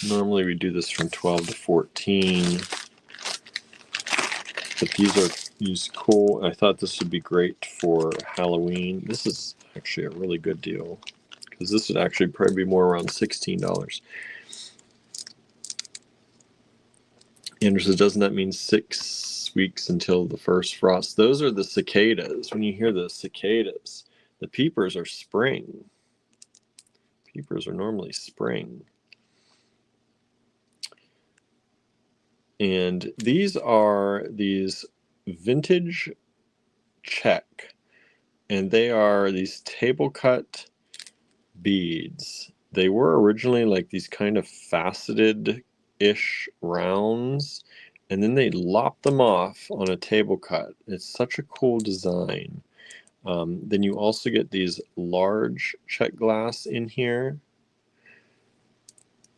Normally we do this from 12 to 14. But these cool. I thought this would be great for Halloween. This is actually a really good deal because this would actually probably be more around $16. Andrew says, doesn't that mean 6 weeks until the first frost? Those are the cicadas. When you hear the cicadas, the peepers are spring. Peepers are normally spring. And these are these vintage check, and they are these table cut beads. They were originally like these kind of faceted-ish rounds, and then they lopped them off on a table cut. It's such a cool design. Then you also get these large check glass in here,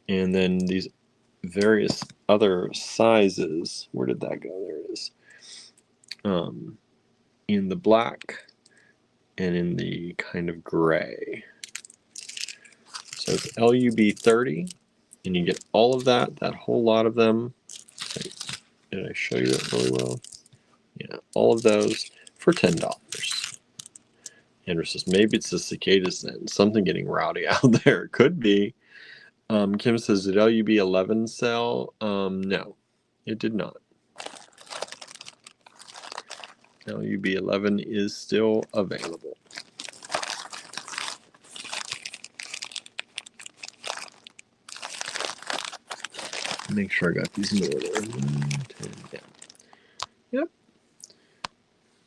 and then these various other sizes. Where did that go? There it is. In the black and in the kind of gray. So it's LUB 30, and you get all of that whole lot of them. Did I show you that really well? Yeah, all of those for $10. Andrew says, maybe it's the cicadas then. Something getting rowdy out there. Could be. Kim says, did LUB 11 sell? No, it did not. LUB 11 is still available. Make sure I got these in order. 1, 10, yeah. Yep.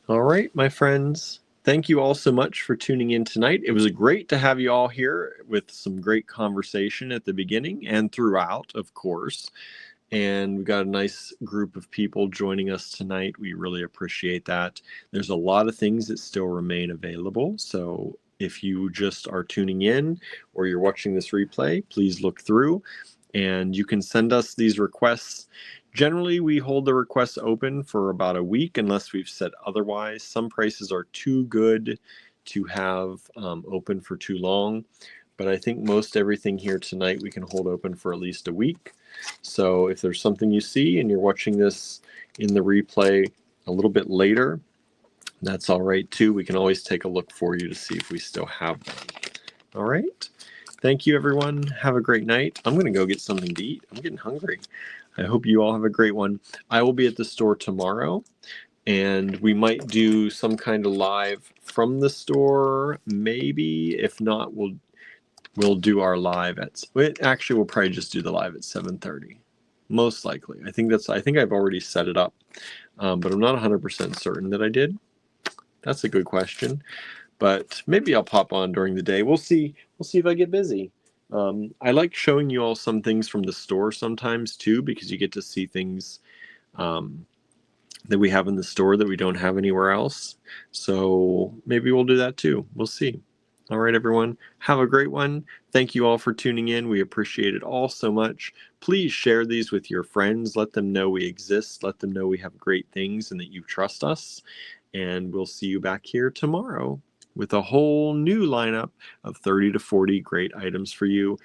All right, my friends. Thank you all so much for tuning in tonight. It was great to have you all here with some great conversation at the beginning and throughout, of course. And we got a nice group of people joining us tonight. We really appreciate that. There's a lot of things that still remain available. So if you just are tuning in or you're watching this replay, please look through. And you can send us these requests. Generally, we hold the requests open for about a week unless we've said otherwise. Some prices are too good to have open for too long. But I think most everything here tonight we can hold open for at least a week. So if there's something you see and you're watching this in the replay a little bit later, that's all right too. We can always take a look for you to see if we still have them. All right. Thank you, everyone. Have a great night. I'm going to go get something to eat. I'm getting hungry. I hope you all have a great one. I will be at the store tomorrow, and we might do some kind of live from the store, maybe. If not, we'll do our live at. Actually, we'll probably just do the live at 7:30, most likely. I think I've already set it up, but I'm not 100% certain that I did. That's a good question. But maybe I'll pop on during the day. We'll see. We'll see if I get busy. I like showing you all some things from the store sometimes too, because you get to see things that we have in the store that we don't have anywhere else. So maybe we'll do that too. We'll see. All right, everyone. Have a great one. Thank you all for tuning in. We appreciate it all so much. Please share these with your friends. Let them know we exist. Let them know we have great things and that you trust us. And we'll see you back here tomorrow with a whole new lineup of 30 to 40 great items for you.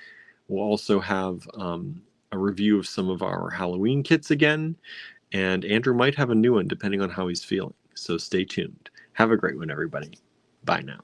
We'll also have a review of some of our Halloween kits again, and Andrew might have a new one depending on how he's feeling. So stay tuned. Have a great one, everybody. Bye now.